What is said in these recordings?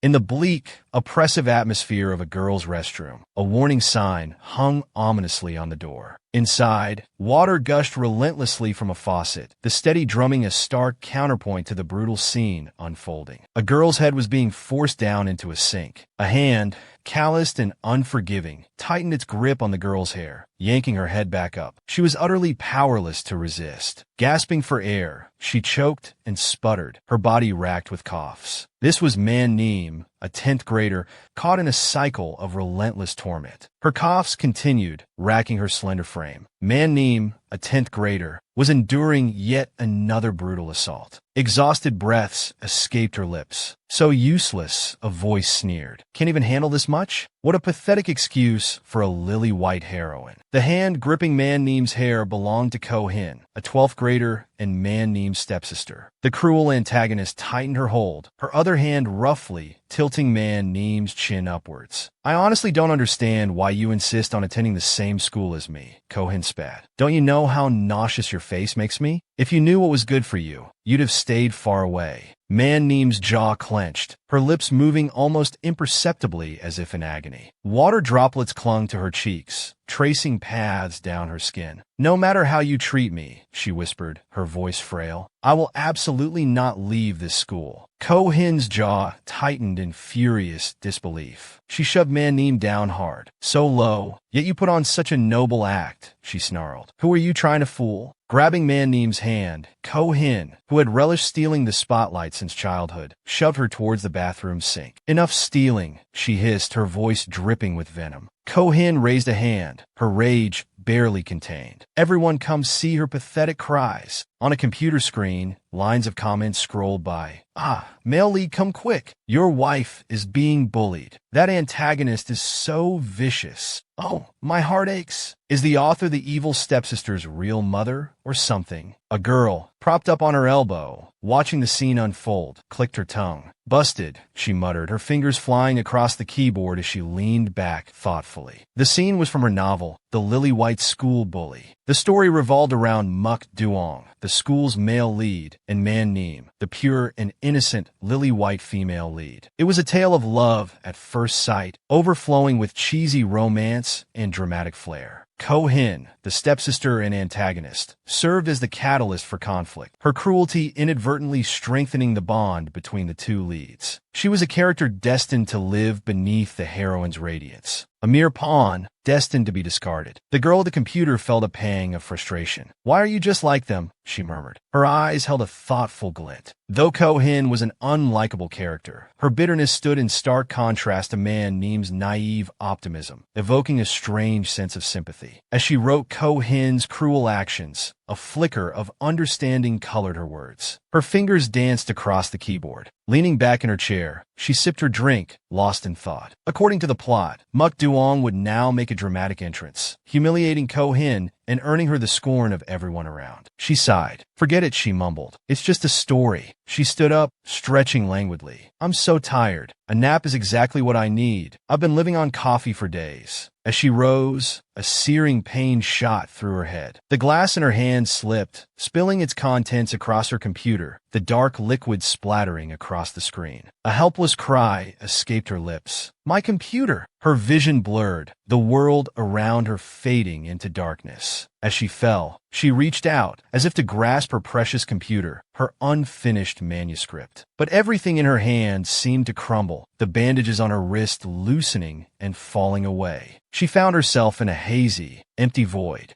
In the bleak, oppressive atmosphere of a girl's restroom, a warning sign hung ominously on the door. Inside, water gushed relentlessly from a faucet, the steady drumming a stark counterpoint to the brutal scene unfolding. A girl's head was being forced down into a sink. A hand, calloused and unforgiving, tightened its grip on the girl's hair, yanking her head back up. She was utterly powerless to resist. Gasping for air, she choked and sputtered, her body racked with coughs. This was Man Neem, a 10th grader, caught in a cycle of relentless torment. Her coughs continued, racking her slender frame. Man Neem, a 10th grader, was enduring yet another brutal assault. Exhausted breaths escaped her lips. So useless, a voice sneered. Can't even handle this much? What a pathetic excuse for a lily-white heroine. The hand gripping Man Neem's hair belonged to Ko-hin, a 12th grader and Man Neem's stepsister. The cruel antagonist tightened her hold, her other hand roughly tilting Man Neem's chin upwards. I honestly don't understand why you insist on attending the same school as me, Ko-hin spat. Don't you know how nauseous your face makes me? If you knew what was good for you, you'd have stayed far away. Man Neem's jaw clenched, her lips moving almost imperceptibly as if in agony. Water droplets clung to her cheeks, tracing paths down her skin. No matter how you treat me, she whispered, her voice frail, I will absolutely not leave this school. Ko-hin's jaw tightened in furious disbelief. She shoved Man Neem down hard, so low, yet you put on such a noble act, she snarled. Who are you trying to fool? Grabbing Man Neem's hand, Ko-hin, who had relished stealing the spotlight since childhood, shoved her towards the bathroom sink. Enough stealing, she hissed, her voice dripping with venom. Ko-hin raised a hand, her rage barely contained. Everyone come see her pathetic cries. On a computer screen, lines of comments scrolled by. Male lead, come quick. Your wife is being bullied. That antagonist is so vicious. Oh, my heart aches. Is the author the evil stepsister's real mother or something? A girl, propped up on her elbow, watching the scene unfold, clicked her tongue. Busted, she muttered, her fingers flying across the keyboard as she leaned back thoughtfully. The scene was from her novel, The Lily-White School Bully. The story revolved around Muk Duong, the school's male lead, and Man Neem, the pure and innocent lily-white female lead. It was a tale of love at first sight, overflowing with cheesy romance and dramatic flair. Ko-hin, the stepsister and antagonist, served as the catalyst for conflict, her cruelty inadvertently strengthening the bond between the two leads. She was a character destined to live beneath the heroine's radiance, a mere pawn destined to be discarded. The girl at the computer felt a pang of frustration. Why are you just like them? She murmured. Her eyes held a thoughtful glint. Though Ko-hin was an unlikable character, her bitterness stood in stark contrast to Man Neem's naive optimism, evoking a strange sense of sympathy. As she wrote Ko-hin's cruel actions, a flicker of understanding colored her words. Her fingers danced across the keyboard. Leaning back in her chair, she sipped her drink, lost in thought. According to the plot, Muk Duong would now make a dramatic entrance, humiliating Ko-hin and earning her the scorn of everyone around. She sighed. Forget it, she mumbled. It's just a story. She stood up, stretching languidly. I'm so tired. A nap is exactly what I need. I've been living on coffee for days. As she rose, a searing pain shot through her head. The glass in her hand slipped, spilling its contents across her computer, the dark liquid splattering across the screen. A helpless cry escaped her lips. My computer! Her vision blurred, the world around her fading into darkness. As she fell, she reached out, as if to grasp her precious computer, her unfinished manuscript. But everything in her hand seemed to crumble, the bandages on her wrist loosening and falling away. She found herself in a hazy, empty void.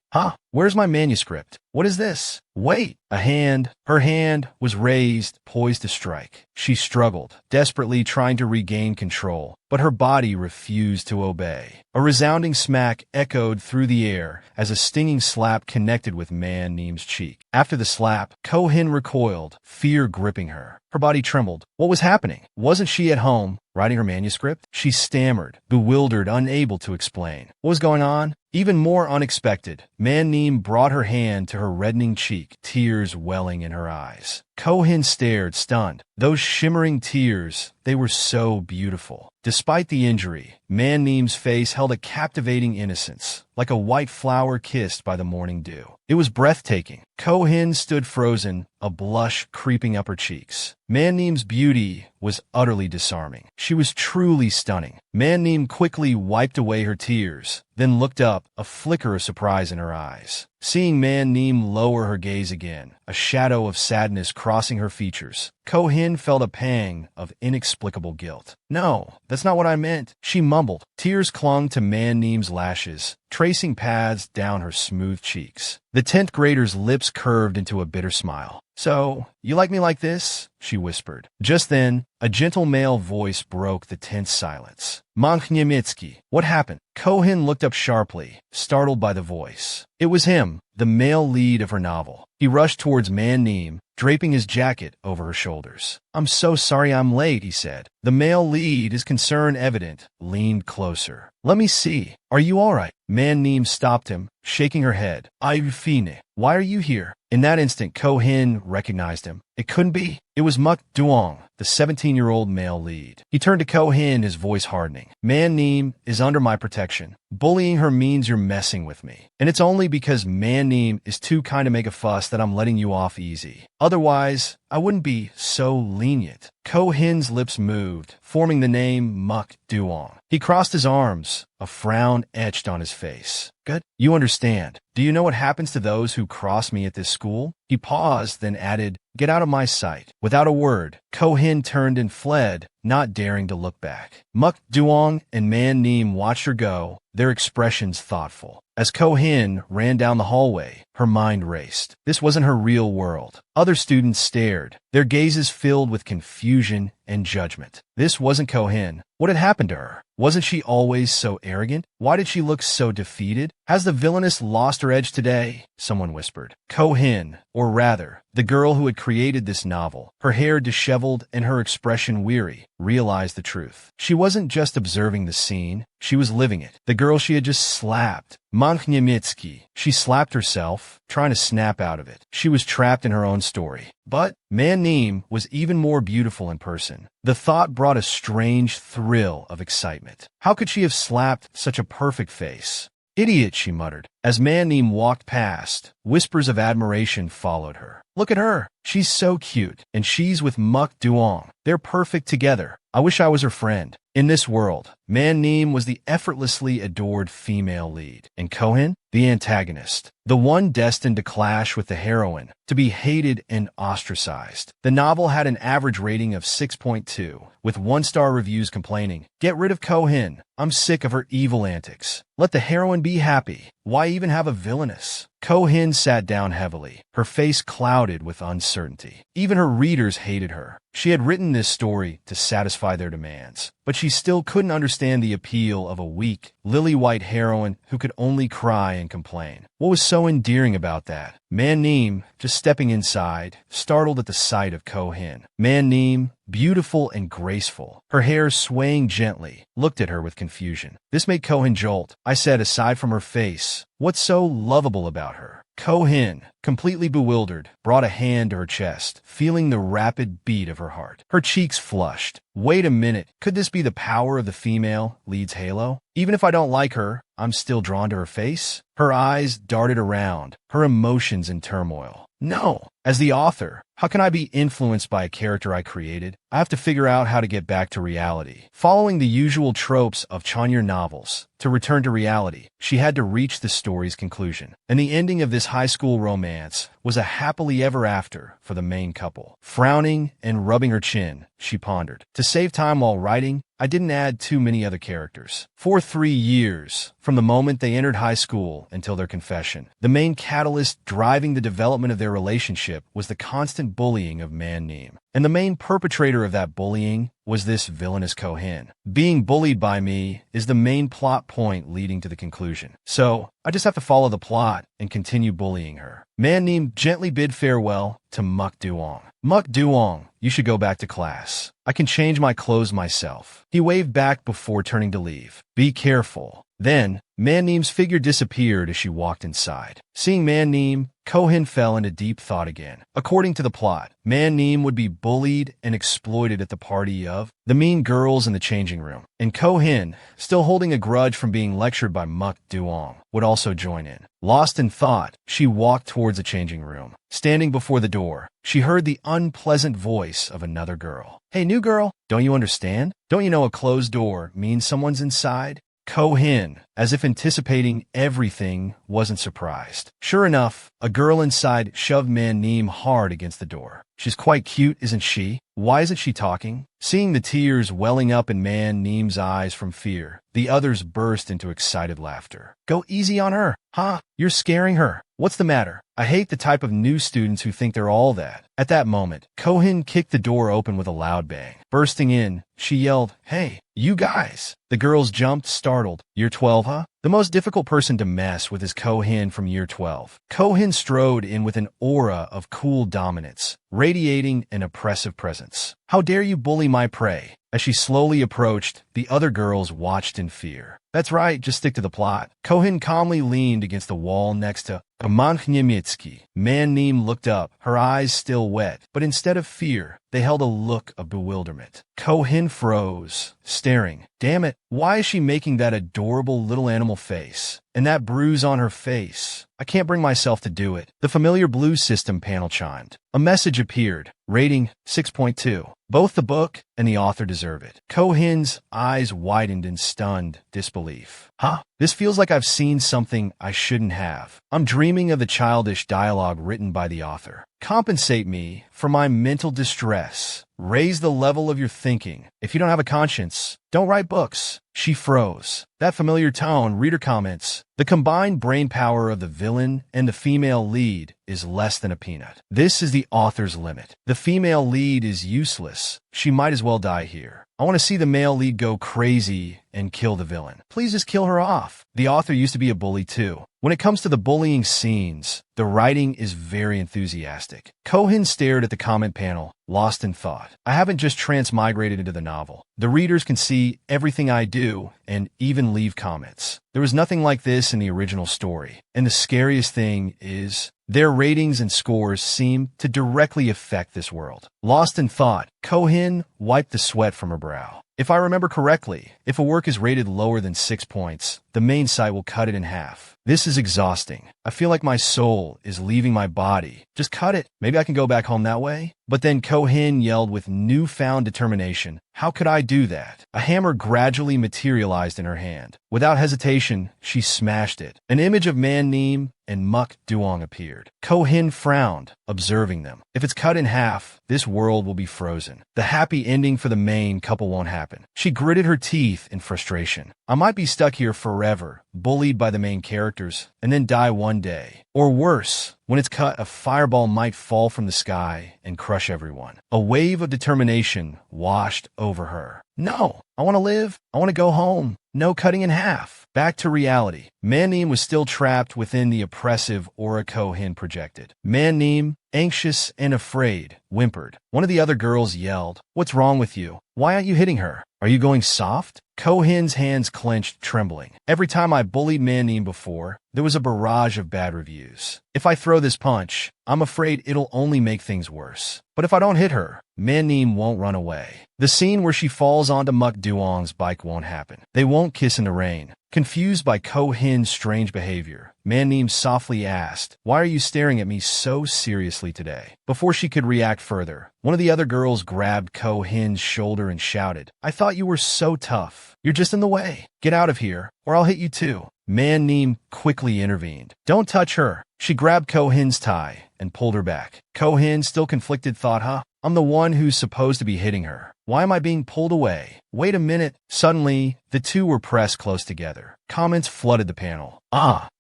Where's my manuscript? What is this? Wait! Her hand was raised, poised to strike. She struggled, desperately trying to regain control, but her body refused to obey. A resounding smack echoed through the air as a stinging slap connected with Man Neem's cheek. After the slap, Ko-hin recoiled, fear gripping her. Her body trembled. What was happening? Wasn't she at home, writing her manuscript? She stammered, bewildered, unable to explain. What was going on? Even more unexpected, Man-neem brought her hand to her reddening cheek, tears welling in her eyes. Ko-hin stared, stunned. Those shimmering tears, they were so beautiful. Despite the injury, Man-neem's face held a captivating innocence, like a white flower kissed by the morning dew. It was breathtaking. Ko-hin stood frozen, a blush creeping up her cheeks. Man-neem's beauty was utterly disarming. She was truly stunning. Man-neem quickly wiped away her tears, then looked up, a flicker of surprise in her eyes. Seeing Man-neem lower her gaze again, a shadow of sadness crossing her features, Ko-hin felt a pang of inexplicable guilt. "No, that's not what I meant," she mumbled. Tears clung to Man-neem's lashes, tracing paths down her smooth cheeks. The 10th grader's lips curved into a bitter smile. "So, you like me like this?" she whispered. Just then, a gentle male voice broke the tense silence. "Manhwa, what happened?" Ko-hin looked up sharply, startled by the voice. It was him, the male lead of her novel. He rushed towards Man-neem, draping his jacket over her shoulders. "I'm so sorry I'm late," he said. The male lead, his concern evident, leaned closer. "Let me see. Are you all right?" Man-neem stopped him, shaking her head. "I'm fine. Why are you here?" In that instant, Ko-hin recognized him. It couldn't be. It was Muk Duong, the 17-year-old male lead. He turned to Ko-hin, his voice hardening. "Man-neem is under my protection. Bullying her means you're messing with me. And it's only because Man-neem is too kind to make a fuss that I'm letting you off easy. Otherwise, I wouldn't be so lenient." Ko-hin's lips moved, forming the name Muk Duong. He crossed his arms, a frown etched on his face. "Good. You understand. Do you know what happens to those who cross me at this school?" He paused, then added, "Get out of my sight." Without a word, Ko-hin turned and fled, not daring to look back. Muk Duong and Man-neem watched her go, their expressions thoughtful. As Ko-hin ran down the hallway, her mind raced. This wasn't her real world. Other students stared, their gazes filled with confusion and judgment. This wasn't Ko-hin. What had happened to her? Wasn't she always so arrogant? Why did she look so defeated? "Has the villainess lost her edge today?" someone whispered. Ko-hin, or rather, the girl who had created this novel, her hair disheveled and her expression weary, realized the truth. She wasn't just observing the scene, she was living it. The girl she had just slapped. Manhwa. She slapped herself, trying to snap out of it. She was trapped in her own story. But Man-neem was even more beautiful in person. The thought brought a strange thrill of excitement. How could she have slapped such a perfect face? "Idiot," she muttered. As Man-neem walked past, whispers of admiration followed her. "Look at her. She's so cute. And she's with Muk Duong. They're perfect together. I wish I was her friend." In this world, Man-neem was the effortlessly adored female lead, and Ko-hin, the antagonist, the one destined to clash with the heroine, to be hated and ostracized. The novel had an average rating of 6.2, with 1-star reviews complaining, "Get rid of Ko-hin. I'm sick of her evil antics. Let the heroine be happy. Why even have a villainess?" Ko-hin sat down heavily, her face clouded with uncertainty. Even her readers hated her. She had written this story to satisfy their demands, but she still couldn't understand the appeal of a weak, lily-white heroine who could only cry and complain. What was so endearing about that? Man-neem, just stepping inside, startled at the sight of Ko-hin. Man-neem, beautiful and graceful, her hair swaying gently, looked at her with confusion. This made Ko-hin jolt. I said, aside from her face, what's so lovable about her? Ko-hin, completely bewildered, brought a hand to her chest, feeling the rapid beat of her heart. Her cheeks flushed. Wait a minute, could this be the power of the female lead's halo? Even if I don't like her, I'm still drawn to her face? Her eyes darted around, her emotions in turmoil. No, as the author, how can I be influenced by a character I created? I have to figure out how to get back to reality. Following the usual tropes of Chanyeol novels, to return to reality, she had to reach the story's conclusion. And the ending of this high school romance was a happily ever after for the main couple. Frowning and rubbing her chin, she pondered. To save time while writing, I didn't add too many other characters. For 3 years, from the moment they entered high school until their confession, the main catalyst driving the development of their relationship was the constant bullying of Man-neem. And the main perpetrator of that bullying was this villainous Ko-hin. Being bullied by me is the main plot point leading to the conclusion. So, I just have to follow the plot and continue bullying her. Man-neem gently bid farewell to Muk Duong. Muk Duong, you should go back to class. I can change my clothes myself. He waved back before turning to leave. Be careful. Then, Manneem's figure disappeared as she walked inside. Seeing Manneem, Ko-hin fell into deep thought again. According to the plot, Manneem would be bullied and exploited at the party of the mean girls in the changing room. And Ko-hin, still holding a grudge from being lectured by Muk Duong, would also join in. Lost in thought, she walked towards the changing room. Standing before the door, she heard the unpleasant voice of another girl. "Hey, new girl, don't you understand? Don't you know a closed door means someone's inside?" Ko-hin, as if anticipating everything, wasn't surprised. Sure enough, a girl inside shoved Manneem hard against the door. "She's quite cute, isn't she? Why isn't she talking?" Seeing the tears welling up in Manneem's eyes from fear, the others burst into excited laughter. "Go easy on her, huh? You're scaring her. What's the matter? I hate the type of new students who think they're all that." At that moment, Ko-hin kicked the door open with a loud bang. Bursting in, she yelled, "Hey, you guys!" The girls jumped, startled. "Year 12, huh?" The most difficult person to mess with is Ko-hin from year 12. Ko-hin strode in with an aura of cool dominance, radiating an oppressive presence. "How dare you bully my prey?" As she slowly approached, the other girls watched in fear. "That's right, just stick to the plot." Ko-hin calmly leaned against the wall next to Manhwa. Manneem looked up, her eyes still wet, but instead of fear, they held a look of bewilderment. Ko-hin froze, staring. Damn it, why is she making that adorable little animal face? And that bruise on her face? I can't bring myself to do it. The familiar blue system panel chimed. A message appeared. Rating 6.2. Both the book and the author deserve it. Ko-hin's eyes widened in stunned disbelief. Huh? This feels like I've seen something I shouldn't have. I'm dreaming of the childish dialogue written by the author. Compensate me for my mental distress. Raise the level of your thinking. If you don't have a conscience, don't write books. She froze. That familiar tone, reader comments. The combined brain power of the villain and the female lead is less than a peanut. This is the author's limit. The female lead is useless. She might as well die here. I want to see the male lead go crazy and kill the villain. Please just kill her off. The author used to be a bully too. When it comes to the bullying scenes, the writing is very enthusiastic. Ko-hin stared at the comment panel, lost in thought. I haven't just transmigrated into the novel. The readers can see everything I do and even leave comments. There was nothing like this in the original story. And the scariest thing is, their ratings and scores seem to directly affect this world. Lost in thought, Ko-hin wiped the sweat from her brow. If I remember correctly, if a work is rated lower than 6 points, the main site will cut it in half. This is exhausting. I feel like my soul is leaving my body. Just cut it. Maybe I can go back home that way? But then Ko-hin yelled with newfound determination. How could I do that? A hammer gradually materialized in her hand. Without hesitation, she smashed it. An image of Manneem and Muk Duong appeared. Ko-hin frowned, observing them. If it's cut in half, this world will be frozen. The happy ending for the main couple won't happen. She gritted her teeth in frustration. I might be stuck here forever, bullied by the main characters, and then die one day. Or worse, when it's cut, a fireball might fall from the sky and crush everyone. A wave of determination washed over her. No, I want to live. I want to go home. No cutting in half. Back to reality. Manneem was still trapped within the oppressive aura Ko-hin projected. Manneem, anxious and afraid, whimpered. One of the other girls yelled, "What's wrong with you? Why aren't you hitting her? Are you going soft?" Ko-hin's hands clenched, trembling. Every time I bullied Manneem before, there was a barrage of bad reviews. If I throw this punch, I'm afraid it'll only make things worse. But if I don't hit her, Manneem won't run away. The scene where she falls onto Muk Duong's bike won't happen. They won't kiss in the rain. Confused by Ko-hin's strange behavior, Manneem softly asked, "Why are you staring at me so seriously today?" Before she could react further, one of the other girls grabbed Ko-hin's shoulder and shouted, "I thought you were so tough. You're just in the way. Get out of here, or I'll hit you too." Manneem quickly intervened. "Don't touch her." She grabbed Ko-hin's tie and pulled her back. Ko-hin, still conflicted, thought, I'm the one who's supposed to be hitting her. Why am I being pulled away? Wait a minute. Suddenly, the two were pressed close together. Comments flooded the panel.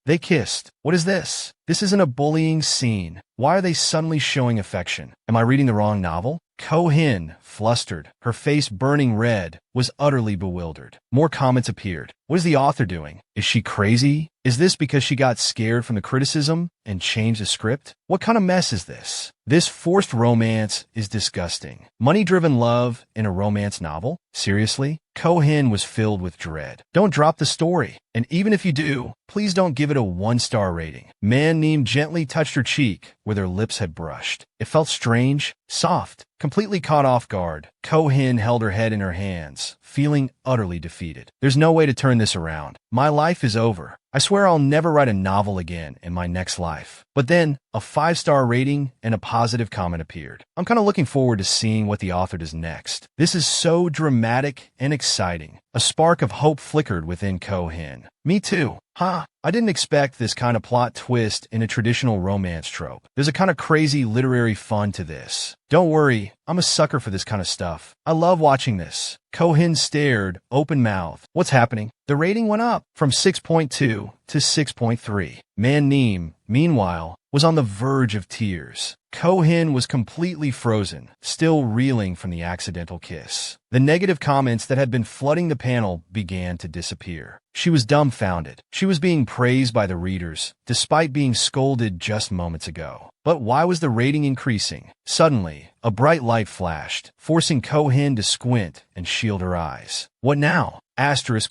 They kissed. What is this? This isn't a bullying scene. Why are they suddenly showing affection? Am I reading the wrong novel? Ko-hin, flustered, her face burning red, was utterly bewildered. More comments appeared. What is the author doing? Is she crazy? Is this because she got scared from the criticism and changed the script? What kind of mess is this? This forced romance is disgusting. Money-driven love in a romance novel? Seriously? Ko-hin was filled with dread. Don't drop the story. And even if you do, please don't give it a 1-star rating. Man-neem gently touched her cheek where their lips had brushed. It felt strange, soft, completely caught off guard. Ko-hin held her head in her hands, feeling utterly defeated. There's no way to turn this around. My life is over. I swear I'll never write a novel again in my next life. But then, a 5-star rating and a positive comment appeared. I'm kind of looking forward to seeing what the author does next. This is so dramatic and exciting. A spark of hope flickered within Ko-hin. Me too. I didn't expect this kind of plot twist in a traditional romance trope. There's a kind of crazy literary fun to this. Don't worry, I'm a sucker for this kind of stuff. I love watching this. Ko-hin stared, open-mouthed. What's happening? The rating went up from 6.2 to 6.3. Man-neem, meanwhile, was on the verge of tears. Ko-hin was completely frozen, still reeling from the accidental kiss. The negative comments that had been flooding the panel began to disappear. She was dumbfounded. She was being praised by the readers, despite being scolded just moments ago. But why was the rating increasing? Suddenly, a bright light flashed, forcing Ko-hin to squint and shield her eyes. What now?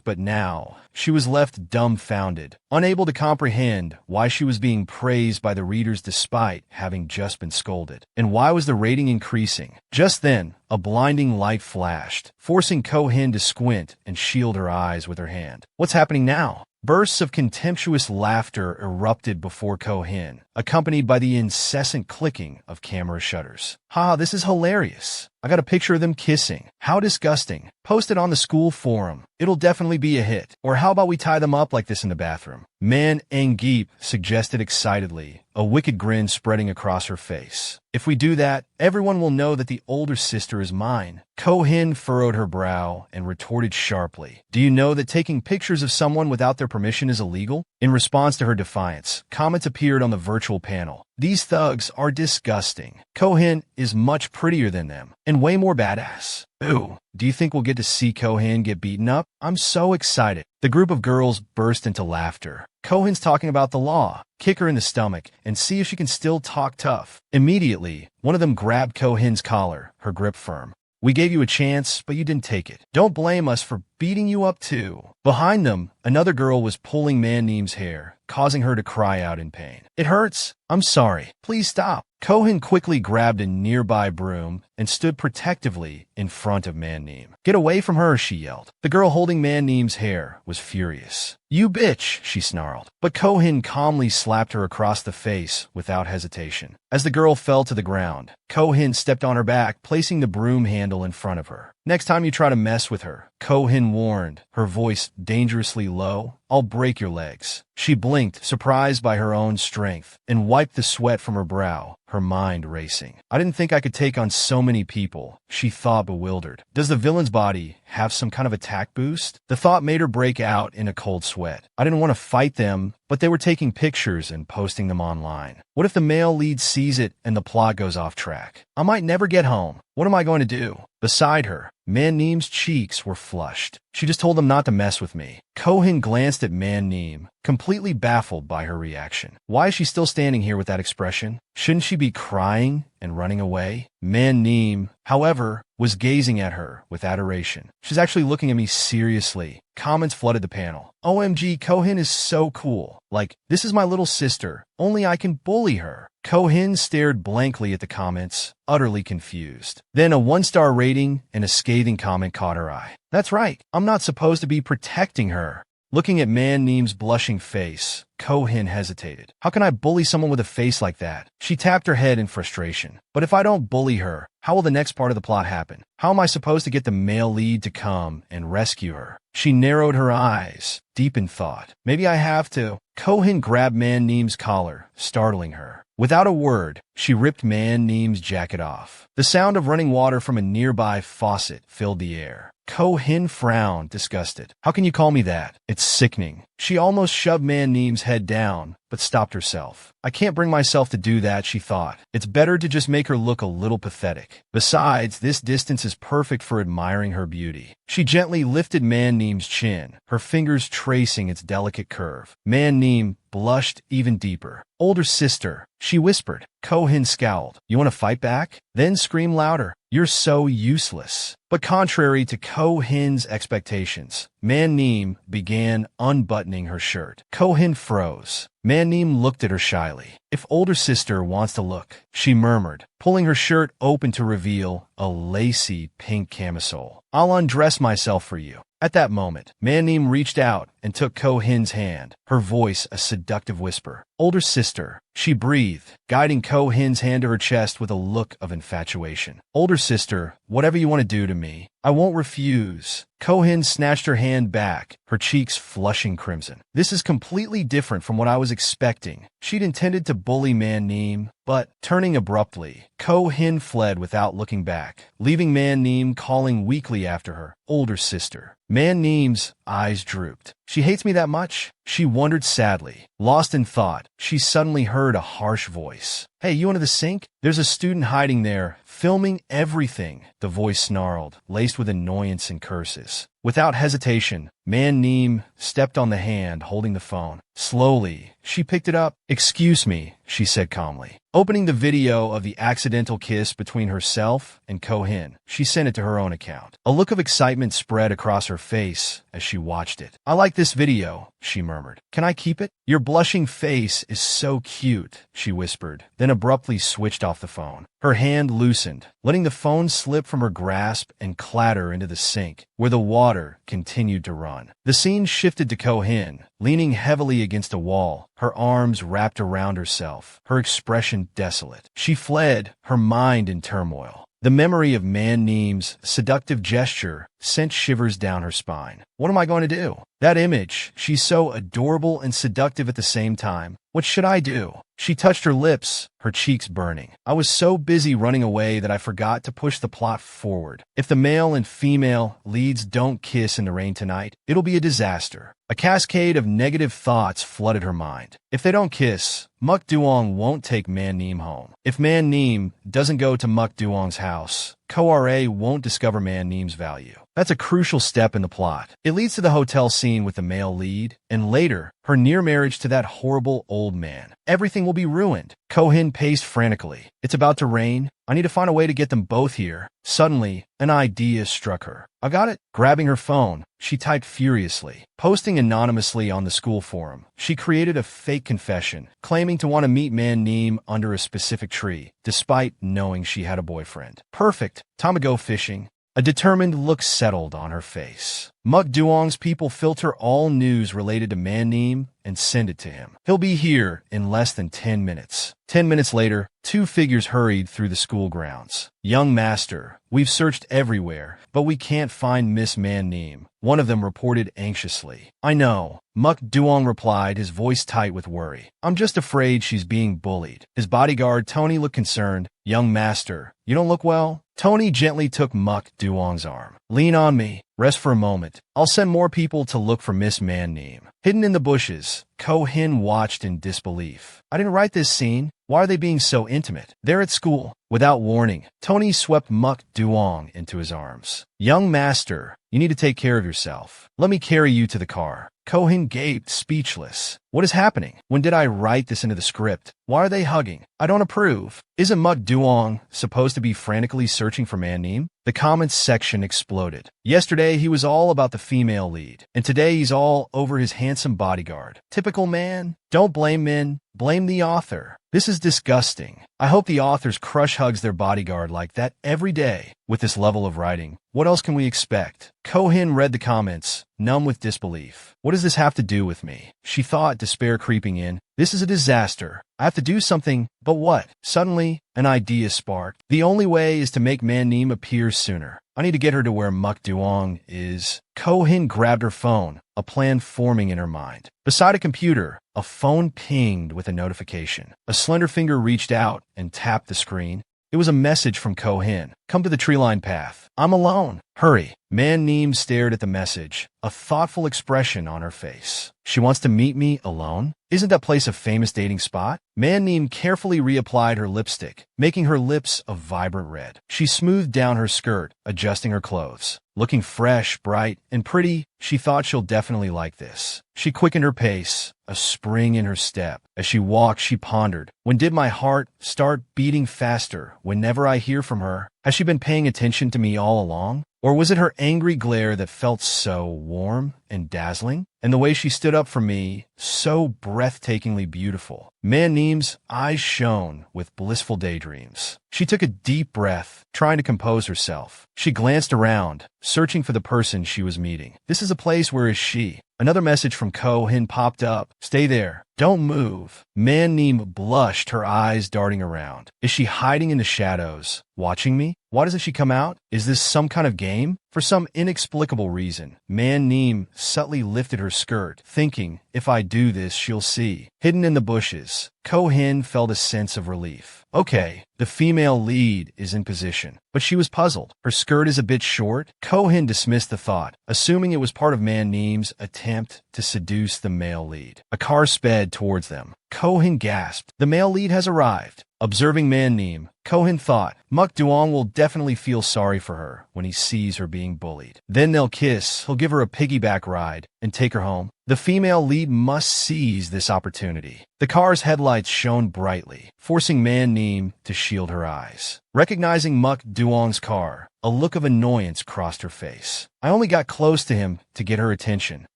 But now, she was left dumbfounded, unable to comprehend why she was being praised by the readers despite having just been scolded. And why was the rating increasing? Just then, a blinding light flashed, forcing Ko-hin to squint and shield her eyes with her hand. What's happening now? Bursts of contemptuous laughter erupted before Ko-hin, accompanied by the incessant clicking of camera shutters. This is hilarious. I got a picture of them kissing. How disgusting. Post it on the school forum. It'll definitely be a hit. Or how about we tie them up like this in the bathroom? Man-neem suggested excitedly, a wicked grin spreading across her face. If we do that, everyone will know that the older sister is mine. Ko-hin furrowed her brow and retorted sharply. Do you know that taking pictures of someone without their permission is illegal? In response to her defiance, comments appeared on the virtual panel. These thugs are disgusting. Ko-hin is much prettier than them, and way more badass. Ooh, do you think we'll get to see Ko-hin get beaten up? I'm so excited. The group of girls burst into laughter. Ko-hin's talking about the law. Kick her in the stomach and see if she can still talk tough. Immediately, one of them grabbed Ko-hin's collar, her grip firm. We gave you a chance, but you didn't take it. Don't blame us for beating you up too. Behind them, another girl was pulling Man-neem's hair, causing her to cry out in pain. It hurts. I'm sorry. Please stop. Ko-hin quickly grabbed a nearby broom and stood protectively in front of Man-neem. Get away from her, she yelled. The girl holding Man-neem's hair was furious. You bitch, she snarled. But Ko-hin calmly slapped her across the face without hesitation. As the girl fell to the ground, Ko-hin stepped on her back, placing the broom handle in front of her. Next time you try to mess with her, Ko-hin warned, her voice dangerously low, I'll break your legs. She blinked, surprised by her own strength, and wiped the sweat from her brow, her mind racing. I didn't think I could take on so many people, she thought, bewildered. Does the villain's body have some kind of attack boost? The thought made her break out in a cold sweat. I didn't want to fight them, but they were taking pictures and posting them online. What if the male lead sees it and the plot goes off track? I might never get home. What am I going to do? Beside her, Man-neem's cheeks were flushed. She just told them not to mess with me. Ko-hin glanced at Man-neem, completely baffled by her reaction. Why is she still standing here with that expression? Shouldn't she be crying and running away? Man-neem, however, was gazing at her with adoration. She's actually looking at me seriously. Comments flooded the panel. OMG, Ko-hin is so cool. Like, this is my little sister. Only I can bully her. Ko-hin stared blankly at the comments, utterly confused. Then a 1-star rating and a scathing comment caught her eye. That's right, I'm not supposed to be protecting her. Looking at Man-neem's blushing face, Ko-hin hesitated. How can I bully someone with a face like that? She tapped her head in frustration. But if I don't bully her, how will the next part of the plot happen? How am I supposed to get the male lead to come and rescue her? She narrowed her eyes, deep in thought. Maybe I have to. Ko-hin grabbed Man-neem's collar, startling her. Without a word, she ripped Man-neem's jacket off. The sound of running water from a nearby faucet filled the air. Ko-hin frowned, disgusted. How can you call me that? It's sickening. She almost shoved Man-neem's head down, but but stopped herself. I can't bring myself to do that, she thought. It's better to just make her look a little pathetic. Besides, this distance is perfect for admiring her beauty. She gently lifted Man-Neem's chin, her fingers tracing its delicate curve. Man-Neem blushed even deeper. Older sister, she whispered. Ko-hin scowled. You want to fight back? Then scream louder. You're so useless. But contrary to Ko-hin's expectations, Man-Neem began unbuttoning her shirt. Ko-hin froze. Man-Neem looked at her shyly. If older sister wants to look, she murmured, pulling her shirt open to reveal a lacy pink camisole. I'll undress myself for you. At that moment, Man-Neem reached out and took Ko-hin's hand, her voice a seductive whisper. Older sister, she breathed, guiding Ko-hin's hand to her chest with a look of infatuation. Older sister, whatever you want to do to me, I won't refuse. Ko-hin snatched her hand back, her cheeks flushing crimson. This is completely different from what I was expecting. She'd intended to bully Man-Neem, but, turning abruptly, Ko-hin fled without looking back, leaving Man-Neem calling weakly after her. Older sister. Man-Neem's eyes drooped. She hates me that much? She wondered sadly. Lost in thought, she suddenly heard a harsh voice. Hey, you into the sink? There's a student hiding there, filming everything, the voice snarled, laced with annoyance and curses. Without hesitation, Man-Neem stepped on the hand holding the phone. Slowly, she picked it up. Excuse me, she said calmly. Opening the video of the accidental kiss between herself and Ko-hin, she sent it to her own account. A look of excitement spread across her face as she watched it. I like this video, she murmured. Can I keep it? Your blushing face is so cute, she whispered, then abruptly switched off the phone. Her hand loosened, letting the phone slip from her grasp and clatter into the sink, where the water continued to run. The scene shifted to Ko-hin, leaning heavily against a wall, her arms wrapped around herself, her expression desolate. She fled, her mind in turmoil. The memory of Man-Neem's seductive gesture sent shivers down her spine. What am I going to do? That image, she's so adorable and seductive at the same time. What should I do? She touched her lips, her cheeks burning. I was so busy running away that I forgot to push the plot forward. If the male and female leads don't kiss in the rain tonight, it'll be a disaster. A cascade of negative thoughts flooded her mind. If they don't kiss, Muk Duong won't take Man-Neem home. If Man-Neem doesn't go to Muk Duong's house, Ko-ra won't discover Man-Neem's value. That's a crucial step in the plot. It leads to the hotel scene with the male lead, and later, her near marriage to that horrible old man. Everything will be ruined. Ko-hin paced frantically. It's about to rain. I need to find a way to get them both here. Suddenly, an idea struck her. I got it. Grabbing her phone, she typed furiously. Posting anonymously on the school forum, she created a fake confession, claiming to want to meet Man-Neem under a specific tree, despite knowing she had a boyfriend. Perfect. Time to go fishing. A determined look settled on her face. Muk Duong's people filter all news related to Man-Neem and send it to him. He'll be here in less than 10 minutes. 10 minutes later, two figures hurried through the school grounds. Young master, we've searched everywhere, but we can't find Miss Man-Neem, one of them reported anxiously. I know, Muk Duong replied, his voice tight with worry. I'm just afraid she's being bullied. His bodyguard, Tony, looked concerned. Young master, you don't look well? Tony gently took Muk Duong's arm. Lean on me. Rest for a moment. I'll send more people to look for Miss Man-Neem. Hidden in the bushes, Ko-hin watched in disbelief. I didn't write this scene. Why are they being so intimate? They're at school. Without warning, Tony swept Muk Duong into his arms. Young master, you need to take care of yourself. Let me carry you to the car. Ko-hin gaped, speechless. What is happening? When did I write this into the script? Why are they hugging? I don't approve. Isn't Muk Duong supposed to be frantically searching for Man-Neem? The comments section exploded. Yesterday, he was all about the female lead, and today he's all over his handsome bodyguard. Typical man. Don't blame men. Blame the author. This is disgusting. I hope the author's crush hugs their bodyguard like that every day. With this level of writing, what else can we expect? Ko-hin read the comments, numb with disbelief. What does this have to do with me? She thought, despair creeping in. This is a disaster. I have to do something, but what? Suddenly, an idea sparked. The only way is to make Man-Neem appear sooner. I need to get her to where Muk Duong is. Ko-hin grabbed her phone, a plan forming in her mind. Beside a computer, a phone pinged with a notification. A slender finger reached out and tapped the screen. It was a message from Ko-hin. Come to the tree-line path. I'm alone. Hurry. Man Neem stared at the message, a thoughtful expression on her face. She wants to meet me alone? Isn't that place a famous dating spot? Man Neem carefully reapplied her lipstick, making her lips a vibrant red. She smoothed down her skirt, adjusting her clothes. Looking fresh, bright, and pretty, she thought she'll definitely like this. She quickened her pace, a spring in her step. As she walked, she pondered, when did my heart start beating faster whenever I hear from her? Has she been paying attention to me all along? Or was it her angry glare that felt so warm and dazzling? And the way she stood up for me, so breathtakingly beautiful. Man Neem's eyes shone with blissful daydreams. She took a deep breath, trying to compose herself. She glanced around, searching for the person she was meeting. This is a place where is she? Another message from Ko-hin popped up. Stay there. Don't move. Man Neem blushed, her eyes darting around. Is she hiding in the shadows, watching me? Why doesn't she come out? Is this some kind of game? For some inexplicable reason, Man Neem subtly lifted her skirt, thinking, if I do this, she'll see. Hidden in the bushes, Ko-hin felt a sense of relief. Okay, the female lead is in position. But she was puzzled. Her skirt is a bit short. Ko-hin dismissed the thought, assuming it was part of Man Neem's attempt to seduce the male lead. A car sped towards them. Ko-hin gasped. The male lead has arrived. Observing Man Neem, Ko-hin thought, Muk Duong will definitely feel sorry for her when he sees her being bullied. Then they'll kiss, he'll give her a piggyback ride, and take her home. The female lead must seize this opportunity. The car's headlights shone brightly, forcing Man Neem to shield her eyes. Recognizing Muk Duong's car, a look of annoyance crossed her face. I only got close to him to get her attention.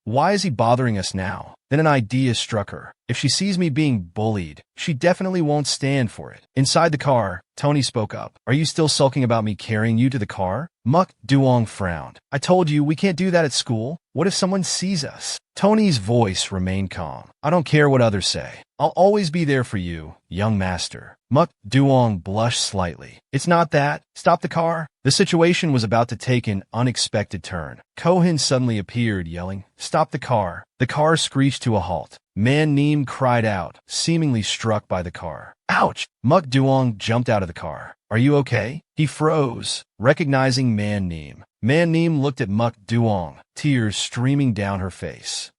Why is he bothering us now? Then an idea struck her. If she sees me being bullied, she definitely won't stand for it. Inside the car, Tony spoke up. Are you still sulking about me carrying you to the car? Muk Duong frowned. I told you we can't do that at school. What if someone sees us? Tony's voice remained calm. I don't care what others say. I'll always be there for you, young master. Muk Duong blushed slightly. It's not that. Stop the car. The situation was about to take an unexpected turn. Ko-hin suddenly appeared, yelling, Stop the car. The car screeched to a halt. Man Neem cried out, seemingly struck by the car. Ouch! Muk Duong jumped out of the car. Are you okay? He froze, recognizing Man Neem. Man Neem looked at Muk Duong, tears streaming down her face.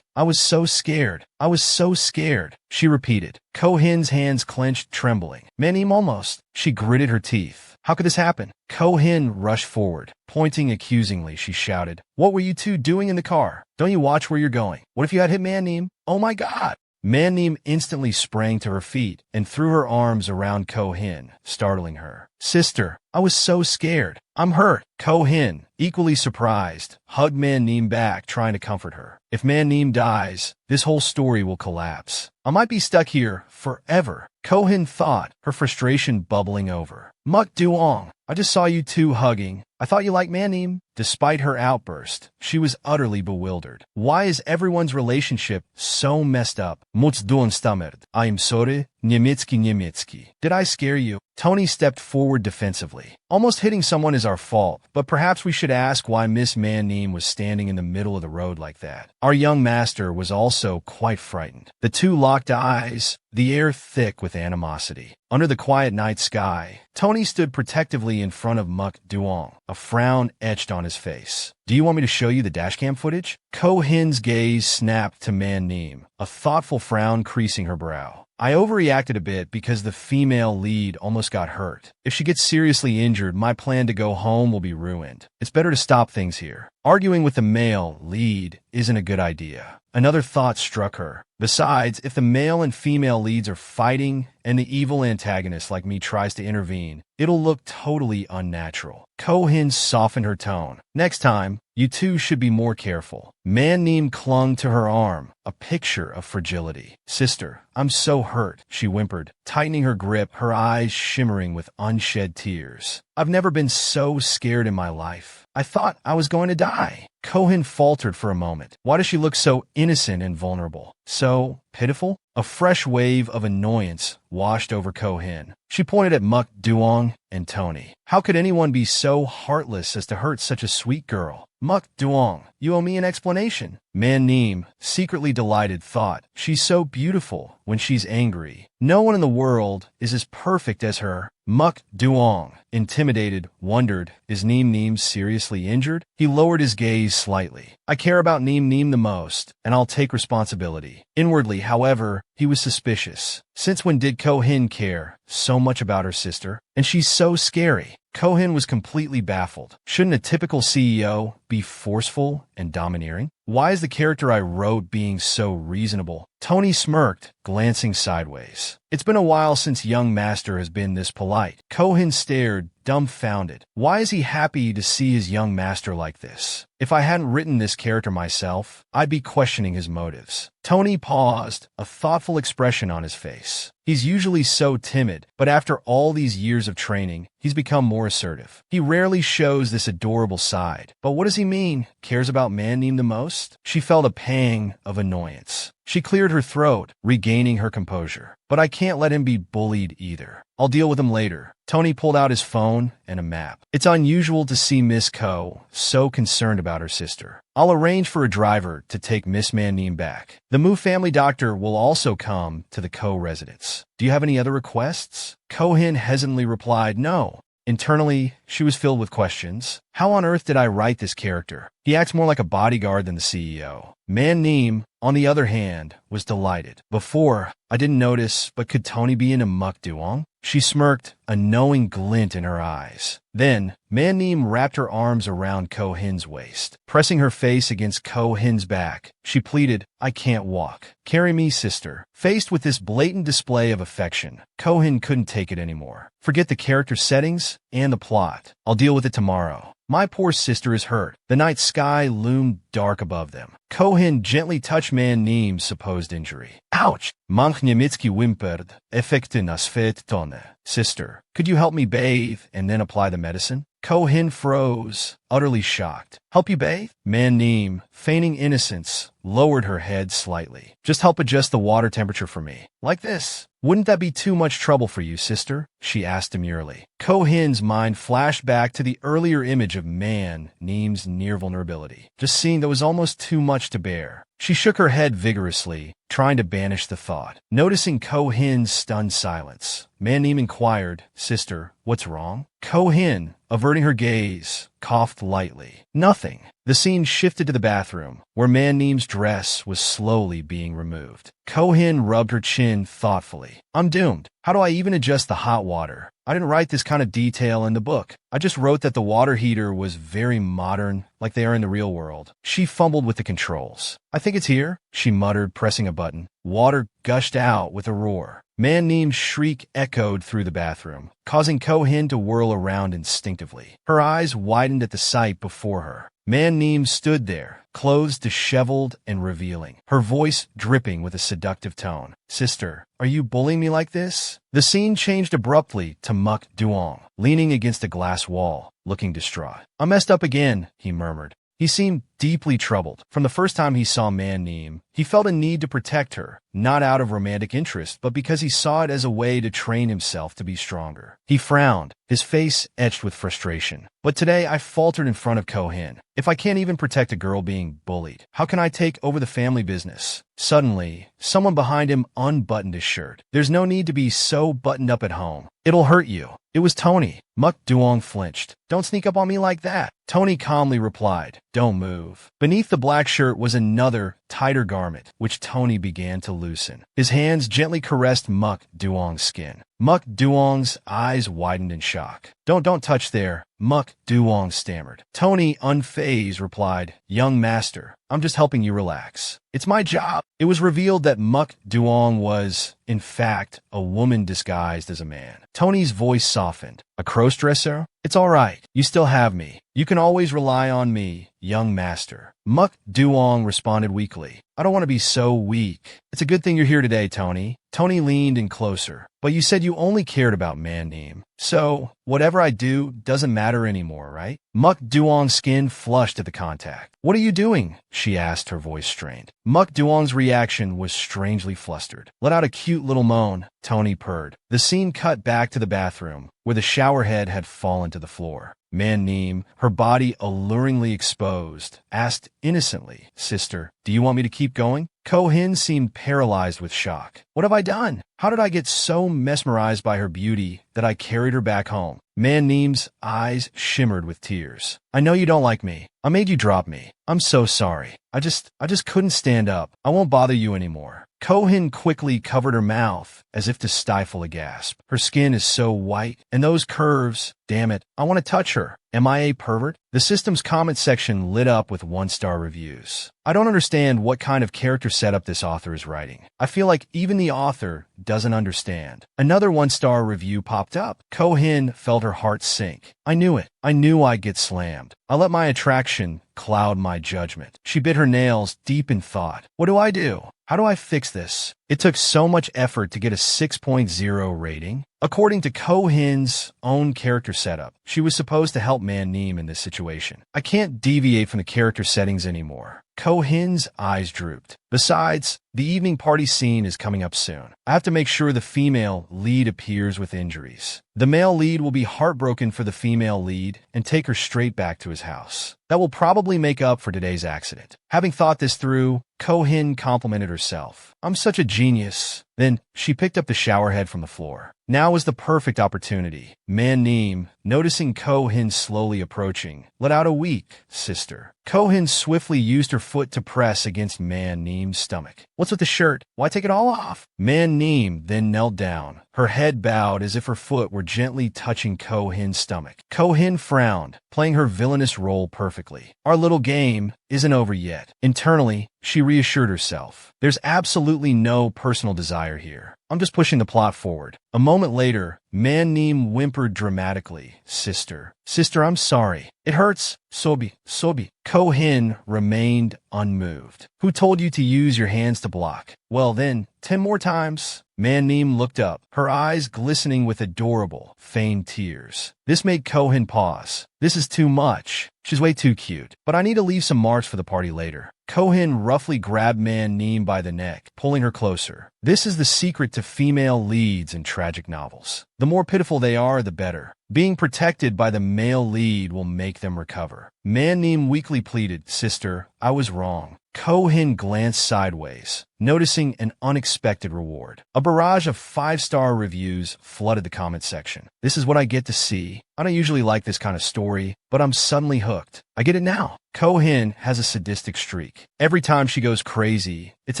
I was so scared. I was so scared, she repeated. Ko-hin's hands clenched, trembling. Man Neem almost. She gritted her teeth. How could this happen? Ko-hin rushed forward. Pointing accusingly, she shouted, What were you two doing in the car? Don't you watch where you're going? What if you had hit Man Neem? Oh my God! Man Neem instantly sprang to her feet and threw her arms around Ko-hin, startling her. Sister, I was so scared. I'm hurt. Ko-hin, equally surprised, hugged Man Neem back, trying to comfort her. If Man Neem dies, this whole story will collapse. I might be stuck here forever. Ko-hin thought, her frustration bubbling over. Muk Duong, I just saw you two hugging. I thought you liked Man Neem. Despite her outburst, she was utterly bewildered. Why is everyone's relationship so messed up? Muts duon stammered. I am sorry. Niemiecki. Did I scare you? Tony stepped forward defensively. Almost hitting someone is our fault, but perhaps we should ask why Miss Man Neem was standing in the middle of the road like that. Our young master was also quite frightened. The two locked eyes, the air thick with animosity. Under the quiet night sky, Tony stood protectively in front of Muk Duong, a frown etched on his face. Do you want me to show you the dashcam footage? Ko-hin's gaze snapped to Man Neem, a thoughtful frown creasing her brow. I overreacted a bit because the female lead almost got hurt. If she gets seriously injured, my plan to go home will be ruined. It's better to stop things here. Arguing with the male lead isn't a good idea. Another thought struck her. Besides, if the male and female leads are fighting and the evil antagonist like me tries to intervene, it'll look totally unnatural. Ko-hin softened her tone. Next time, you two should be more careful. Man Neem clung to her arm, a picture of fragility. Sister, I'm so hurt, she whimpered, tightening her grip, her eyes shimmering with unshed tears. I've never been so scared in my life. I thought I was going to die. Ko-hin faltered for a moment. Why does she look so innocent and vulnerable? So pitiful? A fresh wave of annoyance washed over Ko-hin. She pointed at Muk Duong and Tony. How could anyone be so heartless as to hurt such a sweet girl? Muk Duong, you owe me an explanation. Man Neem, secretly delighted, thought, she's so beautiful when she's angry. No one in the world is as perfect as her. Muk Duong, intimidated, wondered, is Neem Neem seriously injured? He lowered his gaze slightly. I care about Neem Neem the most, and I'll take responsibility. Inwardly, however, he was suspicious. Since when did Ko-hin care so much about her sister? And she's so scary. Ko-hin was completely baffled. Shouldn't a typical CEO be forceful and domineering? Why is the character I wrote being so reasonable? Tony smirked, glancing sideways. It's been a while since young master has been this polite. Ko-hin stared, dumbfounded. Why is he happy to see his young master like this? If I hadn't written this character myself, I'd be questioning his motives. Tony paused, a thoughtful expression on his face. He's usually so timid, but after all these years of training, he's become more assertive. He rarely shows this adorable side. But what does he mean? Cares about Man Neem the most? She felt a pang of annoyance. She cleared her throat, regaining her composure. But I can't let him be bullied either. I'll deal with him later. Tony pulled out his phone and a map. It's unusual to see Miss Ko so concerned about her sister. I'll arrange for a driver to take Miss Man Neem back. The Mu family doctor will also come to the Ko residence. Do you have any other requests? Ko-hin hesitantly replied, no. Internally, she was filled with questions. How on earth did I write this character? He acts more like a bodyguard than the CEO. Man Neem, on the other hand, was delighted. Before, I didn't notice, but could Tony be into Muk Duong? She smirked, a knowing glint in her eyes. Then, Man Neem wrapped her arms around Ko-hin's waist. Pressing her face against Ko-hin's back, she pleaded, I can't walk. Carry me, sister. Faced with this blatant display of affection, Ko-hin couldn't take it anymore. Forget the character settings and the plot. I'll deal with it tomorrow. My poor sister is hurt. The night sky loomed dark above them. Ko-hin gently touched Man Neem's supposed injury. Ouch! Manhwa whimpered, effekte na svet tone. Sister, could you help me bathe and then apply the medicine? Ko-hin froze, utterly shocked. Help you bathe? Man Neem, feigning innocence, lowered her head slightly. Just help adjust the water temperature for me. Like this. Wouldn't that be too much trouble for you, sister? She asked demurely. Ko-hin's mind flashed back to the earlier image of Man Neem's near vulnerability. Just seeing that was almost too much to bear. She shook her head vigorously, trying to banish the thought. Noticing Ko-hin's stunned silence, Man Neem inquired, Sister, what's wrong? Ko-hin, averting her gaze, coughed lightly. Nothing. The scene shifted to the bathroom, where Man Neem's dress was slowly being removed. Ko-hin rubbed her chin thoughtfully. I'm doomed. How do I even adjust the hot water? I didn't write this kind of detail in the book. I just wrote that the water heater was very modern, like they are in the real world. She fumbled with the controls. I think it's here, she muttered, pressing a button. Water gushed out with a roar. Man Neem's shriek echoed through the bathroom, causing Ko-hin to whirl around instinctively. Her eyes widened at the sight before her. Man Neem stood there, clothes disheveled and revealing, her voice dripping with a seductive tone. Sister, are you bullying me like this? The scene changed abruptly to Muk Duong, leaning against a glass wall, looking distraught. I messed up again, he murmured. He seemed deeply troubled. From the first time he saw Man Neem, he felt a need to protect her, not out of romantic interest, but because he saw it as a way to train himself to be stronger. He frowned, his face etched with frustration. But today I faltered in front of Ko-hin. If I can't even protect a girl being bullied, how can I take over the family business? Suddenly, someone behind him unbuttoned his shirt. There's no need to be so buttoned up at home. It'll hurt you. It was Tony. Muk Duong flinched. Don't sneak up on me like that. Tony calmly replied, Don't move. Beneath the black shirt was another, tighter garment, which Tony began to loosen. His hands gently caressed Muk Duong's skin. Muk Duong's eyes widened in shock. Don't touch there, Muk Duong stammered. Tony, unfazed, replied, Young master, I'm just helping you relax. It's my job. It was revealed that Muk Duong was, in fact, a woman disguised as a man. Tony's voice softened. A cross-dresser? It's all right. You still have me. You can always rely on me, young master. Muk Duong responded weakly. I don't want to be so weak. It's a good thing you're here today, Tony. Tony leaned in closer. But you said you only cared about Man Neem. So, whatever I do doesn't matter anymore, right? Muk Duong's skin flushed at the contact. What are you doing? She asked, her voice strained. Muk Duong's reaction was strangely flustered. Let out a cute little moan, Tony purred. The scene cut back to the bathroom, where the shower head had fallen to the floor. Man-Neem, her body alluringly exposed, asked innocently, "Sister, do you want me to keep going?" Ko-Hin seemed paralyzed with shock. "What have I done? How did I get so mesmerized by her beauty that I carried her back home?" Man-Neem's eyes shimmered with tears. "I know you don't like me. I made you drop me. I'm so sorry. I just couldn't stand up. I won't bother you anymore." Ko-Hin quickly covered her mouth as if to stifle a gasp. Her skin is so white, and those curves, damn it, I want to touch her. Am I a pervert? The system's comment section lit up with one-star reviews. I don't understand what kind of character setup this author is writing. I feel like even the author doesn't understand. Another one-star review popped up. Ko-Hin felt her heart sink. "I knew it. I knew I'd get slammed. I let my attraction cloud my judgment." She bit her nails deep in thought. What do I do? How do I fix this? It took so much effort to get a 6.0 rating. According to Ko-Hin's own character setup, she was supposed to help Man-Neem in this situation. I can't deviate from the character settings anymore. Ko-Hin's eyes drooped. Besides, the evening party scene is coming up soon. I have to make sure the female lead appears with injuries. The male lead will be heartbroken for the female lead and take her straight back to his house. That will probably make up for today's accident. Having thought this through, Ko-Hin complimented herself. "I'm such a genius." Then she picked up the shower head from the floor. Now was the perfect opportunity. Man-Neem, noticing Ko-Hin slowly approaching, let out a weak, "Sister." Ko-Hin swiftly used her foot to press against Man-Neem's stomach. "What's with the shirt? Why take it all off?" Man-Neem then knelt down, her head bowed as if her foot were gently touching Ko-Hin's stomach. Ko-Hin frowned, playing her villainous role perfectly. Our little game isn't over yet. Internally, she reassured herself. There's absolutely no personal desire here. I'm just pushing the plot forward. A moment later, Man-Neem whimpered dramatically, "Sister. Sister, I'm sorry. It hurts. Sobi. Ko-Hin remained unmoved. "Who told you to use your hands to block?" "Well then, 10 more times." Man-Neem looked up, her eyes glistening with adorable, feigned tears. This made Ko-Hin pause. "This is too much. She's way too cute. But I need to leave some marks for the party later." Ko-Hin roughly grabbed Man-Neem by the neck, pulling her closer. This is the secret to female leads in tragic novels. The more pitiful they are, the better. Being protected by the male lead will make them recover. Man-Neem weakly pleaded, "Sister, I was wrong." Ko-Hin glanced sideways, noticing an unexpected reward. A barrage of 5-star reviews flooded the comment section. "This is what I get to see. I don't usually like this kind of story, but I'm suddenly hooked. I get it now." Ko-Hin has a sadistic streak. Every time she goes crazy, it's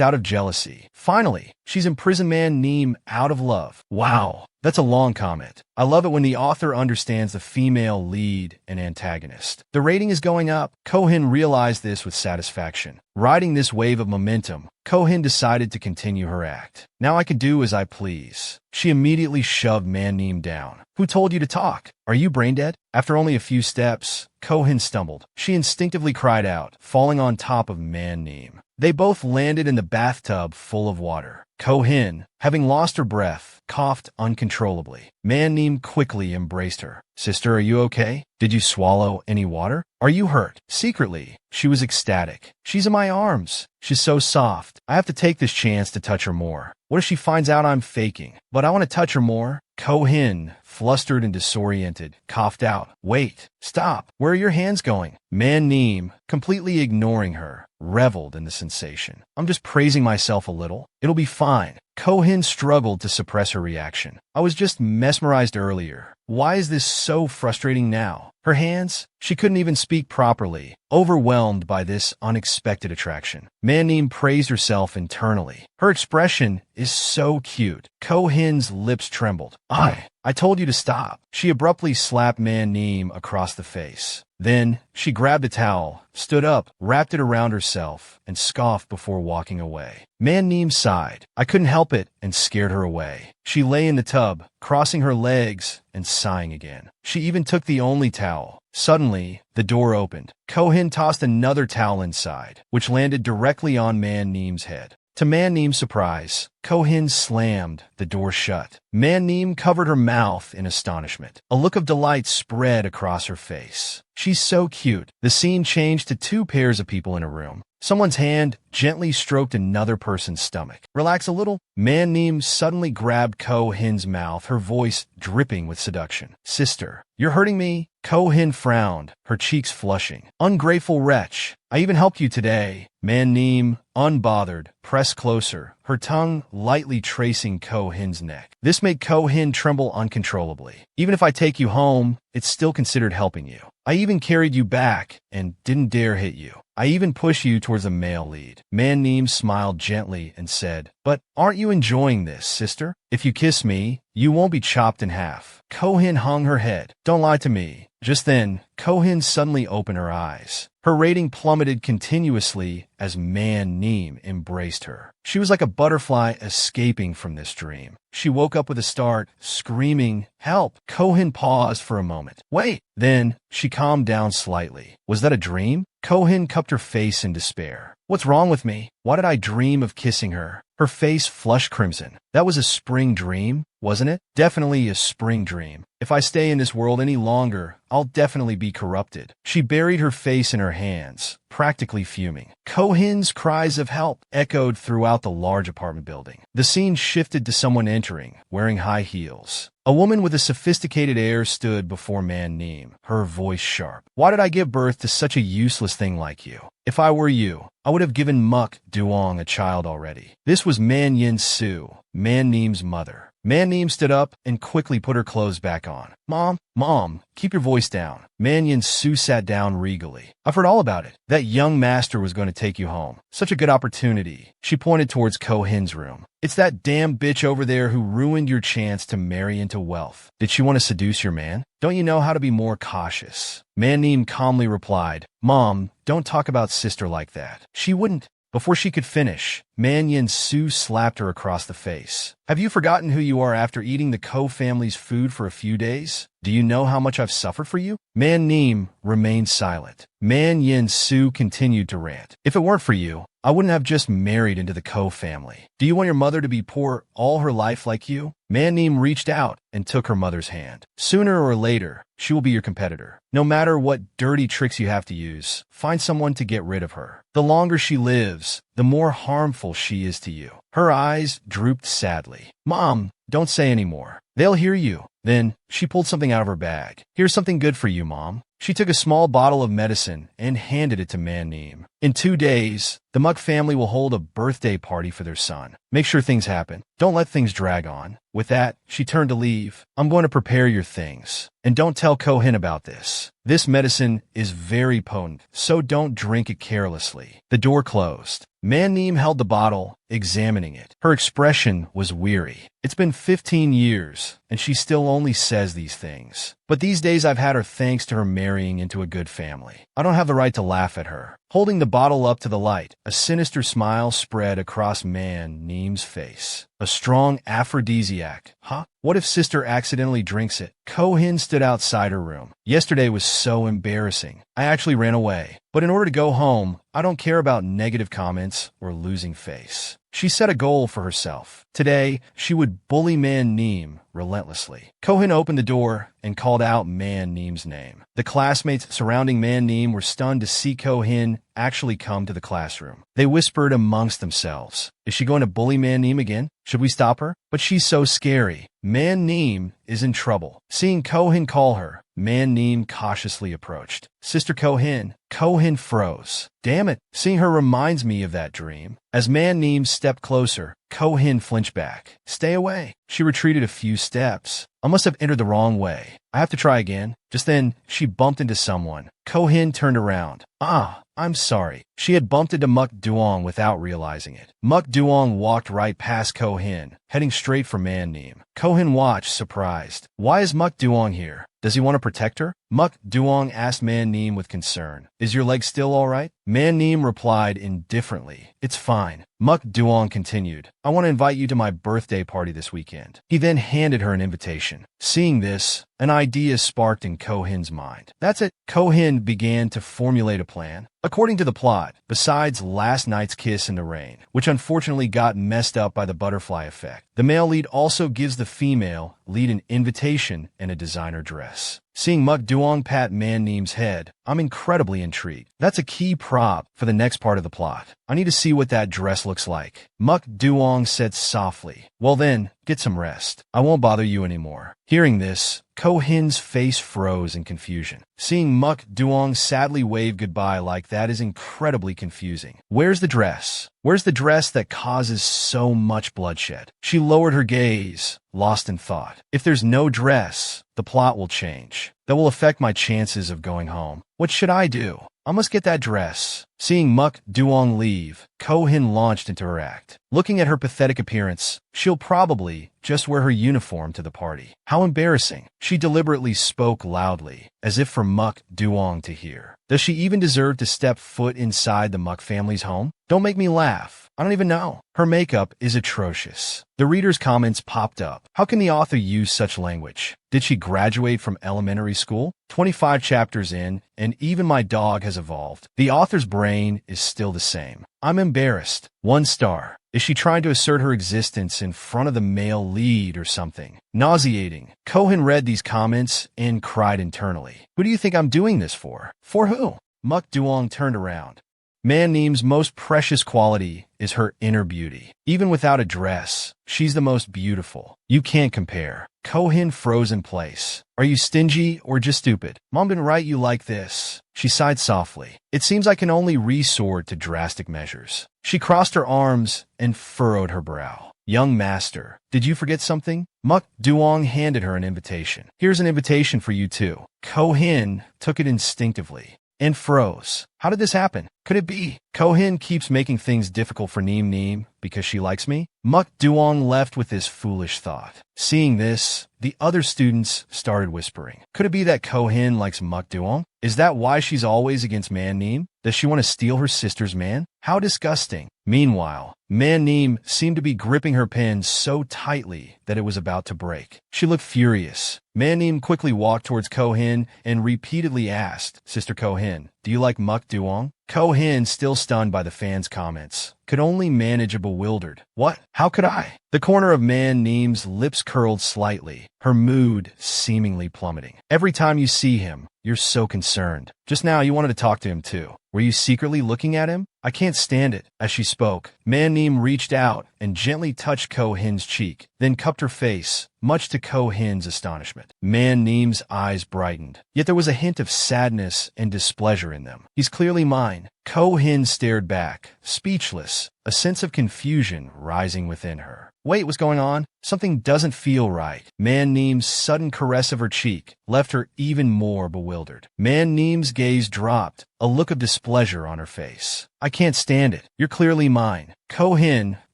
out of jealousy. Finally, she's imprisoned Man-Neem out of love. Wow, that's a long comment. I love it when the author understands the female lead and antagonist. The rating is going up. Ko-Hin realized this with satisfaction. Riding this wave of momentum, Ko-Hin decided to continue her act. "Now I can do as I please." She immediately shoved Man-Neem down. "Who told you to talk? Are you brain dead?" After only a few steps, Ko-Hin stumbled. She instinctively cried out, falling on top of Man-Neem. They both landed in the bathtub full of water. Ko-Hin, having lost her breath, coughed uncontrollably. Man-Neem quickly embraced her. "Sister, are you okay? Did you swallow any water? Are you hurt?" Secretly, she was ecstatic. "She's in my arms. She's so soft. I have to take this chance to touch her more. What if she finds out I'm faking? But I want to touch her more." Ko-Hin, flustered and disoriented, coughed out, "Wait, stop. Where are your hands going?" Man-Neem, completely ignoring her, reveled in the sensation. "I'm just praising myself a little. It'll be fine." Ko-Hin struggled to suppress her reaction. "I was just mesmerized earlier. Why is this so frustrating now?" Her hands? She couldn't even speak properly, overwhelmed by this unexpected attraction. Man-Neem praised herself internally. Her expression is so cute. Ko-Hin's lips trembled. I told you to stop." She abruptly slapped Man-Neem across the face. Then, she grabbed a towel, stood up, wrapped it around herself, and scoffed before walking away. Man-Neem sighed. "I couldn't help it," and scared her away. She lay in the tub, crossing her legs and sighing again. She even took the only towel. Suddenly, the door opened. Ko-Hin tossed another towel inside, which landed directly on Man-Neem's head. To Man-Neem's surprise, Ko-Hin slammed the door shut. Man-Neem covered her mouth in astonishment. A look of delight spread across her face. She's so cute. The scene changed to two pairs of people in a room. Someone's hand gently stroked another person's stomach. Relax a little. Man-Neem suddenly grabbed Ko-Hin's mouth, her voice dripping with seduction. Sister, you're hurting me? Ko-Hin frowned, her cheeks flushing. Ungrateful wretch. I even helped you today. Man-Neem, unbothered, pressed closer, her tongue lightly tracing Ko-Hin's neck. This made Ko-Hin tremble uncontrollably. Even if I take you home, it's still considered helping you. I even carried you back and didn't dare hit you. I even push you towards a male lead. Man-Neem smiled gently and said, but aren't you enjoying this, sister? If you kiss me, you won't be chopped in half. Ko-Hin hung her head. Don't lie to me. Just then, Ko-Hin suddenly opened her eyes. Her rating plummeted continuously as Man-Neem embraced her. She was like a butterfly escaping from this dream. She woke up with a start, screaming, help! Ko-Hin paused for a moment. Wait! Then, she calmed down slightly. Was that a dream? Ko-Hin cupped her face in despair. What's wrong with me? Why did I dream of kissing her? Her face flushed crimson. That was a spring dream, wasn't it? Definitely a spring dream. If I stay in this world any longer, I'll definitely be corrupted. She buried her face in her hands, practically fuming. Ko-Hin's cries of help echoed throughout the large apartment building. The scene shifted to someone entering, wearing high heels. A woman with a sophisticated air stood before Man-Neem, her voice sharp. Why did I give birth to such a useless thing like you? If I were you, I would have given Muk Duong a child already. This was Man-Yin-Su, Man-Neem's mother. Man-Neem stood up and quickly put her clothes back on. Mom, keep your voice down. Man-Yin-Su sat down regally. I've heard all about it. That young master was going to take you home. Such a good opportunity. She pointed towards Ko-Hin's room. It's that damn bitch over there who ruined your chance to marry into wealth. Did she want to seduce your man? Don't you know how to be more cautious? Man-Neem calmly replied, Mom, don't talk about sister like that. She wouldn't. Before she could finish, Man-Yin-Su slapped her across the face. Have you forgotten who you are after eating the Ko family's food for a few days? Do you know how much I've suffered for you? Man-Neem remained silent. Man-Yin-Su continued to rant. If it weren't for you, I wouldn't have just married into the Ko family. Do you want your mother to be poor all her life like you? Man-Neem reached out and took her mother's hand. Sooner or later, she will be your competitor. No matter what dirty tricks you have to use, find someone to get rid of her. The longer she lives, the more harmful she is to you. Her eyes drooped sadly. Mom, don't say any more. They'll hear you. Then, she pulled something out of her bag. Here's something good for you, Mom. She took a small bottle of medicine and handed it to Man-Neem. In 2 days, the Muk family will hold a birthday party for their son. Make sure things happen. Don't let things drag on. With that, she turned to leave. I'm going to prepare your things. And don't tell Ko-Hin about this. This medicine is very potent, so don't drink it carelessly. The door closed. Man-Neem held the bottle, examining it. Her expression was weary. It's been 15 years, and she still only says these things. But these days I've had her thanks to her marrying into a good family. I don't have the right to laugh at her. Holding the bottle up to the light, a sinister smile spread across Man-Neem's face. A strong aphrodisiac. Huh? What if sister accidentally drinks it? Ko-Hin stood outside her room. Yesterday was so embarrassing. I actually ran away. But in order to go home, I don't care about negative comments or losing face. She set a goal for herself. Today, she would bully Man-Neem relentlessly. Ko-Hin opened the door and called out Man-Neem's name. The classmates surrounding Man-Neem were stunned to see Ko-Hin actually come to the classroom. They whispered amongst themselves, is she going to bully Man-Neem again? Should we stop her? But she's so scary. Man-Neem is in trouble. Seeing Ko-Hin call her, Man-Neem cautiously approached. Sister Ko-Hin. Ko-Hin froze. Damn it, seeing her reminds me of that dream. As Man-Neem stepped closer, Ko-Hin flinched back. Stay away. She retreated a few steps. I must have entered the wrong way. I have to try again. Just then, she bumped into someone. Ko-Hin turned around. I'm sorry. She had bumped into Muk Duong without realizing it. Muk Duong walked right past Ko-Hin, heading straight for Man-Neem. Ko-Hin watched, surprised. Why is Muk Duong here? Does he want to protect her? Muk Duong asked Man-Neem with concern. Is your leg still all right? Man-Neem replied indifferently. It's fine. Muk Duong continued. I want to invite you to my birthday party this weekend. He then handed her an invitation. Seeing this, an idea sparked in Ko-Hin's mind. That's it. Ko-Hin began to formulate a plan. According to the plot, plot, besides last night's kiss in the rain, which unfortunately got messed up by the butterfly effect. The male lead also gives the female lead an invitation and a designer dress. Seeing Muk Duong pat Man Neem's head, I'm incredibly intrigued. That's a key prop for the next part of the plot. I need to see what that dress looks like. Muk Duong said softly. Well then, get some rest. I won't bother you anymore. Hearing this, Ko Hin's face froze in confusion. Seeing Muk Duong sadly wave goodbye like that is incredibly confusing. Where's the dress? Where's the dress that causes so much bloodshed? She lowered her gaze, lost in thought. If there's no dress, the plot will change. That will affect my chances of going home. What should I do? I must get that dress. Seeing Muk Duong leave, Ko Hin launched into her act. Looking at her pathetic appearance, she'll probably just wear her uniform to the party. How embarrassing. She deliberately spoke loudly, as if for Muk Duong to hear. Does she even deserve to step foot inside the Muk family's home? Don't make me laugh. I don't even know. Her makeup is atrocious. The reader's comments popped up. How can the author use such language? Did she graduate from elementary school? 25 chapters in, and even my dog has evolved. The author's brain is still the same. I'm embarrassed. 1 star. Is she trying to assert her existence in front of the male lead or something? Nauseating. Ko Hin read these comments and cried internally. Who do you think I'm doing this for? For who? Muk Duong turned around. Man Neem's most precious quality is her inner beauty. Even without a dress, she's the most beautiful. You can't compare. Ko Hin froze in place. Are you stingy or just stupid? Mom didn't write you like this. She sighed softly. It seems I can only resort to drastic measures. She crossed her arms and furrowed her brow. Young master, did you forget something? Muk Duong handed her an invitation. Here's an invitation for you too. Ko Hin took it instinctively and froze. How did this happen? Could it be? Ko Hin keeps making things difficult for Neem because she likes me? Muk Duong left with this foolish thought. Seeing this, the other students started whispering. Could it be that Ko Hin likes Muk Duong? Is that why she's always against Man Neem? Does she want to steal her sister's man? How disgusting. Meanwhile, Man Neem seemed to be gripping her pen so tightly that it was about to break. She looked furious. Man Neem quickly walked towards Ko Hin and repeatedly asked, Sister Ko Hin, do you like Muk Duong? Ko Hin, still stunned by the fans' comments, could only manage a bewildered, what? How could I? The corner of Man Neem's lips curled slightly, her mood seemingly plummeting. Every time you see him, you're so concerned. Just now you wanted to talk to him too. Were you secretly looking at him? I can't stand it. As she spoke, Man Neem reached out and gently touched Ko Hin's cheek, then cupped her face, much to Ko Hin's astonishment. Man Neem's eyes brightened, yet there was a hint of sadness and displeasure in them. He's clearly mine. Ko Hin stared back, speechless, a sense of confusion rising within her. Wait, what's going on? Something doesn't feel right. Man Neem's sudden caress of her cheek left her even more bewildered. Man Neem's gaze dropped, a look of displeasure on her face. I can't stand it. You're clearly mine. Ko Hin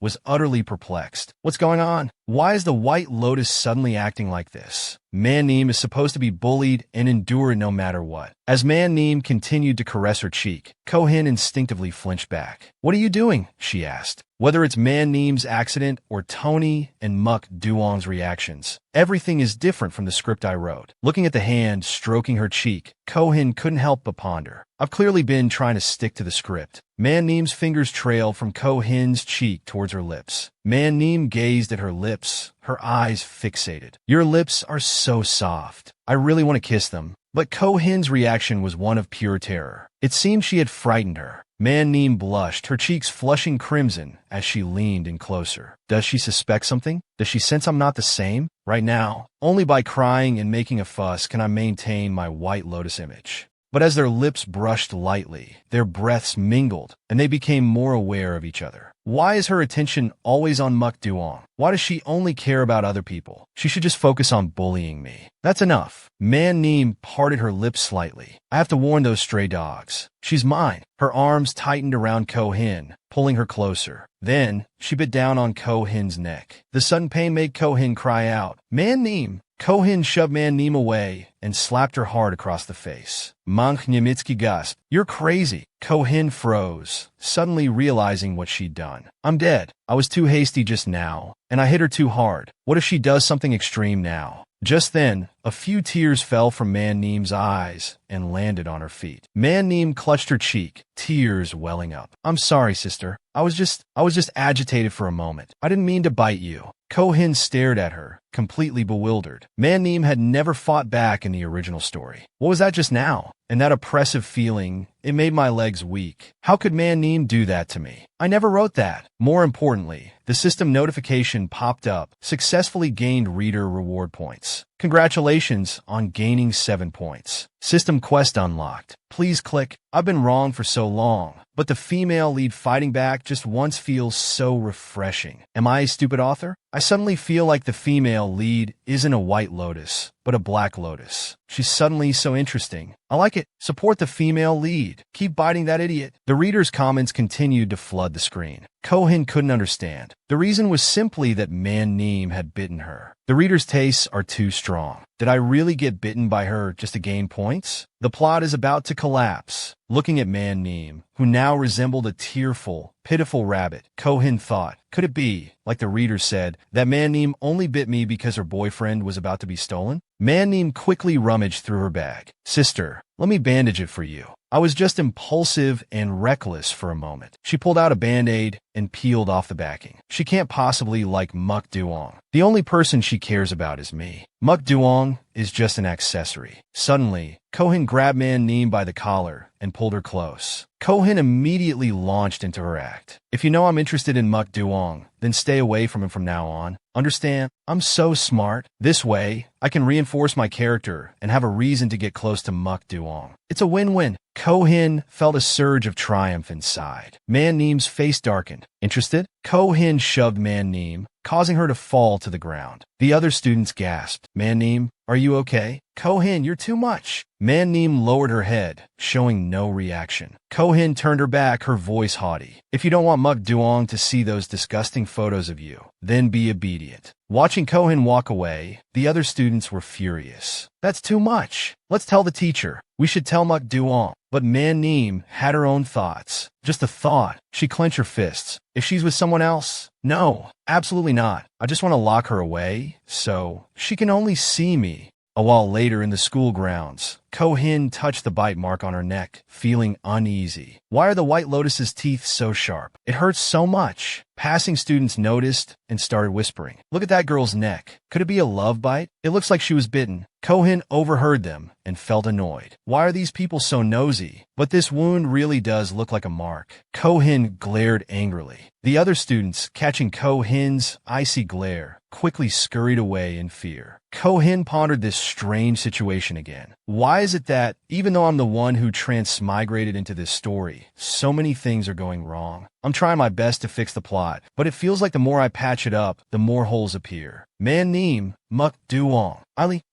was utterly perplexed. What's going on? Why is the White Lotus suddenly acting like this? Man Neem is supposed to be bullied and endure it no matter what. As Man Neem continued to caress her cheek, Ko Hin instinctively flinched back. What are you doing? She asked. Whether it's Man Neem's accident or Tony and Muk Duong's reactions, everything is different from the script I wrote. Looking at the hand stroking her cheek, Ko Hin couldn't help but ponder. I've clearly been trying to stick to the script. Man Neem's fingers trailed from Ko Hin's cheek towards her lips. Man Neem gazed at her lips, her eyes fixated. Your lips are so soft. I really want to kiss them. But Ko Hin's reaction was one of pure terror. It seemed she had frightened her. Man Neem blushed, her cheeks flushing crimson as she leaned in closer. Does she suspect something? Does she sense I'm not the same? Right now, only by crying and making a fuss can I maintain my White Lotus image. But as their lips brushed lightly, their breaths mingled, and they became more aware of each other. Why is her attention always on Muk Duong? Why does she only care about other people? She should just focus on bullying me. That's enough. Man Neem parted her lips slightly. I have to warn those stray dogs. She's mine. Her arms tightened around Ko Hin, pulling her closer. Then, she bit down on Ko Hin's neck. The sudden pain made Ko Hin cry out, Man Neem! Ko Hin shoved Man Neem away and slapped her hard across the face. Mank Nyemitski gasped. You're crazy. Ko Hin froze, suddenly realizing what she'd done. I'm dead. I was too hasty just now, and I hit her too hard. What if she does something extreme now? Just then, a few tears fell from Man-Neem's eyes and landed on her feet. Man-Neem clutched her cheek, tears welling up. I'm sorry, sister. I was just agitated for a moment. I didn't mean to bite you. Ko-hin stared at her, completely bewildered. Man-Neem had never fought back in the original story. What was that just now? And that oppressive feeling, it made my legs weak. How could Man-Neem do that to me? I never wrote that. More importantly, the system notification popped up, successfully gained reader reward points. Congratulations on gaining 7 points. System quest unlocked. Please click. I've been wrong for so long, but the female lead fighting back just once feels so refreshing. Am I a stupid author? I suddenly feel like the female lead isn't a white lotus, but a black lotus. She's suddenly so interesting. I like it. Support the female lead. Keep biting that idiot. The reader's comments continued to flood the screen. Ko-hin couldn't understand. The reason was simply that Man-Neem had bitten her. The reader's tastes are too strong. Did I really get bitten by her just to gain points? The plot is about to collapse. Looking at Man-Neem, who now resembled a tearful, pitiful rabbit, Ko-hin thought, could it be, like the reader said, that Man-Neem only bit me because her boyfriend was about to be stolen? Man-Neem quickly rummaged through her bag. Sister, let me bandage it for you. I was just impulsive and reckless for a moment. She pulled out a Band-Aid and peeled off the backing. She can't possibly like Muk Duong. The only person she cares about is me. Muk Duong is just an accessory. Suddenly, Ko-hin grabbed Man-Neem by the collar and pulled her close. Ko-hin immediately launched into her act. If you know I'm interested in Muk Duong, then stay away from him from now on. Understand? I'm so smart. This way, I can reinforce my character and have a reason to get close to Muk Duong. It's a win-win. Ko-hin felt a surge of triumph inside. Man-Neem's face darkened. Interested? Ko-hin shoved Man-Neem, causing her to fall to the ground. The other students gasped. Man-Neem, are you okay? Ko-hin, you're too much. Man-Neem lowered her head, showing no reaction. Ko-hin turned her back, her voice haughty. If you don't want Muk Duong to see those disgusting photos of you, then be obedient. Watching Ko-hin walk away, the other students were furious. That's too much. Let's tell the teacher. We should tell Muk Duong. But Man-Neem had her own thoughts. Just a thought. She clenched her fists. If she's with someone else? No, absolutely not. I just want to lock her away, so she can only see me. A while later in the school grounds, Ko-hin touched the bite mark on her neck, feeling uneasy. Why are the White Lotus's teeth so sharp? It hurts so much. Passing students noticed and started whispering. Look at that girl's neck. Could it be a love bite? It looks like she was bitten. Ko-hin overheard them and felt annoyed. Why are these people so nosy? But this wound really does look like a mark. Ko-hin glared angrily. The other students, catching Ko-hin's icy glare, quickly scurried away in fear. Ko-hin pondered this strange situation again. Why is it that, even though I'm the one who transmigrated into this story, so many things are going wrong? I'm trying my best to fix the plot, but it feels like the more I patch it up, the more holes appear. Man-Neem, Muk Duong,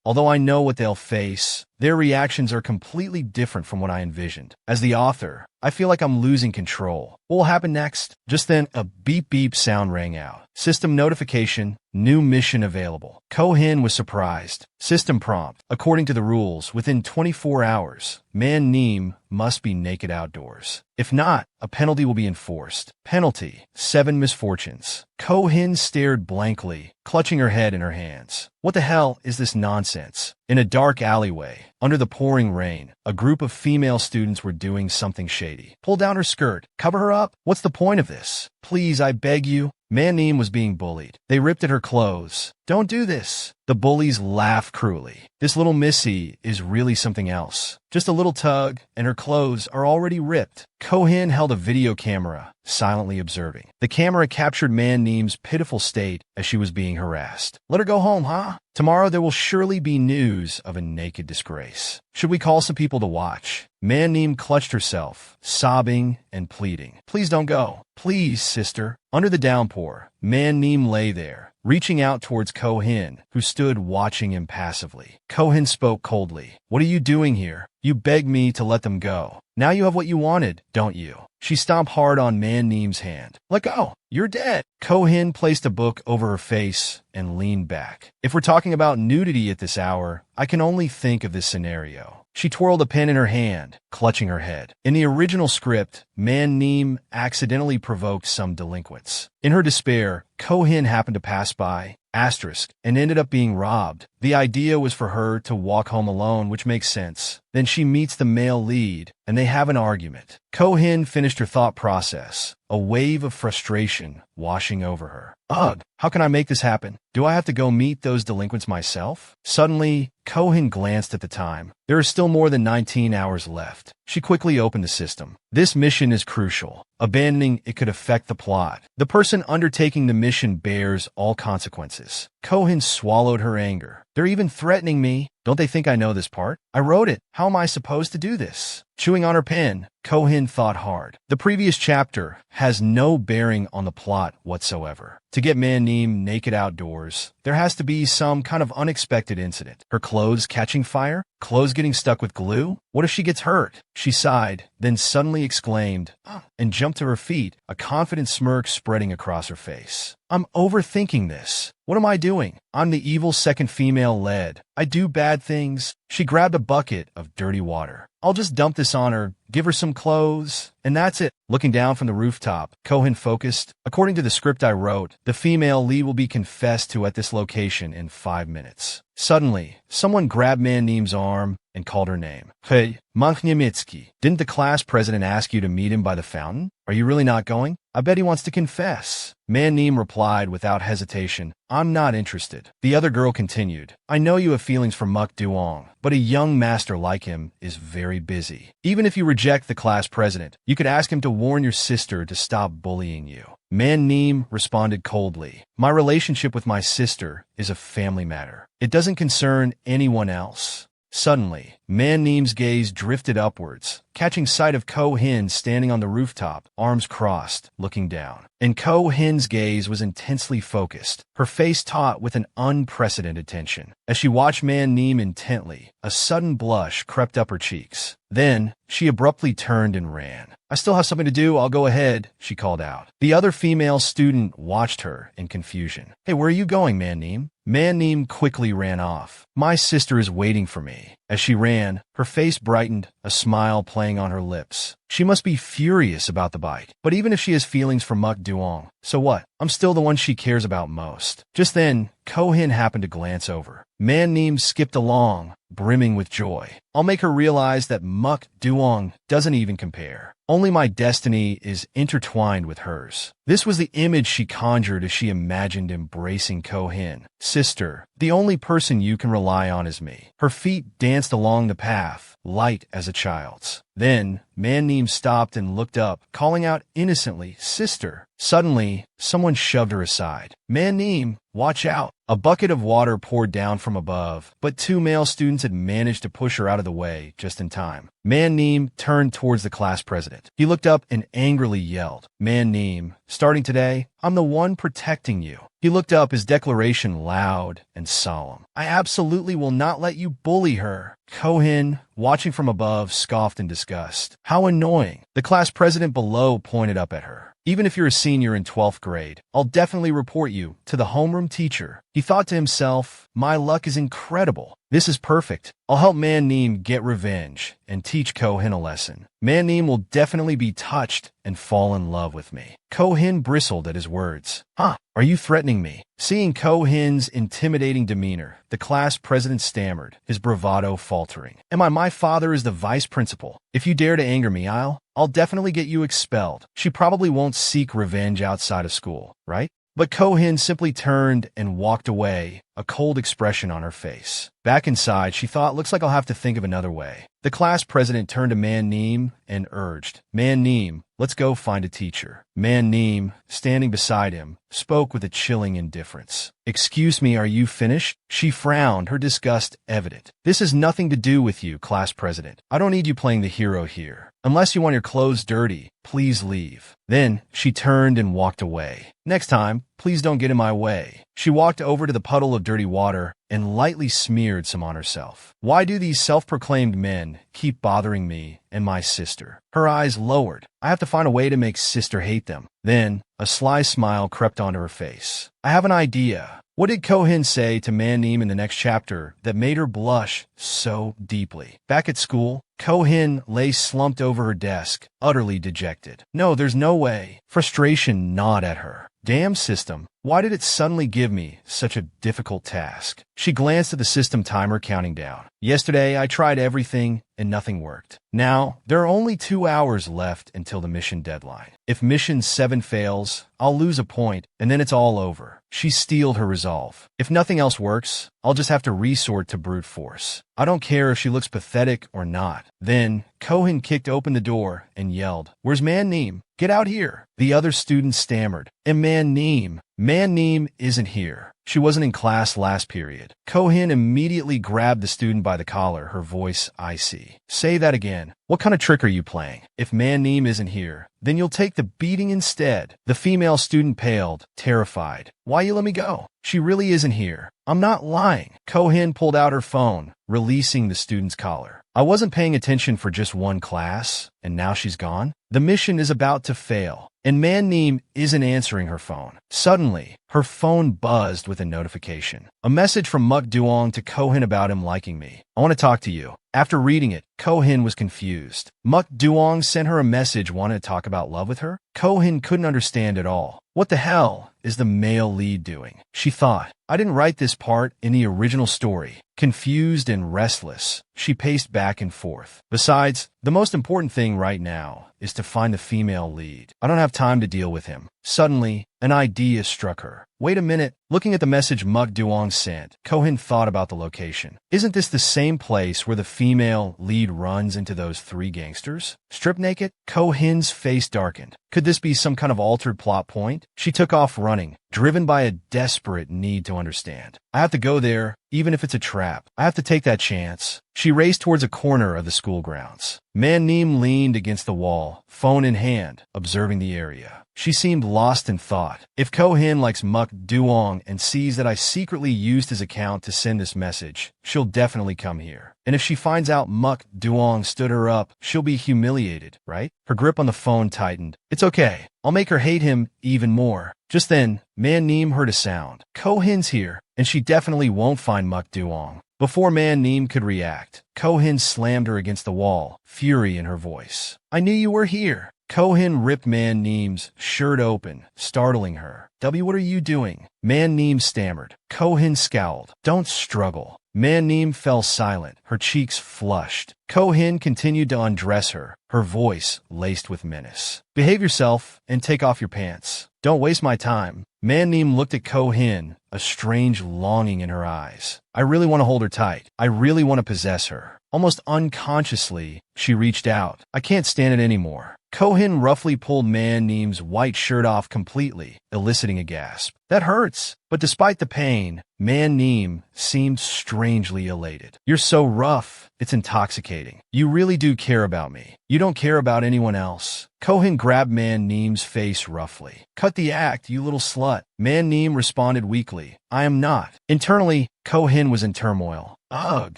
although I know what they'll face, their reactions are completely different from what I envisioned. As the author, I feel like I'm losing control. What will happen next? Just then, a beep-beep sound rang out. System notification, new mission available. Ko-hin was surprised. System prompt. According to the rules, within 24 hours, Man-Neem must be naked outdoors. If not, a penalty will be enforced. Penalty: 7 misfortunes. Ko-hin stared blankly, clutching her head in her hands. What the hell is this nonsense? In a dark alleyway, under the pouring rain, a group of female students were doing something shady. Pull down her skirt. Cover her up. What's the point of this? Please, I beg you. Man-Neem was being bullied. They ripped at her clothes. Don't do this. The bullies laughed cruelly. This little missy is really something else. Just a little tug, and her clothes are already ripped. Ko-hin held a video camera, silently observing. The camera captured Man-Neem's pitiful state as she was being harassed. Let her go home, huh? Tomorrow there will surely be news of a naked disgrace. Should we call some people to watch? Man-Neem clutched herself, sobbing and pleading. Please don't go. Please, sister. Under the downpour, Man-Neem lay there, reaching out towards Ko-hin, who stood watching impassively. Ko-hin spoke coldly. What are you doing here? You begged me to let them go. Now you have what you wanted, don't you? She stomped hard on Man-Neem's hand. Let go. You're dead. Ko-hin placed a book over her face and leaned back. If we're talking about nudity at this hour, I can only think of this scenario. She twirled a pen in her hand, clutching her head. In the original script, Man-Neem accidentally provoked some delinquents. In her despair, Ko-hin happened to pass by, and ended up being robbed. The idea was for her to walk home alone, which makes sense. Then she meets the male lead, and they have an argument. Ko-hin finished her thought process, a wave of frustration washing over her. Ugh, how can I make this happen? Do I have to go meet those delinquents myself? Suddenly, Ko-hin glanced at the time. There are still more than 19 hours left. She quickly opened the system. This mission is crucial. Abandoning it could affect the plot. The person undertaking the mission bears all consequences. Ko-hin swallowed her anger. They're even threatening me. Don't they think I know this part? I wrote it. How am I supposed to do this? Chewing on her pen, Ko-hin thought hard. The previous chapter has no bearing on the plot whatsoever. To get Man-neem naked outdoors, there has to be some kind of unexpected incident. Her clothes catching fire? Clothes getting stuck with glue? What if she gets hurt? She sighed, then suddenly exclaimed, and jumped to her feet, a confident smirk spreading across her face. I'm overthinking this. What am I doing? I'm the evil second female lead. I do bad things. She grabbed a bucket of dirty water. I'll just dump this on her, give her some clothes, and that's it. Looking down from the rooftop, Ko-hin focused. According to the script I wrote, the female lead will be confessed to at this location in 5 minutes. Suddenly, someone grabbed Man-neem's arm and called her name. Hey, Manhwa, didn't the class president ask you to meet him by the fountain? Are you really not going? I bet he wants to confess. Man-neem replied without hesitation, I'm not interested. The other girl continued, I know you have feelings for Muk Duong, but a young master like him is very busy. Even if you reject the class president, you could ask him to warn your sister to stop bullying you. Man-neem responded coldly, my relationship with my sister is a family matter. It doesn't concern anyone else. Suddenly, Man-neem's gaze drifted upwards, catching sight of Ko-hin standing on the rooftop, arms crossed, looking down. And Ko-hin's gaze was intensely focused, her face taut with an unprecedented tension. As she watched Man-neem intently, a sudden blush crept up her cheeks. Then, she abruptly turned and ran. I still have something to do, I'll go ahead, she called out. The other female student watched her in confusion. Hey, where are you going, Man-neem? Man-neem quickly ran off. My sister is waiting for me. As she ran, her face brightened, a smile playing on her lips. She must be furious about the bite. But even if she has feelings for Muk Duong, so what? I'm still the one she cares about most. Just then, Ko-hin happened to glance over. Man-neem skipped along, brimming with joy. I'll make her realize that Muk Duong doesn't even compare. Only my destiny is intertwined with hers. This was the image she conjured as she imagined embracing Ko-hin. Sister, the only person you can rely on is me. Her feet danced along the path, light as a child's. Then, Man-neem stopped and looked up, calling out innocently, Sister. Suddenly, someone shoved her aside. Man-neem, watch out. A bucket of water poured down from above, but 2 male students had managed to push her out of the way just in time. Man-neem turned towards the class president. He looked up and angrily yelled, Man-neem, starting today, I'm the one protecting you. He looked up, his declaration loud and solemn. I absolutely will not let you bully her. Ko-hin, watching from above, scoffed in disgust. How annoying. The class president below pointed up at her. Even if you're a senior in 12th grade, I'll definitely report you to the homeroom teacher. He thought to himself, my luck is incredible. This is perfect. I'll help Man-neem get revenge and teach Ko-hin a lesson. Man-neem will definitely be touched and fall in love with me. Ko-hin bristled at his words. Are you threatening me? Seeing Ko-hin's intimidating demeanor, the class president stammered, his bravado faltering. My father is the vice principal. If you dare to anger me, I'll definitely get you expelled. She probably won't seek revenge outside of school, right? But Ko-hin simply turned and walked away, a cold expression on her face. Back inside, she thought, looks like I'll have to think of another way. The class president turned to Man-neem and urged, Man-neem, let's go find a teacher. Man-neem, standing beside him, spoke with a chilling indifference. Excuse me, are you finished? She frowned, her disgust evident. This has nothing to do with you, class president. I don't need you playing the hero here. Unless you want your clothes dirty, please leave. Then, she turned and walked away. Next time, please don't get in my way. She walked over to the puddle of dirty water and lightly smeared some on herself. Why do these self-proclaimed men keep bothering me and my sister? Her eyes lowered. I have to find a way to make sister hate them. Then, a sly smile crept onto her face. I have an idea. What did Ko-hin say to Man-neem in the next chapter that made her blush so deeply? Back at school, Ko-hin lay slumped over her desk, utterly dejected. No, there's no way. Frustration gnawed at her. Damn system. Why Why did it suddenly give me such a difficult task? She glanced at the system timer counting down. Yesterday, I tried everything and nothing worked. Now, there are only 2 hours left until the mission deadline. If mission 7 fails, I'll lose a point, and then it's all over. She steeled her resolve. If nothing else works, I'll just have to resort to brute force. I don't care if she looks pathetic or not. Then, Cohen kicked open the door and yelled, "Where's Man Neem? Get out here." The other students stammered, "And Man Neem isn't here. She wasn't in class last period." Cohen immediately grabbed the student by the collar, her voice icy. "Say that again. What kind of trick are you playing? If Man Neem isn't here, then you'll take the beating instead." The female student paled, terrified. "Why you let me go? She really isn't here. I'm not lying." Cohen pulled out her phone, releasing the student's collar. "I wasn't paying attention for just one class, and now she's gone? The mission is about to fail, and Man Neem isn't answering her phone." Suddenly, her phone buzzed with a notification. A message from Muk Duong to Cohen about him liking me. "I want to talk to you." After reading it, Cohen was confused. Muk Duong sent her a message wanting to talk about love with her? Cohen couldn't understand at all. What the hell is the male lead doing? She thought. I didn't write this part in the original story. Confused and restless, she paced back and forth. Besides, the most important thing right now is to find the female lead. I don't have time to deal with him. Suddenly, an idea struck her. Wait a minute. Looking at the message Muk Duong sent, Cohen thought about the location. Isn't this the same place where the female lead runs into those 3 gangsters? Stripped naked? Cohen's face darkened. Could this be some kind of altered plot point? She took off running, driven by a desperate need to understand. I have to go there, even if it's a trap. I have to take that chance. She raced towards a corner of the school grounds. Man Neem leaned against the wall, phone in hand, observing the area. She seemed lost in thought. If Cohen likes Muk Duong and sees that I secretly used his account to send this message, she'll definitely come here. And if she finds out Muk Duong stood her up, she'll be humiliated, right? Her grip on the phone tightened. It's okay. I'll make her hate him even more. Just then, Man Neem heard a sound. Cohen's here, and she definitely won't find Muk Duong. Before Man Neem could react, Cohen slammed her against the wall, fury in her voice. I knew you were here. Cohen ripped Man Neem's shirt open, startling her. What are you doing? Man Neem stammered. Cohen scowled. Don't struggle. Man Neem fell silent, her cheeks flushed. Cohen continued to undress her, her voice laced with menace. Behave yourself and take off your pants. Don't waste my time. Man Neem looked at Cohen, a strange longing in her eyes. I really want to hold her tight. I really want to possess her. Almost unconsciously, she reached out. I can't stand it anymore. Cohen roughly pulled Man Neem's white shirt off completely, eliciting a gasp. That hurts. But despite the pain, Man Neem seemed strangely elated. You're so rough. It's intoxicating. You really do care about me. You don't care about anyone else. Cohen grabbed Man Neem's face roughly. Cut the act, you little slut. Man Neem responded weakly. I am not. Internally, Cohen was in turmoil. Ugh,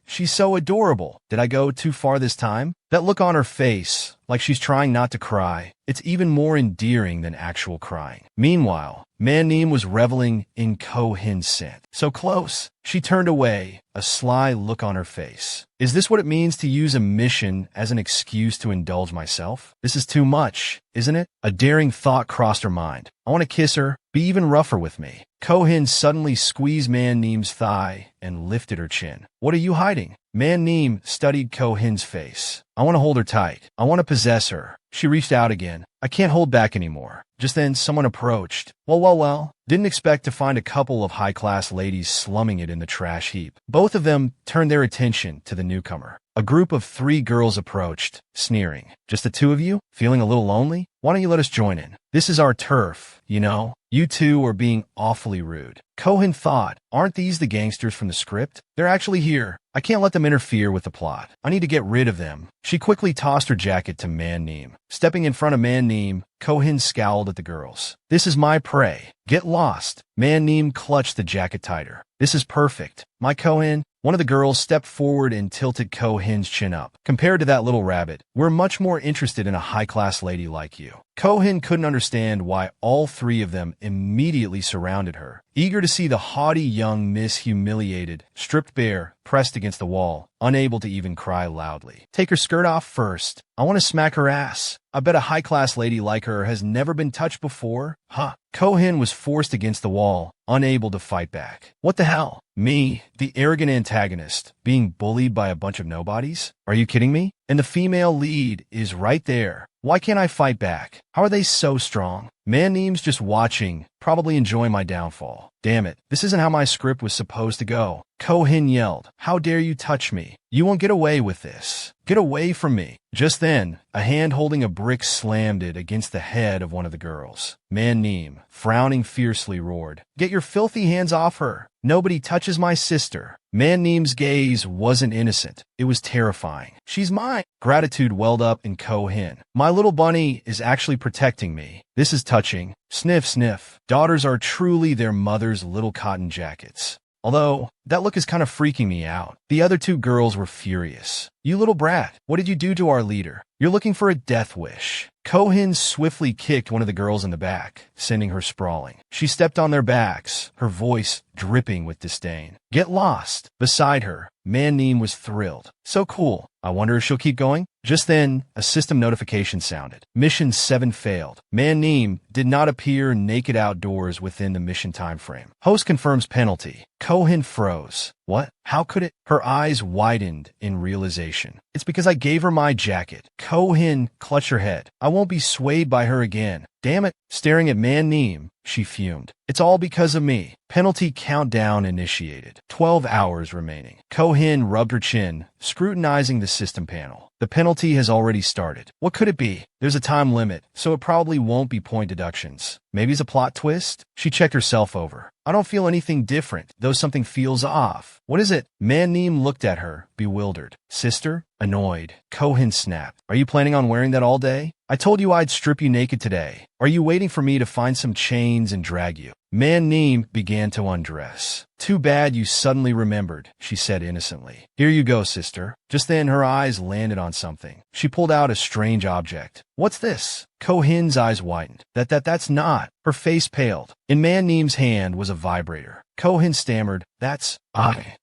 she's so adorable. Did I go too far this time? That look on her face, like she's trying not to cry, it's even more endearing than actual crying. Meanwhile, Man Neem was reveling in Cohen's scent. So close. She turned away, a sly look on her face. Is this what it means to use a mission as an excuse to indulge myself? This is too much, isn't it? A daring thought crossed her mind. I want to kiss her, be even rougher with me. Cohen suddenly squeezed Man Neem's thigh and lifted her chin. What are you hiding? Man Neem studied Cohen's face. I want to hold her tight. I want to possess her. She reached out again. I can't hold back anymore. Just then, someone approached. Well. Didn't expect to find a couple of high-class ladies slumming it in the trash heap. Both of them turned their attention to the newcomer. A group of 3 girls approached, sneering. Just the 2 of you? Feeling a little lonely? Why don't you let us join in? This is our turf, you know? You 2 are being awfully rude. Cohen thought, aren't these the gangsters from the script? They're actually here. I can't let them interfere with the plot. I need to get rid of them. She quickly tossed her jacket to Man Neem. Stepping in front of Man Neem, Cohen scowled at the girls. This is my prey. Get lost. Man Neem clutched the jacket tighter. This is perfect. My Cohen. One of the girls stepped forward and tilted Cohen's chin up. Compared to that little rabbit, we're much more interested in a high-class lady like you. Kohin couldn't understand why all three of them immediately surrounded her, eager to see the haughty young miss humiliated, stripped bare, pressed against the wall, unable to even cry loudly. Take her skirt off first. I want to smack her ass. I bet a high-class lady like her has never been touched before. Huh. Kohin was forced against the wall, unable to fight back. What the hell? Me, the arrogant antagonist, being bullied by a bunch of nobodies? Are you kidding me? And the female lead is right there. Why can't I fight back? How are they so strong? Manneem's just watching, probably enjoying my downfall. Damn it, this isn't how my script was supposed to go. Kohin yelled, "How dare you touch me? You won't get away with this. Get away from me." Just then, a hand holding a brick slammed it against the head of one of the girls. Manneem, frowning fiercely, roared, "Get your filthy hands off her. Nobody touches my sister." Manneem's gaze wasn't innocent. It was terrifying. "She's mine." Gratitude welled up in Kohin. "My little bunny is actually protecting me. This is touching." Sniff, sniff. Daughters are truly their mother's little cotton jackets. Although, that look is kind of freaking me out. The other two girls were furious. "You little brat, what did you do to our leader? You're looking for a death wish." Kohin swiftly kicked one of the girls in the back, sending her sprawling. She stepped on their backs, her voice dripping with disdain. "Get lost." Beside her, Manneem was thrilled. "So cool. I wonder if she'll keep going?" Just then, a system notification sounded. Mission 7 failed. Manneem did not appear naked outdoors within the mission time frame. Host confirms penalty. Kohin froze. What? How could it? Her eyes widened in realization. "It's because I gave her my jacket." Kohin clutched her head. "I won't be swayed by her again." "Damn it." Staring at Manneem, she fumed. "It's all because of me." Penalty countdown initiated. 12 hours remaining. Kohin rubbed her chin, scrutinizing the system panel. The penalty has already started. What could it be? There's a time limit, so it probably won't be point deductions. Maybe it's a plot twist? She checked herself over. "I don't feel anything different, though something feels off." "What is it?" Manneem looked at her, bewildered. "Sister?" Annoyed. Kohin snapped. "Are you planning on wearing that all day? I told you I'd strip you naked today. Are you waiting for me to find some chains and drag you?" Manneem began to undress. "Too bad you suddenly remembered," she said innocently. "Here you go, sister." Just then her eyes landed on something. She pulled out a strange object. "What's this?" Kohin's eyes widened. That's not. Her face paled. In Manneem's hand was a vibrator. Kohin stammered, "That's I.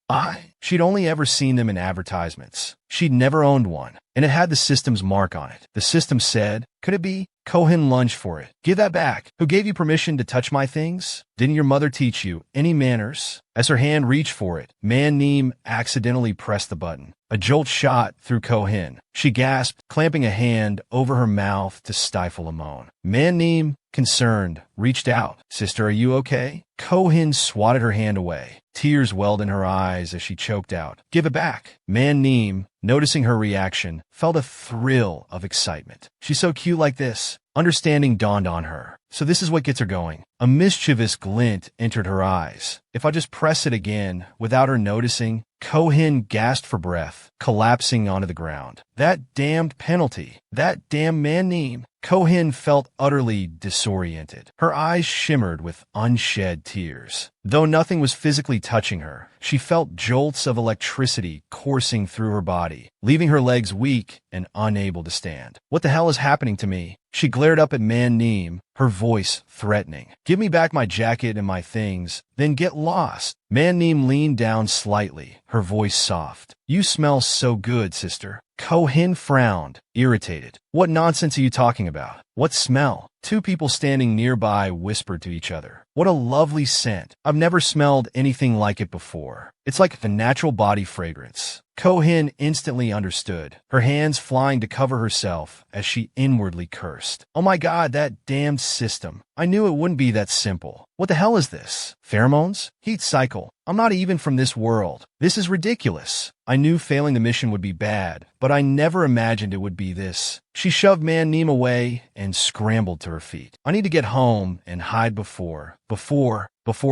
She'd only ever seen them in advertisements. She'd never owned one, and it had the system's mark on it. The system said, could it be? Kohin lunged for it. "Give that back. Who gave you permission to touch my things? Didn't your mother teach you any manners?" As her hand reached for it, Manneem accidentally pressed the button. A jolt shot through Kohin. She gasped, clamping a hand over her mouth to stifle a moan. Manneem, concerned, reached out. "Sister, are you okay?" Kohin swatted her hand away. Tears welled in her eyes as she choked out, "Give it back." Manneem, noticing her reaction, felt a thrill of excitement. "She's so cute like this." Understanding dawned on her. So this is what gets her going. A mischievous glint entered her eyes. "If I just press it again, without her noticing," Kohin gasped for breath, collapsing onto the ground. That damned penalty. That damn Manneem. Kohin felt utterly disoriented. Her eyes shimmered with unshed tears. Though nothing was physically touching her, she felt jolts of electricity coursing through her body, leaving her legs weak and unable to stand. "What the hell is happening to me?" She glared up at Manneem, her voice threatening. "Give me back my jacket and my things, then get lost." Manneem leaned down slightly, her voice soft. "You smell so good, sister." Kohin frowned, irritated. "What nonsense are you talking about? What smell?" Two people standing nearby whispered to each other. "What a lovely scent. I've never smelled anything like it before. It's like a natural body fragrance." Kohin instantly understood, her hands flying to cover herself as she inwardly cursed. "Oh my god, that damned system. I knew it wouldn't be that simple. What the hell is this? Pheromones? Heat cycle? I'm not even from this world. This is ridiculous. I knew failing the mission would be bad, but I never imagined it would be this." She shoved Manneem away and scrambled to her feet. "I need to get home and hide before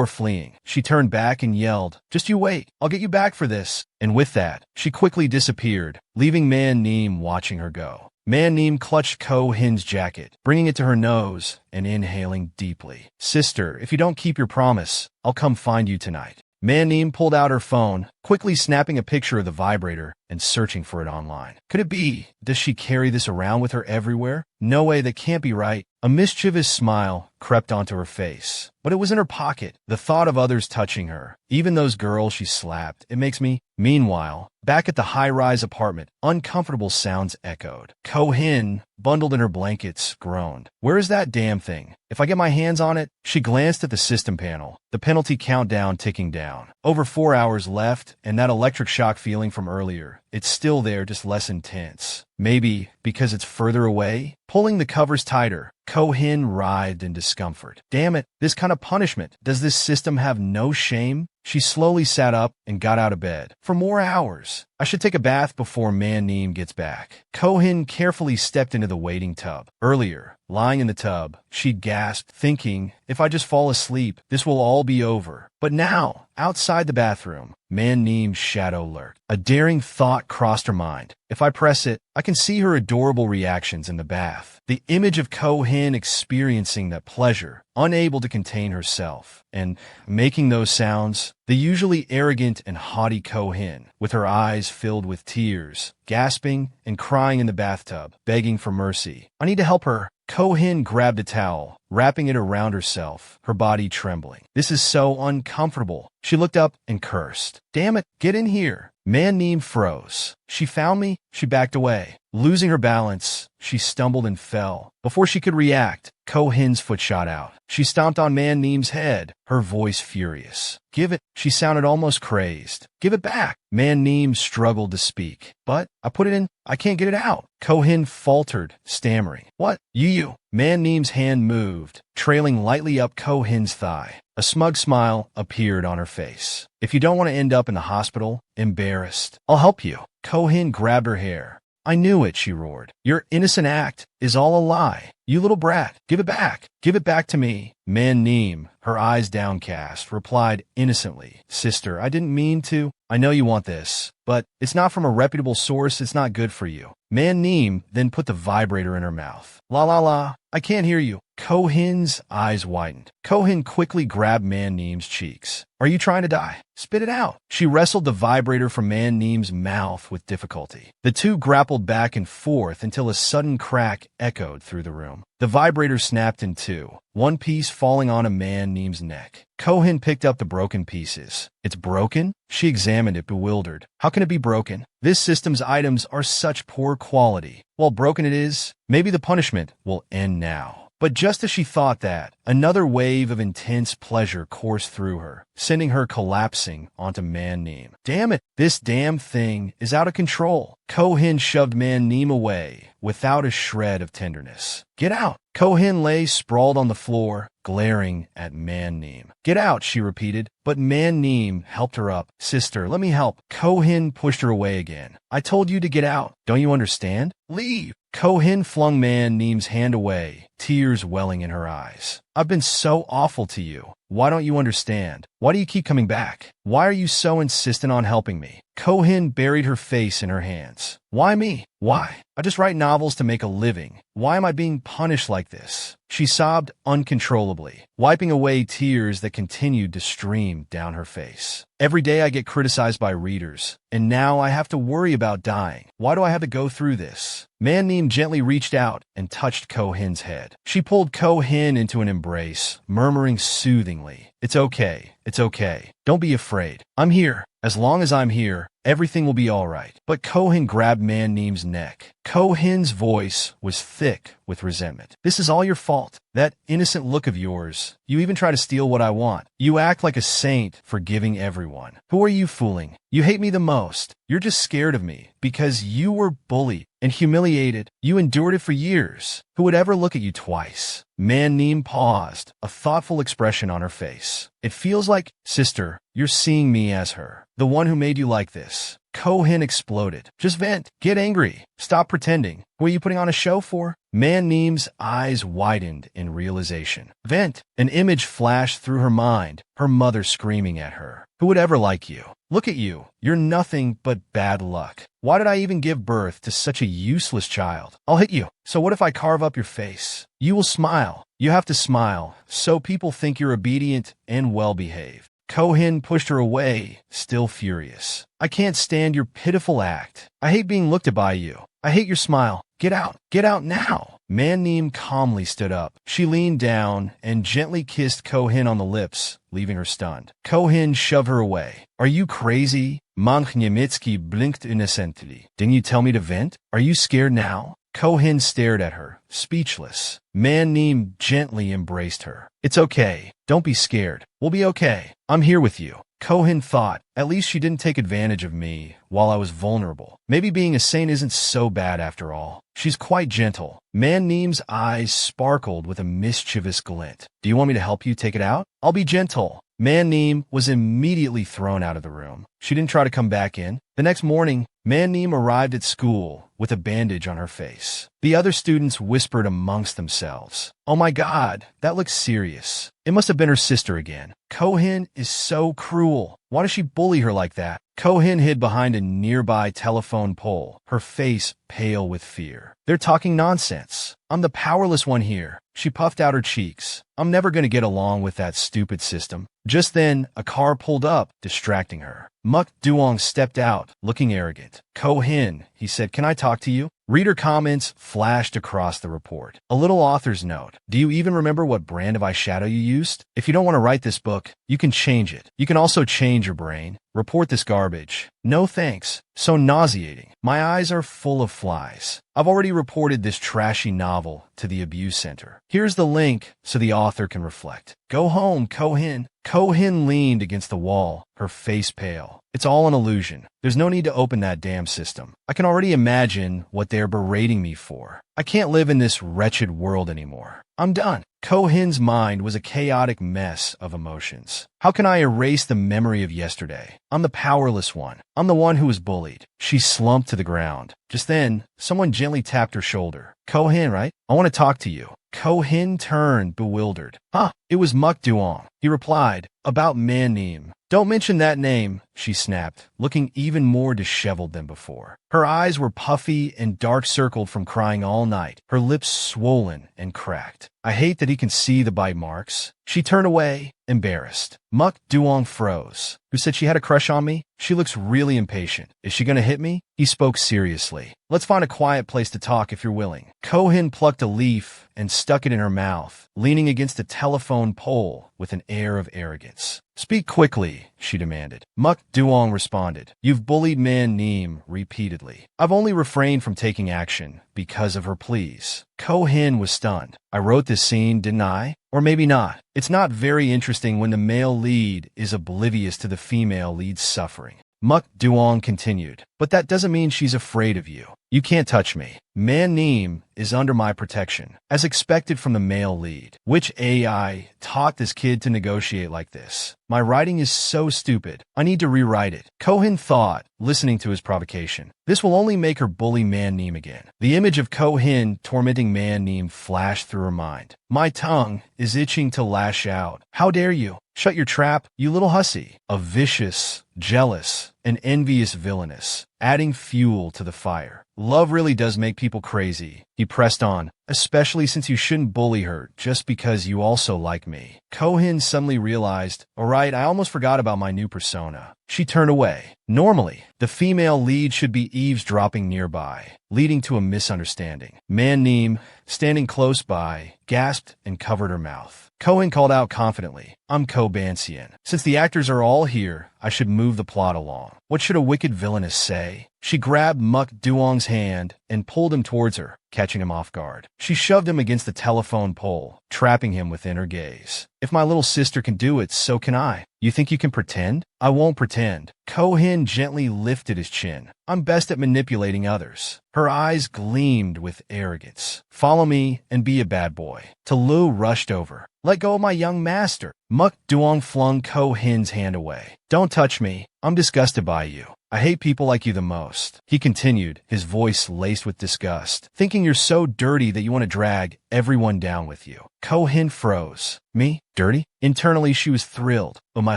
fleeing." She turned back and yelled, "Just you wait. I'll get you back for this." And with that, she quickly disappeared, leaving Manneem watching her go. Manneem clutched Kohin's jacket, bringing it to her nose and inhaling deeply. "Sister, if you don't keep your promise, I'll come find you tonight." Manneem pulled out her phone, quickly snapping a picture of the vibrator and searching for it online. Could it be? Does she carry this around with her everywhere? No way, that can't be right. A mischievous smile crept onto her face, but it was in her pocket. The thought of others touching her, even those girls she slapped, it makes me. Meanwhile, back at the high-rise apartment, uncomfortable sounds echoed. Ko-hin, bundled in her blankets, groaned. Where is that damn thing? If I get my hands on it. She glanced at the system panel, the penalty countdown ticking down. Over 4 hours left, and that electric shock feeling from earlier, it's still there, just less intense. Maybe because it's further away? Pulling the covers tighter, Ko-hin writhed in discomfort. Damn it, this kind of punishment. Does this system have no shame? She slowly sat up and got out of bed. For more hours. I should take a bath before Man-neem gets back. Ko-hin carefully stepped into the waiting tub. Earlier, lying in the tub, she'd gasped, thinking, if I just fall asleep, this will all be over. But now, outside the bathroom, Man-neem's shadow lurked. A daring thought crossed her mind. If I press it, I can see her adorable reactions in the bath. The image of Ko-hin experiencing that pleasure, unable to contain herself, and making those sounds, the usually arrogant and haughty Ko-hin, with her eyes filled with tears, gasping and crying in the bathtub, begging for mercy. I need to help her. Ko-hin grabbed a towel, wrapping it around herself, her body trembling. This is so uncomfortable. She looked up and cursed. Damn it, get in here. Man-neem froze. She found me. She backed away. Losing her balance, she stumbled and fell. Before she could react, Ko-hin's foot shot out. She stomped on Man-neem's head, her voice furious. Give it. She sounded almost crazed. Give it back. Man-neem struggled to speak. But I put it in. I can't get it out. Ko-hin faltered, stammering. What? You. Man-neem's hand moved, trailing lightly up Ko-hin's thigh. A smug smile appeared on her face. If you don't want to end up in the hospital, embarrassed, I'll help you. Ko-hin grabbed her hair. I knew it, she roared. Your innocent act is all a lie. You little brat, give it back. Give it back to me. Man-neem, her eyes downcast, replied innocently. Sister, I didn't mean to. I know you want this, but it's not from a reputable source. It's not good for you. Man-neem then put the vibrator in her mouth. La la la, I can't hear you. Ko-hin's eyes widened. Ko-hin quickly grabbed Man-neem's cheeks. Are you trying to die? Spit it out. She wrestled the vibrator from Man-neem's mouth with difficulty. The two grappled back and forth until a sudden crack echoed through the room. The vibrator snapped in two, one piece falling on a Man-neem's neck. Ko-hin picked up the broken pieces. It's broken? She examined it, bewildered. How can it be broken? This system's items are such poor quality. Well, broken it is. Maybe the punishment will end now. But just as she thought that, another wave of intense pleasure coursed through her, sending her collapsing onto Man-neem. Damn it, this damn thing is out of control. Ko-hin shoved Man-neem away without a shred of tenderness. Get out. Ko-hin lay sprawled on the floor, glaring at Man-neem. Get out, she repeated, but Man-neem helped her up. Sister, let me help. Ko-hin pushed her away again. I told you to get out. Don't you understand? Leave. Ko-hin flung Man-neem's hand away, tears welling in her eyes. I've been so awful to you. Why don't you understand? Why do you keep coming back? Why are you so insistent on helping me? Ko-hin buried her face in her hands. Why me? Why? I just write novels to make a living. Why am I being punished like this? She sobbed uncontrollably, wiping away tears that continued to stream down her face. Every day I get criticized by readers, and now I have to worry about dying. Why do I have to go through this? Man-neem gently reached out and touched Ko-hin's head. She pulled Ko-hin into an embrace, murmuring soothingly, It's okay. It's okay. Don't be afraid. I'm here. As long as I'm here, everything will be all right. But Ko-hin grabbed Man-neem's neck. Ko-hin's voice was thick with resentment. This is all your fault. That innocent look of yours. You even try to steal what I want. You act like a saint, forgiving everyone. Who are you fooling? You hate me the most. You're just scared of me because you were bullied and humiliated. You endured it for years. Who would ever look at you twice? Man-neem paused, a thoughtful expression on her face. It feels like, sister, you're seeing me as her, the one who made you like this. Ko-hin exploded. Just vent. Get angry. Stop pretending. Who are you putting on a show for? Man-neem's eyes widened in realization. Vent. An image flashed through her mind, her mother screaming at her. Who would ever like you? Look at you. You're nothing but bad luck. Why did I even give birth to such a useless child? I'll hit you. So what if I carve up your face? You will smile. You have to smile, so people think you're obedient and well-behaved. Ko-hin pushed her away, still furious. I can't stand your pitiful act. I hate being looked at by you. I hate your smile. Get out. Get out now. Man-Neem calmly stood up. She leaned down and gently kissed Ko-hin on the lips, leaving her stunned. Ko-hin shoved her away. Are you crazy? Manhwa blinked innocently. Didn't you tell me to vent? Are you scared now? Ko-hin stared at her, speechless. Man-Neem gently embraced her. It's okay. Don't be scared. We'll be okay. I'm here with you. Ko-hin thought, at least she didn't take advantage of me while I was vulnerable. Maybe being a saint isn't so bad after all. She's quite gentle. Man-Neem's eyes sparkled with a mischievous glint. Do you want me to help you take it out? I'll be gentle. Man-Neem was immediately thrown out of the room. She didn't try to come back in. The next morning, Man-Neem arrived at school with a bandage on her face. The other students whispered amongst themselves, "Oh my God, that looks serious. It must have been her sister again. Ko-hin is so cruel. Why does she bully her like that?" Ko-hin hid behind a nearby telephone pole, her face pale with fear. They're talking nonsense. I'm the powerless one here. She puffed out her cheeks. I'm never going to get along with that stupid system. Just then, a car pulled up, distracting her. Muk Duong stepped out, looking arrogant. Ko-hin, he said, can I talk to you? Reader comments flashed across the report. A little author's note. Do you even remember what brand of eyeshadow you used? If you don't want to write this book, you can change it. You can also change your brain. Report this garbage. No thanks. So nauseating. My eyes are full of flies. I've already reported this trashy novel to the abuse center. Here's the link so the author can reflect. Go home, Ko-hin. Ko-hin leaned against the wall, her face pale. It's all an illusion. There's no need to open that damn system. I can already imagine what they're berating me for. I can't live in this wretched world anymore. I'm done. Ko-hin's mind was a chaotic mess of emotions. How can I erase the memory of yesterday? I'm the powerless one. I'm the one who was bullied. She slumped to the ground. Just then, someone gently tapped her shoulder. Ko-hin, right? I want to talk to you. Ko-hin turned, bewildered. Huh, it was Muk Duong. He replied, about Man-Neem. Don't mention that name, she snapped, looking even more disheveled than before. Her eyes were puffy and dark-circled from crying all night, her lips swollen and cracked. I hate that he can see the bite marks. She turned away, embarrassed. Muk Duong froze. Who said she had a crush on me? She looks really impatient. Is she gonna hit me? He spoke seriously. Let's find a quiet place to talk if you're willing. Ko-hin plucked a leaf and stuck it in her mouth, leaning against a telephone pole with an air of arrogance. Speak quickly, she demanded. Muk Duong responded. You've bullied Man-Neem repeatedly. I've only refrained from taking action because of her pleas. Ko-hin was stunned. I wrote this scene, didn't I? Or maybe not. It's not very interesting when the male lead is oblivious to the female lead's suffering. Muk Duong continued. But that doesn't mean she's afraid of you. You can't touch me. Man-Neem is under my protection, as expected from the male lead. Which AI taught this kid to negotiate like this? My writing is so stupid. I need to rewrite it. Ko-hin thought, listening to his provocation. This will only make her bully Man-Neem again. The image of Ko-hin tormenting Man-Neem flashed through her mind. My tongue is itching to lash out. How dare you? Shut your trap, you little hussy. A vicious, jealous, and envious villainess, adding fuel to the fire. Love really does make people crazy, he pressed on, especially since you shouldn't bully her just because you also like me. Ko-hin suddenly realized, alright, I almost forgot about my new persona. She turned away. Normally, the female lead should be eavesdropping nearby, leading to a misunderstanding. Man-Neem, standing close by, gasped and covered her mouth. Ko-hin called out confidently, I'm Ko-ban-sien. Since the actors are all here, I should move the plot along. What should a wicked villainess say? She grabbed Muk Duong's hand and pulled him towards her, catching him off guard. She shoved him against the telephone pole, trapping him within her gaze. If my little sister can do it, so can I. You think you can pretend? I won't pretend. Ko-hin gently lifted his chin. I'm best at manipulating others. Her eyes gleamed with arrogance. Follow me and be a bad boy. Talu rushed over. Let go of my young master. Muk Duong flung Ko-hin's hand away. Don't touch me. I'm disgusted by you. I hate people like you the most. He continued, his voice laced with disgust, thinking you're so dirty that you want to drag everyone down with you. Ko-hin froze. Me? Dirty? Internally, she was thrilled. Oh my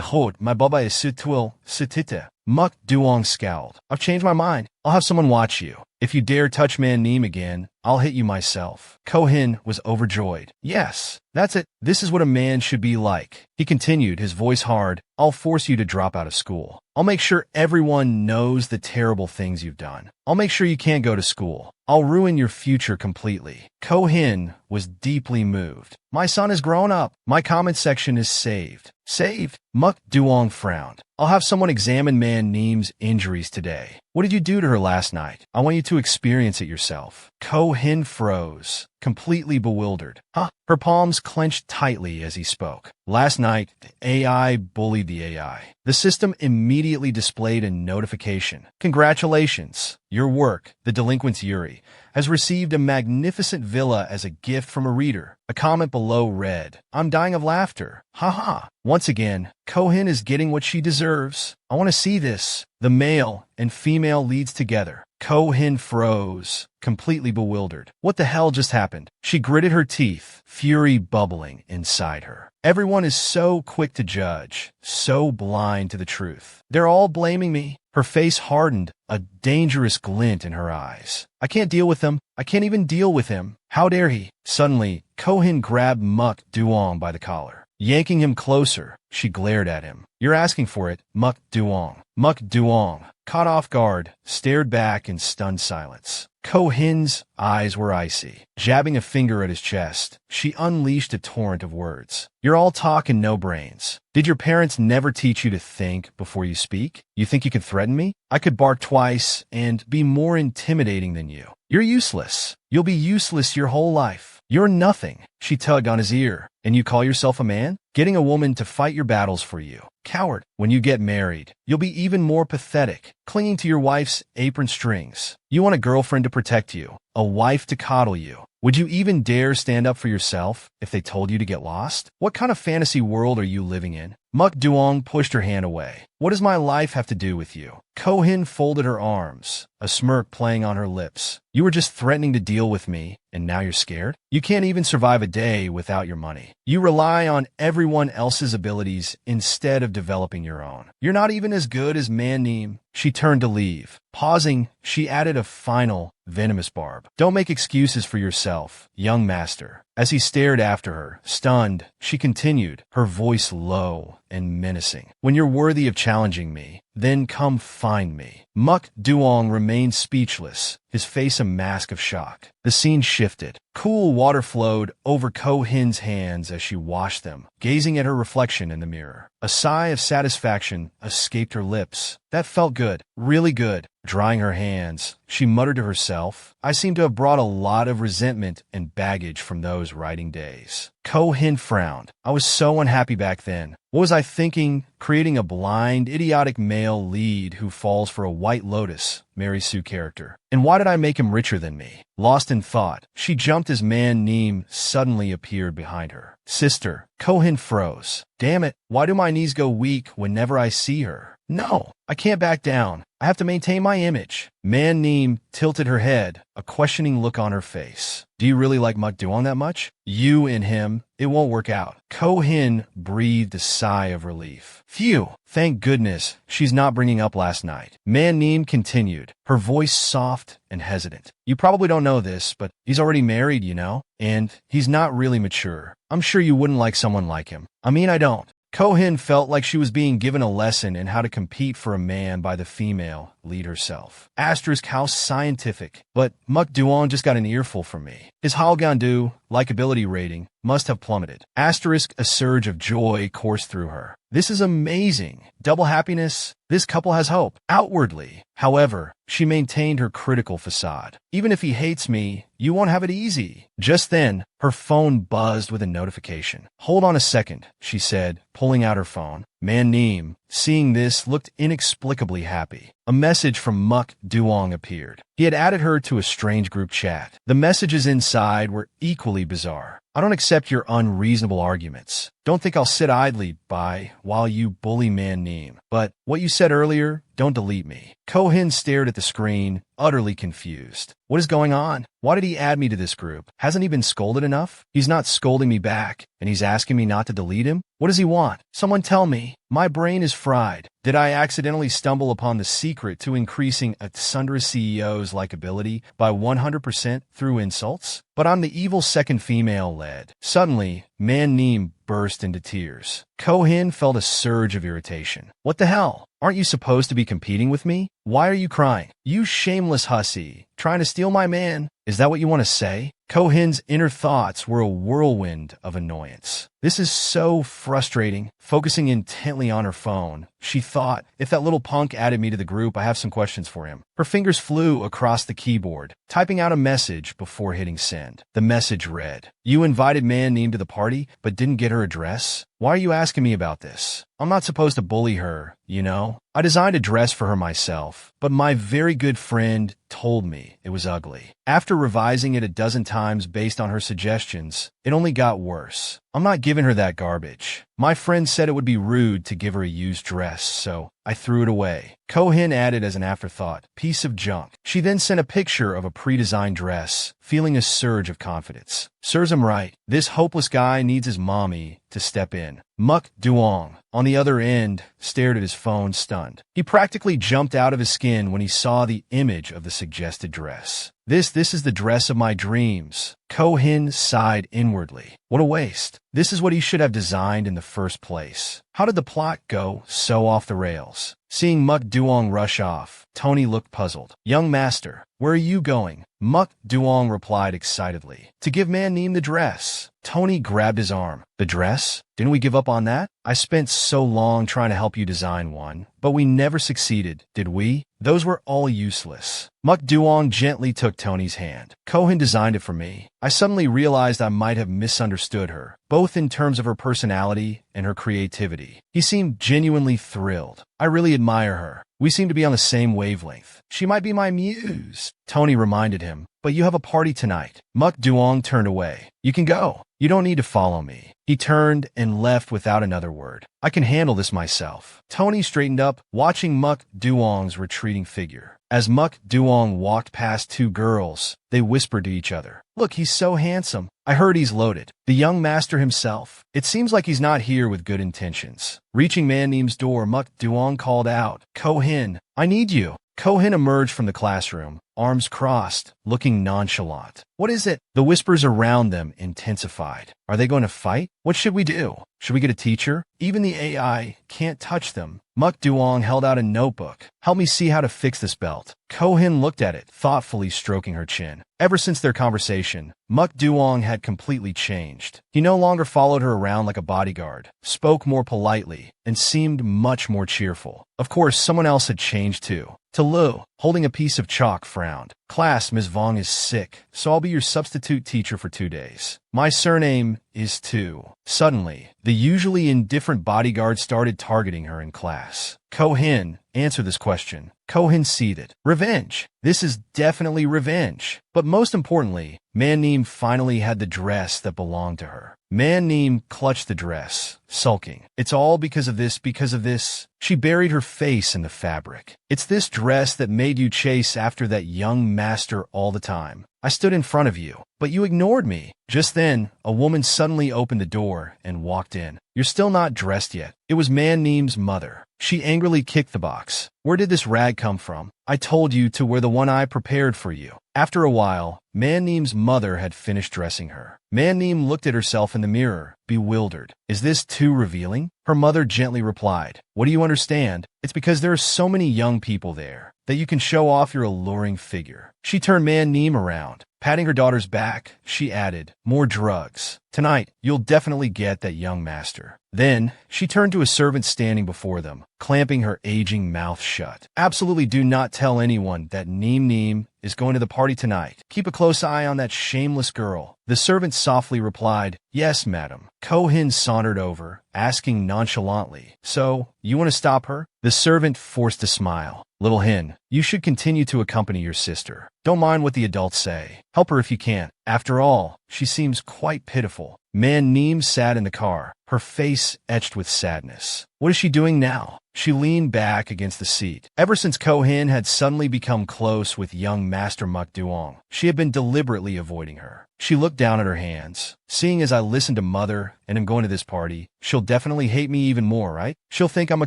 god, my baba is sitwil, sitite. Muk Duong scowled. I've changed my mind. I'll have someone watch you. If you dare touch Man Neem again, I'll hit you myself. Kohin was overjoyed. Yes, that's it. This is what a man should be like. He continued, his voice hard. I'll force you to drop out of school. I'll make sure everyone knows the terrible things you've done. I'll make sure you can't go to school. I'll ruin your future completely. Kohin was deeply moved. My son is grown up. My comment section is saved. Saved? Muk Duong frowned. I'll have someone examine Man Neem's injuries today. What did you do to her last night? I want you to experience it yourself. Kohin froze, completely bewildered. Huh? Her palms clenched tightly as he spoke. Last night, the AI bullied the AI. The system immediately displayed a notification. Congratulations. Your work, The Delinquent's Yuri, has received a magnificent villa as a gift from a reader. A comment below read, I'm dying of laughter. Haha. Once again, Kohin is getting what she deserves. I want to see this. The male and female leads together. Kohin froze, completely bewildered. What the hell just happened? She gritted her teeth, fury bubbling inside her. Everyone is so quick to judge, so blind to the truth. They're all blaming me. Her face hardened, a dangerous glint in her eyes. I can't deal with him. I can't even deal with him. How dare he? Suddenly, Kohin grabbed Muk Duong by the collar. Yanking him closer, she glared at him. You're asking for it, Muk Duong. Muk Duong, caught off guard, stared back in stunned silence. Kohin's eyes were icy. Jabbing a finger at his chest, she unleashed a torrent of words. You're all talk and no brains. Did your parents never teach you to think before you speak? You think you could threaten me? I could bark twice and be more intimidating than you. You're useless. You'll be useless your whole life. You're nothing. She tugged on his ear. And you call yourself a man? Getting a woman to fight your battles for you. Coward. When you get married, you'll be even more pathetic, clinging to your wife's apron strings. You want a girlfriend to protect you, a wife to coddle you. Would you even dare stand up for yourself if they told you to get lost? What kind of fantasy world are you living in? Muk Duong pushed her hand away. What does my life have to do with you? Kohin folded her arms, a smirk playing on her lips. You were just threatening to deal with me, and now you're scared? You can't even survive a day without your money. You rely on everyone else's abilities instead of developing your own. You're not even as good as Man Neem. She turned to leave. Pausing, she added a final, venomous barb. Don't make excuses for yourself, young master. As he stared after her, stunned, she continued, her voice low and menacing. When you're worthy of challenging me, then come find me. Muk Duong remained speechless, his face a mask of shock. The scene shifted. Cool water flowed over Kohin's hands as she washed them, gazing at her reflection in the mirror. A sigh of satisfaction escaped her lips. That felt good, really good. Drying her hands, she muttered to herself, I seem to have brought a lot of resentment and baggage from those writing days. Kohin frowned. I was so unhappy back then. What was I thinking? Creating a blind, idiotic male lead who falls for a White Lotus, Mary Sue character. And why did I make him richer than me? Lost in thought, she jumped as Man Neem suddenly appeared behind her. Sister, Kohin froze. Damn it, why do my knees go weak whenever I see her? No, I can't back down. I have to maintain my image. Man Neem tilted her head, a questioning look on her face. Do you really like Muk Duong that much? You and him, it won't work out. Kohin breathed a sigh of relief. Phew, thank goodness she's not bringing up last night. Man Neem continued, her voice soft and hesitant. You probably don't know this, but he's already married, you know? And he's not really mature. I'm sure you wouldn't like someone like him. I mean, I don't. Kohin felt like she was being given a lesson in how to compete for a man by the female lead herself. Asterisk, how scientific. But Muk Duong just got an earful from me. His Halgandu likability rating must have plummeted. Asterisk, a surge of joy coursed through her. This is amazing. Double happiness. This couple has hope. Outwardly, however, she maintained her critical facade. Even if he hates me, you won't have it easy. Just then, her phone buzzed with a notification. Hold on a second, she said, pulling out her phone. Man Neem, seeing this, looked inexplicably happy. A message from Muk Duong appeared. He had added her to a strange group chat. The messages inside were equally bizarre. I don't accept your unreasonable arguments. Don't think I'll sit idly by while you bully Man Neem. But what you said earlier, don't don't delete me. Ko-hin stared at the screen, utterly confused. What is going on? Why did he add me to this group? Hasn't he been scolded enough? He's not scolding me back, and he's asking me not to delete him? What does he want? Someone tell me. My brain is fried. Did I accidentally stumble upon the secret to increasing a Sundra CEO's likability by 100% through insults? But I'm the evil second female led. Suddenly, Man-neem burst into tears. Ko-hin felt a surge of irritation. What the hell? Aren't you supposed to be competing with me? Why are you crying? You shameless hussy. Trying to steal my man? Is that what you want to say? Ko-hin's inner thoughts were a whirlwind of annoyance. This is so frustrating. Focusing intently on her phone, she thought, if that little punk added me to the group, I have some questions for him. Her fingers flew across the keyboard, typing out a message before hitting send. The message read, "You invited Man-neem to the party, but didn't get her address? Why are you asking me about this? I'm not supposed to bully her, you know? I designed a dress for her myself, but my very good friend told me it was ugly. After revising it a dozen times based on her suggestions, it only got worse. I'm not giving her that garbage. My friend said it would be rude to give her a used dress, so I threw it away." Ko-hin added as an afterthought, "Piece of junk." She then sent a picture of a pre-designed dress, feeling a surge of confidence. Serves him right. This hopeless guy needs his mommy to step in. Muk Duong, on the other end, stared at his phone stunned. He practically jumped out of his skin when he saw the image of the suggested dress. This is the dress of my dreams. Ko-hin sighed inwardly. What a waste. This is what he should have designed in the first place. How did the plot go so off the rails? Seeing Muk Duong rush off, Tony looked puzzled. "Young master, where are you going?" Muk Duong replied excitedly. "To give Man-neem the dress." Tony grabbed his arm. "The dress? Didn't we give up on that? I spent so long trying to help you design one, but we never succeeded, did we? Those were all useless." Muk Duong gently took Tony's hand. "Ko-hin designed it for me. I suddenly realized I might have misunderstood her, both in terms of her personality and her creativity." He seemed genuinely thrilled. "I really admire her. We seem to be on the same wavelength. She might be my muse," Tony reminded him. "But you have a party tonight." Muk Duong turned away. "You can go. You don't need to follow me." He turned and left without another word. "I can handle this myself." Tony straightened up, watching Muk Duong's retreating figure. As Muk Duong walked past two girls, they whispered to each other, "Look, he's so handsome. I heard he's loaded. The young master himself. It seems like he's not here with good intentions." Reaching Man-neem's door, Muk Duong called out, "Ko-hin, I need you." Ko-hin emerged from the classroom, arms crossed, looking nonchalant. "What is it?" The whispers around them intensified. "Are they going to fight? What should we do? Should we get a teacher? Even the AI can't touch them." Muk Duong held out a notebook. "Help me see how to fix this belt." Ko-hin looked at it, thoughtfully stroking her chin. Ever since their conversation, Muk Duong had completely changed. He no longer followed her around like a bodyguard, spoke more politely, and seemed much more cheerful. Of course, someone else had changed too. Lu, holding a piece of chalk, frowned. "Class, Ms. Vong is sick, so I'll be your substitute teacher for 2 days. My surname is Tu." Suddenly, the usually indifferent bodyguard started targeting her in class. Ko-hin, answer this question. Ko-hin seethed. Revenge. This is definitely revenge. But most importantly, Man-neem finally had the dress that belonged to her. Man-neem clutched the dress, sulking. "It's all because of this, because of this." She buried her face in the fabric. "It's this dress that made you chase after that young master all the time. I stood in front of you, but you ignored me." Just then, a woman suddenly opened the door and walked in. "You're still not dressed yet." It was Man-neem's mother. She angrily kicked the box. "Where did this rag come from? I told you to wear the one I prepared for you." After a while, Man-neem's mother had finished dressing her. Man-neem looked at herself in the mirror, bewildered. "Is this too revealing?" Her mother gently replied, "What do you understand? It's because there are so many young people there that you can show off your alluring figure." She turned Man-neem around. Patting her daughter's back, she added, "More drugs. Tonight, you'll definitely get that young master." Then, she turned to a servant standing before them, clamping her aging mouth shut. "Absolutely do not tell anyone that Neem is going to the party tonight. Keep a close eye on that shameless girl." The servant softly replied, "Yes, madam." Ko-hin sauntered over, asking nonchalantly, "So, you want to stop her?" The servant forced a smile. "Little hen, you should continue to accompany your sister. Don't mind what the adults say. Help her if you can. After all, she seems quite pitiful." Man-neem sat in the car, her face etched with sadness. What is she doing now? She leaned back against the seat. Ever since Ko-hin had suddenly become close with young Master Mukduong, she had been deliberately avoiding her. She looked down at her hands. Seeing as I listened to Mother and am going to this party, she'll definitely hate me even more, right? She'll think I'm a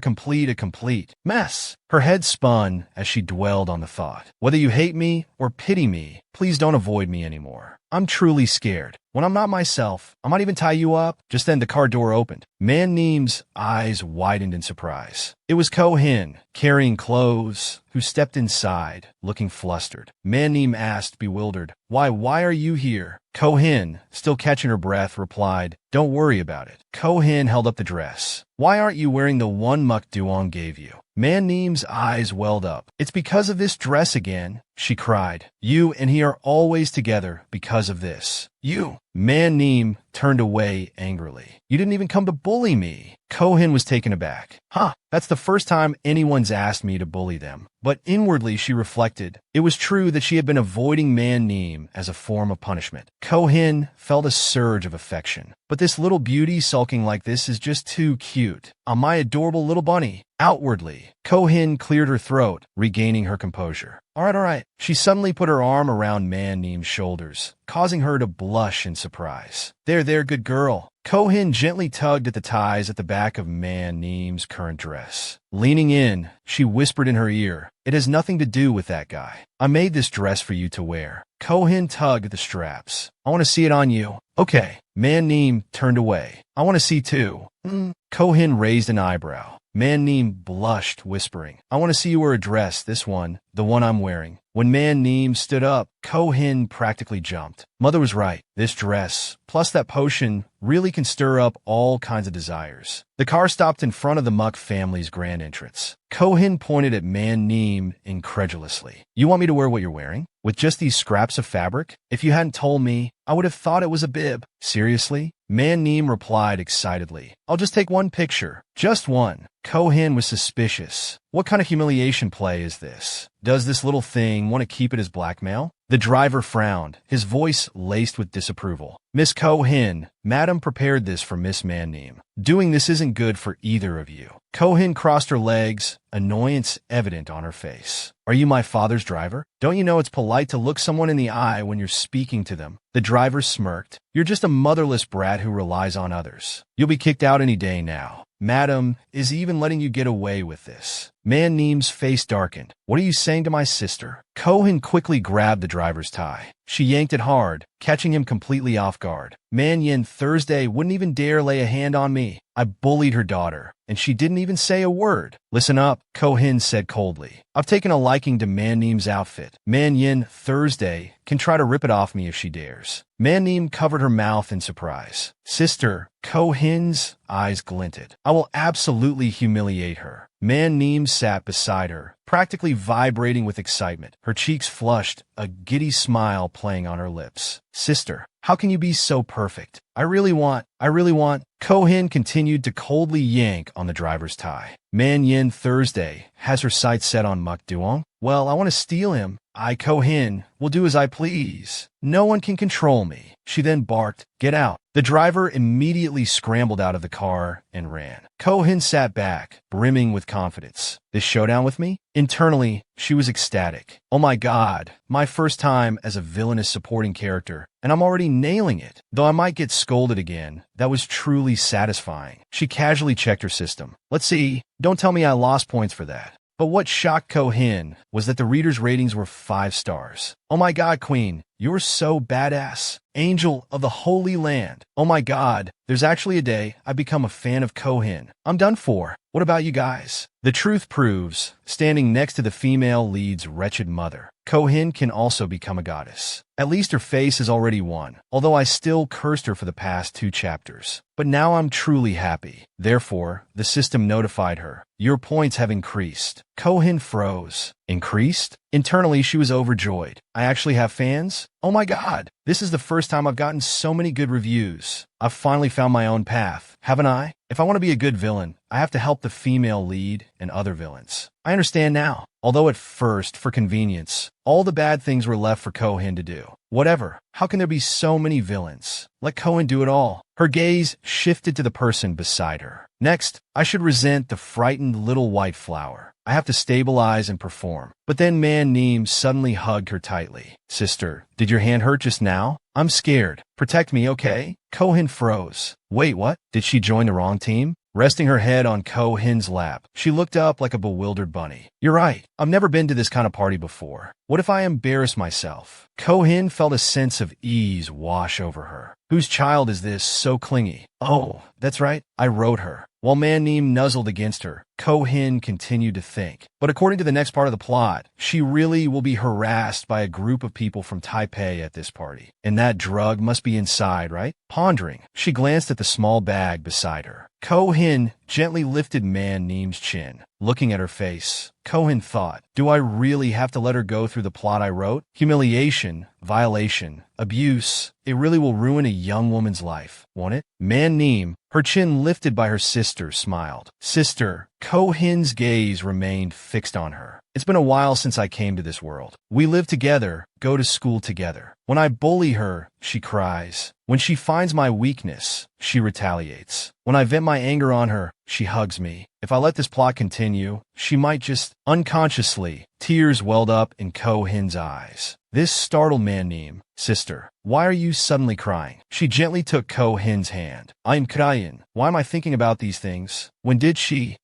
complete mess. Her head spun as she dwelled on the thought. Whether you hate me or pity me, please don't avoid me anymore. I'm truly scared. When I'm not myself, I might even tie you up. Just then the car door opened. Man Neem's eyes widened in surprise. It was Ko-hin, carrying clothes, who stepped inside, looking flustered. Man Neem asked, bewildered, Why are you here? Ko-hin, still catching her breath, replied, Don't worry about it. Ko-hin held up the dress. Why aren't you wearing the one Mukduong gave you? Man Neem's eyes welled up. It's because of this dress again, she cried. You and he are always together because of this. You. Man Neem turned away angrily. You didn't even come to bully me. Ko-hin was taken aback. That's the first time anyone's asked me to bully them. But inwardly she reflected. It was true that she had been avoiding Man Neem as a form of punishment. Ko-hin felt a surge of affection. But this little beauty sulking like this is just too cute. My adorable little bunny. Outwardly, Ko-hin cleared her throat, regaining her composure. All right. She suddenly put her arm around Man Neem's shoulders, causing her to blush in surprise. There, good girl. Ko-hin gently tugged at the ties at the back of Man Neem's current dress. Leaning in, she whispered in her ear, It has nothing to do with that guy. I made this dress for you to wear. Ko-hin tugged at the straps. I want to see it on you. Okay. Man Neem turned away. I want to see too. Ko-hin raised an eyebrow. Man Neem blushed, whispering, I want to see you wear a dress, this one, the one I'm wearing. When Man Neem stood up, Ko-hin practically jumped. Mother was right. This dress, plus that potion, really can stir up all kinds of desires. The car stopped in front of the Muk family's grand entrance. Ko-hin pointed at Man Neem incredulously. You want me to wear what you're wearing? With just these scraps of fabric? If you hadn't told me, I would have thought it was a bib. Seriously? Man Neem replied excitedly. I'll just take one picture. Just one. Ko-hin was suspicious. What kind of humiliation play is this? Does this little thing want to keep it as blackmail? The driver frowned, his voice laced with disapproval. Miss Ko-hin, Madam prepared this for Miss Man Neem. Doing this isn't good for either of you. Ko-hin crossed her legs, annoyance evident on her face. Are you my father's driver? Don't you know it's polite to look someone in the eye when you're speaking to them? The driver smirked. You're just a motherless brat who relies on others. You'll be kicked out any day now. Madam is even letting you get away with this. Man Neem's face darkened. What are you saying to my sister? Ko-hin quickly grabbed the driver's tie. She yanked it hard, catching him completely off guard. Man Yin Thursday wouldn't even dare lay a hand on me. I bullied her daughter, and she didn't even say a word. Listen up, Ko-hin said coldly. I've taken a liking to Man Neem's outfit. Man Yin Thursday can try to rip it off me if she dares. Man Neem covered her mouth in surprise. Sister, Ko-hin's eyes glinted. I will absolutely humiliate her. Man Neem sat beside her, practically vibrating with excitement. Her cheeks flushed, a giddy smile playing on her lips. Sister, how can you be so perfect? I really want. Ko-hin continued to coldly yank on the driver's tie. Man Yin Thursday has her sights set on Mukduong. Well, I want to steal him. I, Ko-hin, will do as I please. No one can control me. She then barked, Get out. The driver immediately scrambled out of the car and ran. Ko-hin sat back, brimming with confidence. This showdown with me? Internally, she was ecstatic. Oh my god, my first time as a villainous supporting character, and I'm already nailing it. Though I might get scolded again, that was truly satisfying. She casually checked her system. Let's see, don't tell me I lost points for that. But what shocked Ko-hin was that the readers' ratings were 5 stars. Oh my god, Queen, you're so badass. Angel of the Holy Land. Oh my god, there's actually a day I become a fan of Ko-hin. I'm done for. What about you guys? The truth proves, standing next to the female lead's wretched mother, Ko-hin can also become a goddess. At least her face is already won, although I still cursed her for the past 2 chapters. But now I'm truly happy. Therefore, the system notified her. Your points have increased. Ko-hin froze. Increased? Internally, she was overjoyed. I actually have fans? Oh my god, this is the first time I've gotten so many good reviews. I've finally found my own path, haven't I? If I want to be a good villain, I have to help the female lead and other villains. I understand now. although at first, for convenience, all the bad things were left for Ko-hin to do. Whatever. How can there be so many villains? Let Ko-hin do it all. Her gaze shifted to the person beside her. Next, I should resent the frightened little white flower. I have to stabilize and perform. But then Man-neem suddenly hugged her tightly. Sister, did your hand hurt just now? I'm scared. Protect me, okay? Ko-hin froze. Wait, what? Did she join the wrong team? Resting her head on Ko-hin's lap, she looked up like a bewildered bunny. You're right. I've never been to this kind of party before. What if I embarrass myself? Ko-hin felt a sense of ease wash over her. Whose child is this so clingy? Oh, that's right. I wrote her. While Man-neem nuzzled against her, Ko-hin continued to think. But according to the next part of the plot, she really will be harassed by a group of people from Taipei at this party. And that drug must be inside, right? Pondering, she glanced at the small bag beside her. Ko-hin gently lifted Man-neem's chin. Looking at her face, Ko-hin thought, do I really have to let her go through the plot I wrote? Humiliation, violation, abuse. It really will ruin a young woman's life, won't it? Man-neem, her chin lifted by her sister, smiled. Sister, Ko-hin's gaze remained fixed on her. It's been a while since I came to this world. We live together, go to school together. When I bully her, she cries. When she finds my weakness, she retaliates. When I vent my anger on her, she hugs me. If I let this plot continue, she might just, unconsciously, tears welled up in Ko-hin's eyes. This startled Man-neem. Sister, why are you suddenly crying? She gently took Ko-hin's hand. I'm crying. Why am I thinking about these things? When did she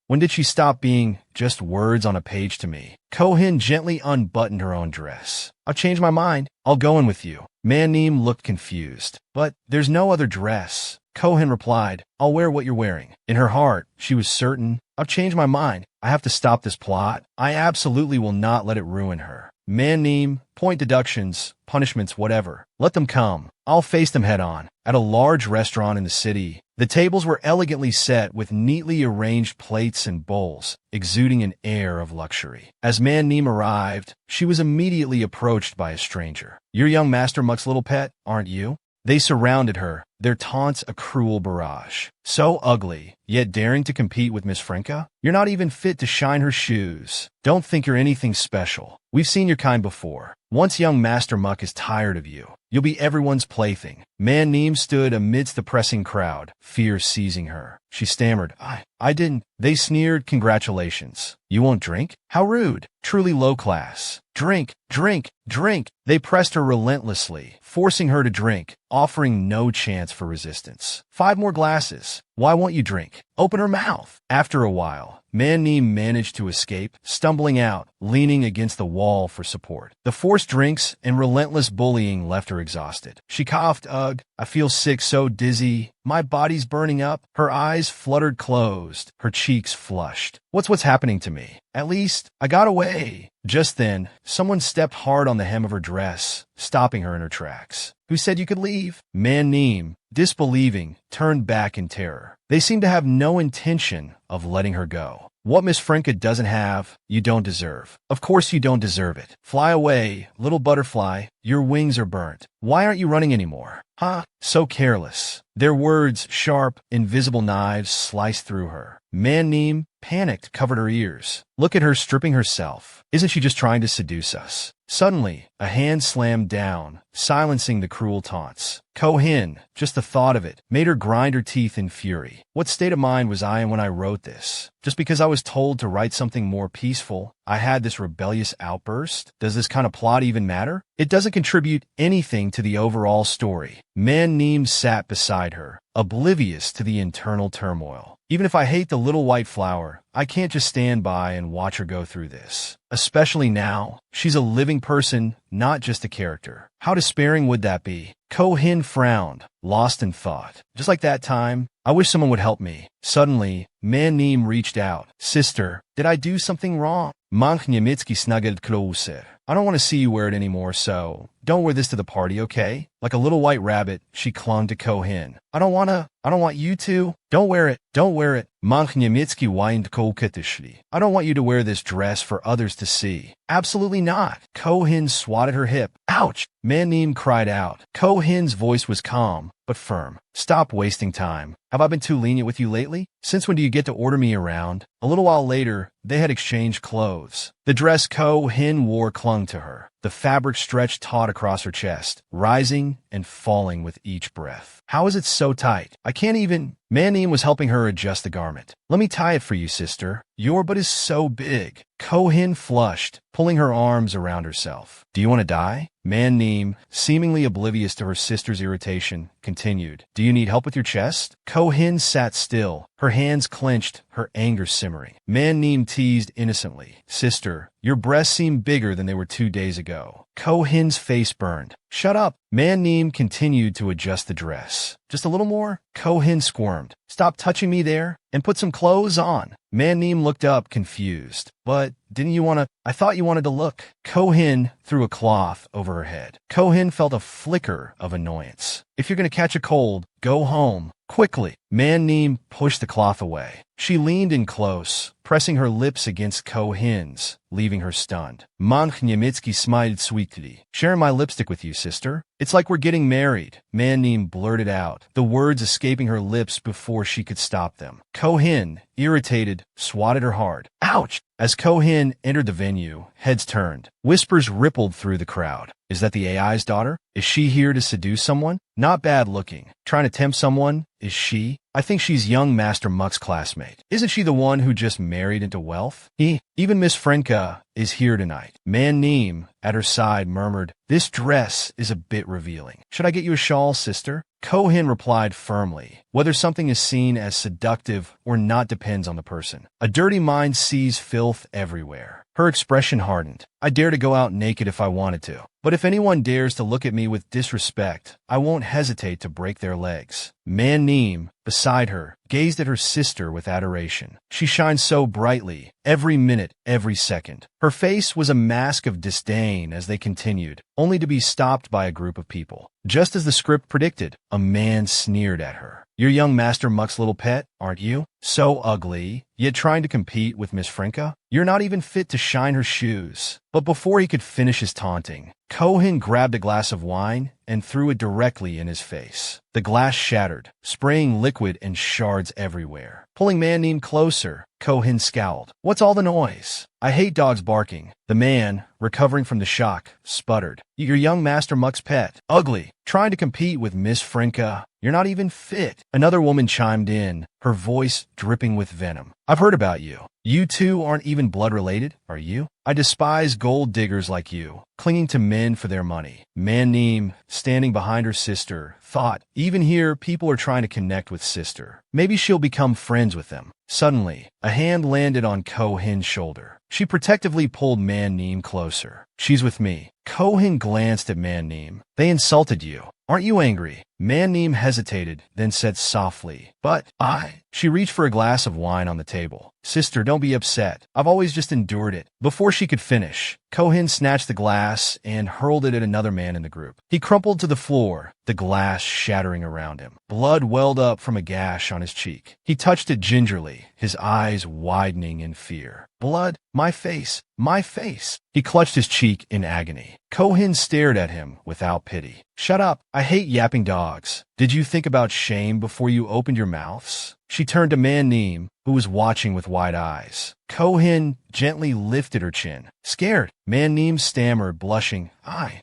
stop being just words on a page to me? Ko-hin gently unbuttoned her own dress. I've changed my mind. I'll go in with you. Man-neem looked confused. But there's no other dress. Ko-hin replied, I'll wear what you're wearing. In her heart, she was certain. I've changed my mind. I have to stop this plot. I absolutely will not let it ruin her. Man-neem, point deductions, punishments, whatever. Let them come. I'll face them head on. At a large restaurant in the city, the tables were elegantly set with neatly arranged plates and bowls, exuding an air of luxury. As Man-neem arrived, she was immediately approached by a stranger. You're young Master Muck's little pet, aren't you? They surrounded her, their taunts a cruel barrage. So ugly, yet daring to compete with Miss Frenka? You're not even fit to shine her shoes. Don't think you're anything special. We've seen your kind before. Once young Master Muck is tired of you, you'll be everyone's plaything. Man-neem stood amidst the pressing crowd, fear seizing her. She stammered, I didn't. They sneered, congratulations. You won't drink? How rude. Truly low class. Drink, drink, drink. They pressed her relentlessly, forcing her to drink, offering no chance for resistance. 5 more glasses. Why won't you drink? Open her mouth. After a while, Man-neem managed to escape, stumbling out, leaning against the wall for support. The forced drinks and relentless bullying left her exhausted. She coughed, ugh, I feel sick, so dizzy. My body's burning up. Her eyes fluttered closed, her cheeks flushed. What's happening to me? At least, I got away. Just then, someone stepped hard on the hem of her dress, stopping her in her tracks. Who said you could leave? Man-neem, disbelieving, turned back in terror. They seemed to have no intention of letting her go. What Miss Frenka doesn't have, you don't deserve. Of course you don't deserve it. Fly away, little butterfly. Your wings are burnt. Why aren't you running anymore? Huh? So careless. Their words, sharp, invisible knives, sliced through her. Man-neem, panicked, covered her ears. Look at her stripping herself. Isn't she just trying to seduce us? Suddenly, a hand slammed down, silencing the cruel taunts. Ko-hin, just the thought of it, made her grind her teeth in fury. What state of mind was I in when I wrote this? Just because I was told to write something more peaceful, I had this rebellious outburst? Does this kind of plot even matter? It doesn't contribute anything to the overall story. Man-neem sat beside her, oblivious to the internal turmoil. Even if I hate the little white flower, I can't just stand by and watch her go through this. Especially now, she's a living person, not just a character. How despairing would that be? Ko-hin frowned, lost in thought. Just like that time, I wish someone would help me. Suddenly, Man-neem reached out. Sister, did I do something wrong? Manhwa snuggled closer. I don't want to see you wear it anymore, so don't wear this to the party, okay? Like a little white rabbit, she clung to Ko-hin. I don't want you to. Don't wear it. Don't wear it. Manhwa whined coquettishly. I don't want you to wear this dress for others to see. Absolutely not. Ko-hin swatted her hip. Ouch! Man-neem cried out. Ko-hin's voice was calm, but firm. Stop wasting time. Have I been too lenient with you lately? Since when do you get to order me around? A little while later, they had exchanged clothes. The dress Ko-hin wore clung to her. The fabric stretched taut across her chest, rising and falling with each breath. How is it so tight? I can't even... Manim was helping her adjust the garment. Let me tie it for you, sister. Your butt is so big. Ko-hin flushed, pulling her arms around herself. Do you want to die? Manim, seemingly oblivious to her sister's irritation, continued. Do you need help with your chest? Ko-hin sat still, her hands clenched, her anger simmering. Manim teased innocently. Sister, your breasts seem bigger than they were 2 days ago. Ko-hin's face burned. Shut up. Manim continued to adjust the dress. Just a little more? Ko-hin squirmed. Stop touching me there and put some clothes on. Manim looked up, confused. But didn't you want to... I thought you wanted to look. Ko-hin threw a cloth over her head. Ko-hin felt a flicker of annoyance. If you're going to catch a cold, go home. Quickly. Manim pushed the cloth away. She leaned in close, pressing her lips against Ko-hin's, leaving her stunned. Manhwa smiled sweetly. Sharing my lipstick with you, sister? It's like we're getting married. Manim blurted out, the words escaping her lips before she could stop them. Ko-hin, irritated, swatted her hard. Ouch! As Ko-hin entered the venue, heads turned. Whispers rippled through the crowd. Is that the AI's daughter? Is she here to seduce someone? Not bad looking. Trying to tempt someone? Is she? I think she's young Master Muck's classmate. Isn't she the one who just married into wealth? Even Miss Frenka is here tonight. Manim, at her side, murmured, this dress is a bit revealing. Should I get you a shawl, sister? Ko-hin replied firmly, whether something is seen as seductive or not depends on the person. A dirty mind sees filth everywhere. Her expression hardened. I dare to go out naked if I wanted to. But if anyone dares to look at me with disrespect, I won't hesitate to break their legs. Manim, beside her, gazed at her sister with adoration. She shined so brightly, every minute, every second. Her face was a mask of disdain as they continued, only to be stopped by a group of people. Just as the script predicted, a man sneered at her. You're young Master Muck's little pet, aren't you? So ugly, yet trying to compete with Miss Frenka? You're not even fit to shine her shoes. But before he could finish his taunting, Ko-hin grabbed a glass of wine and threw it directly in his face. The glass shattered, spraying liquid and shards everywhere. Pulling Manim closer, Ko-hin scowled. What's all the noise? I hate dogs barking. The man, recovering from the shock, sputtered. You're young Master Muck's pet. Ugly. Trying to compete with Miss Frenka. You're not even fit. Another woman chimed in, her voice dripping with venom. I've heard about you. You two aren't even blood related, are you? I despise gold diggers like you, clinging to men for their money. Manim, standing behind her sister, thought, even here people are trying to connect with sister. Maybe she'll become friends with them. Suddenly, a hand landed on Ko-hin's shoulder. She protectively pulled Manim closer. She's with me. Ko-hin glanced at Manim. They insulted you. Aren't you angry? Manim hesitated, then said softly, but I... She reached for a glass of wine on the table. Sister, don't be upset. I've always just endured it. Before she could finish, Ko-hin snatched the glass and hurled it at another man in the group. He crumpled to the floor, the glass shattering around him. Blood welled up from a gash on his cheek. He touched it gingerly, his eyes widening in fear. Blood? My face! My face! He clutched his cheek in agony. Ko-hin stared at him without pity. Shut up. I hate yapping dogs. Did you think about shame before you opened your mouths? She turned to Manim, who was watching with wide eyes. Ko-hin gently lifted her chin. Scared, Manim stammered, blushing. I.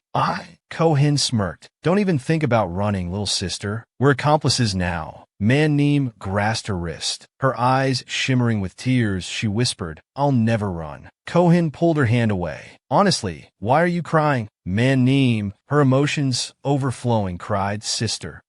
Ko-hin smirked. Don't even think about running, little sister. We're accomplices now. Manim grasped her wrist. Her eyes shimmering with tears, she whispered, I'll never run. Ko-hin pulled her hand away. Honestly, why are you crying? Manim, her emotions overflowing, cried, Sister,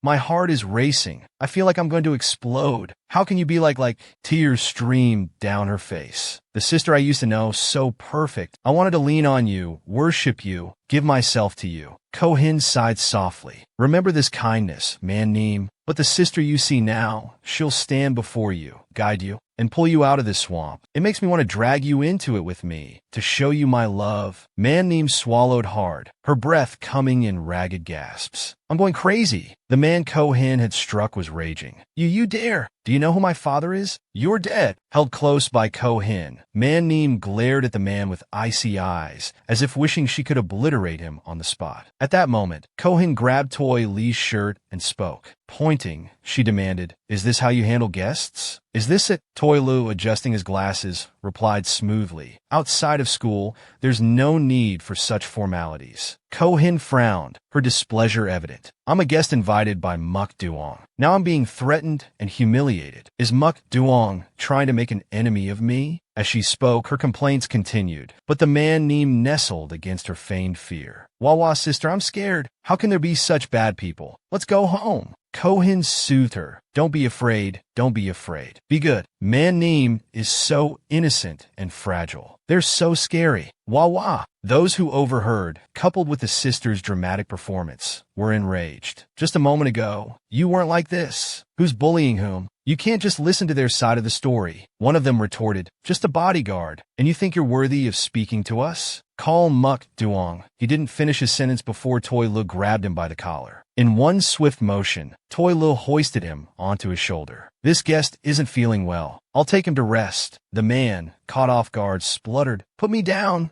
my heart is racing. I feel like I'm going to explode. How can you be like... Tears streamed down her face. The sister I used to know, so perfect. I wanted to lean on you, worship you, give myself to you. Ko-hin sighed softly. Remember this kindness, Manim. But the sister you see now, she'll stand before you, guide you, and pull you out of this swamp. It makes me want to drag you into it with me, to show you my love. Manim swallowed hard, her breath coming in ragged gasps. I'm going crazy. The man Ko-hin had struck was raging. You dare! Do you know who my father is? You're dead. Held close by Ko-hin, Manim glared at the man with icy eyes, as if wishing she could obliterate him on the spot. At that moment, Ko-hin grabbed Toy Lee's shirt and spoke. Pointing, she demanded, Is this how you handle guests? Is this it? Toilu, adjusting his glasses, replied smoothly. Outside of school, there's no need for such formalities. Ko-hin frowned, her displeasure evident. I'm a guest invited by Muk Duong. Now I'm being threatened and humiliated. Is Muk Duong trying to make an enemy of me? As she spoke, her complaints continued, but the man Neem nestled against her feigned fear. Wawa, sister, I'm scared. How can there be such bad people? Let's go home. Ko-hin soothed her. Don't be afraid. Don't be afraid. Be good. Man Neem is so innocent and fragile. They're so scary. Wawa. Those who overheard, coupled with the sister's dramatic performance, were enraged. Just a moment ago, you weren't like this. Who's bullying whom? You can't just listen to their side of the story. One of them retorted, just a bodyguard. And you think you're worthy of speaking to us? Call Muk Duong. He didn't finish his sentence before Toilu grabbed him by the collar. In one swift motion, Toilu hoisted him onto his shoulder. This guest isn't feeling well. I'll take him to rest. The man, caught off guard, spluttered, Put me down.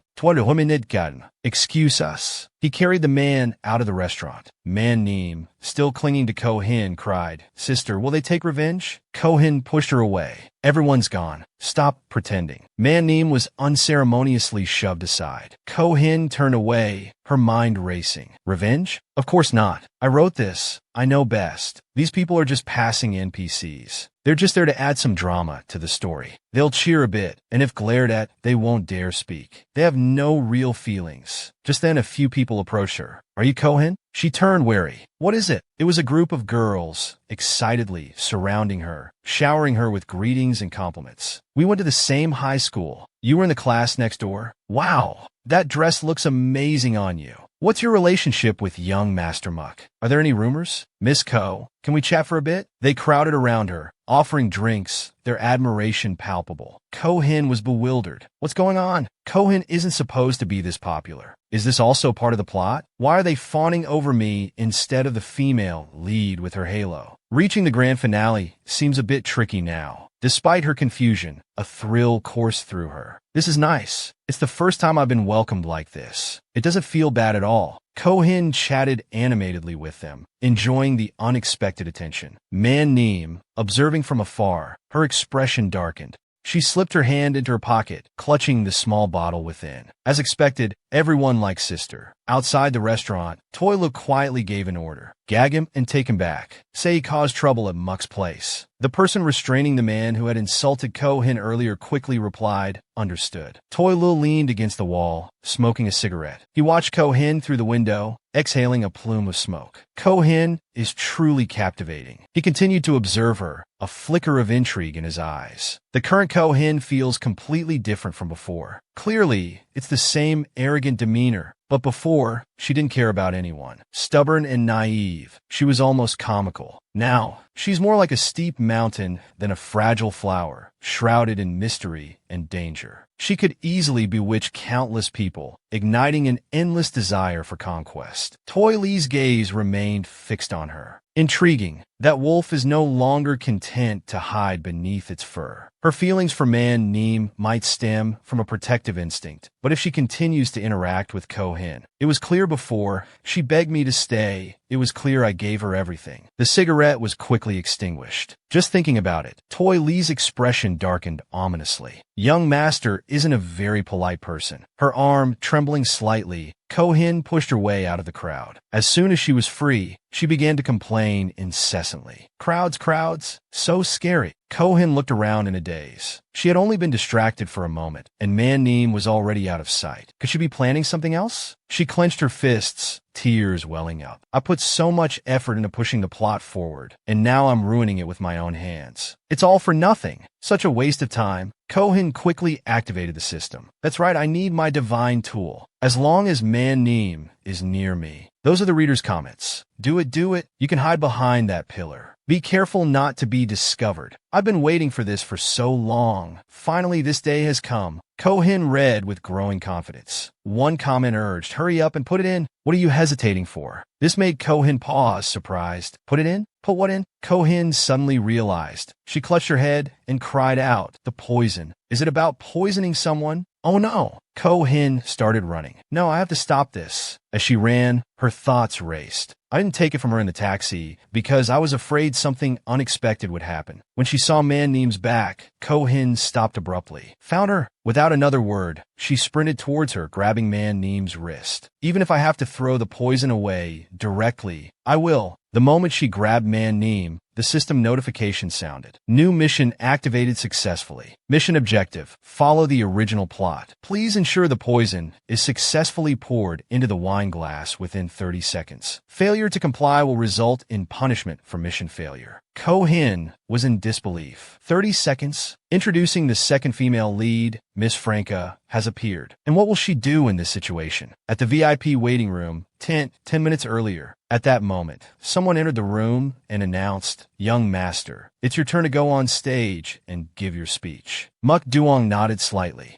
Excuse us. He carried the man out of the restaurant. Man Neem, still clinging to Ko-hin, cried, Sister, will they take revenge? Ko-hin pushed her away. Everyone's gone. Stop pretending. Man Neem was unceremoniously shoved aside. Ko-hin turned away, her mind racing. Revenge? Of course not. I wrote this. I know best. These people are just passing NPCs. They're just there to add some drama to the story. They'll cheer a bit, and if glared at, they won't dare speak. They have no real feelings. Just then a few people approached her. Are you Ko-hin? She turned wary. What is it? It was a group of girls, excitedly surrounding her, showering her with greetings and compliments. We went to the same high school. You were in the class next door? Wow, that dress looks amazing on you. What's your relationship with young Master Muk? Are there any rumors? Miss Ko, can we chat for a bit? They crowded around her, offering drinks, their admiration palpable. Ko-hin was bewildered. What's going on? Ko-hin isn't supposed to be this popular. Is this also part of the plot? Why are they fawning over me instead of the female lead with her halo? Reaching the grand finale seems a bit tricky now. Despite her confusion, a thrill coursed through her. This is nice. It's the first time I've been welcomed like this. It doesn't feel bad at all. Ko-hin chatted animatedly with them, enjoying the unexpected attention. Man Neem, observing from afar, her expression darkened. She slipped her hand into her pocket, clutching the small bottle within. As expected, everyone liked Sister. Outside the restaurant, Toilu quietly gave an order. Gag him and take him back. Say he caused trouble at Muk's place. The person restraining the man who had insulted Ko-hin earlier quickly replied, Understood. Toilu leaned against the wall, smoking a cigarette. He watched Ko-hin through the window, exhaling a plume of smoke. Ko-hin is truly captivating. He continued to observe her, a flicker of intrigue in his eyes. The current Ko-hin feels completely different from before. Clearly, it's the same arrogant demeanor, but before, she didn't care about anyone. Stubborn and naive, she was almost comical. Now, she's more like a steep mountain than a fragile flower, shrouded in mystery and danger. She could easily bewitch countless people, igniting an endless desire for conquest. Toilu's gaze remained fixed on her. Intriguing, that wolf is no longer content to hide beneath its fur. Her feelings for Man Neem might stem from a protective instinct, but if she continues to interact with Ko-hin, it was clear before, she begged me to stay. It was clear I gave her everything. The cigarette was quickly extinguished. Just thinking about it, Toilu's expression darkened ominously. Young Master isn't a very polite person. Her arm trembling slightly, Ko-hin pushed her way out of the crowd. As soon as she was free, she began to complain incessantly. Crowds, so scary. Ko-hin looked around in a daze. She had only been distracted for a moment, and Man Neem was already out of sight. Could she be planning something else? She clenched her fists, tears welling up. I put so much effort into pushing the plot forward, and now I'm ruining it with my own hands. It's all for nothing. Such a waste of time. Ko-hin quickly activated the system. That's right, I need my divine tool. As long as Man Neem is near me. Those are the reader's comments. Do it. You can hide behind that pillar. Be careful not to be discovered. I've been waiting for this for so long. Finally, this day has come. Ko-hin read with growing confidence. One comment urged, hurry up and put it in. What are you hesitating for? This made Ko-hin pause, surprised. Put it in? Put what in? Ko-hin suddenly realized. She clutched her head and cried out, the poison. Is it about poisoning someone? Oh no. Ko-hin started running. No, I have to stop this. As she ran, her thoughts raced. I didn't take it from her in the taxi because I was afraid something unexpected would happen. When she saw Man-neem's back, Ko-hin stopped abruptly. Found her? Without another word, she sprinted towards her, grabbing Man-neem's wrist. Even if I have to throw the poison away directly, I will. The moment she grabbed Man-neem, the system notification sounded. New mission activated successfully. Mission objective: follow the original plot. Please ensure the poison is successfully poured into the wine glass within 30 seconds. Failure to comply will result in punishment for mission failure. Ko-hin was in disbelief. 30 seconds? Introducing the second female lead, Miss Franca, has appeared. And what will she do in this situation? At the VIP waiting room, 10 minutes earlier. At that moment, someone entered the room and announced, "Young master, it's your turn to go on stage and give your speech." Muk Duong nodded slightly.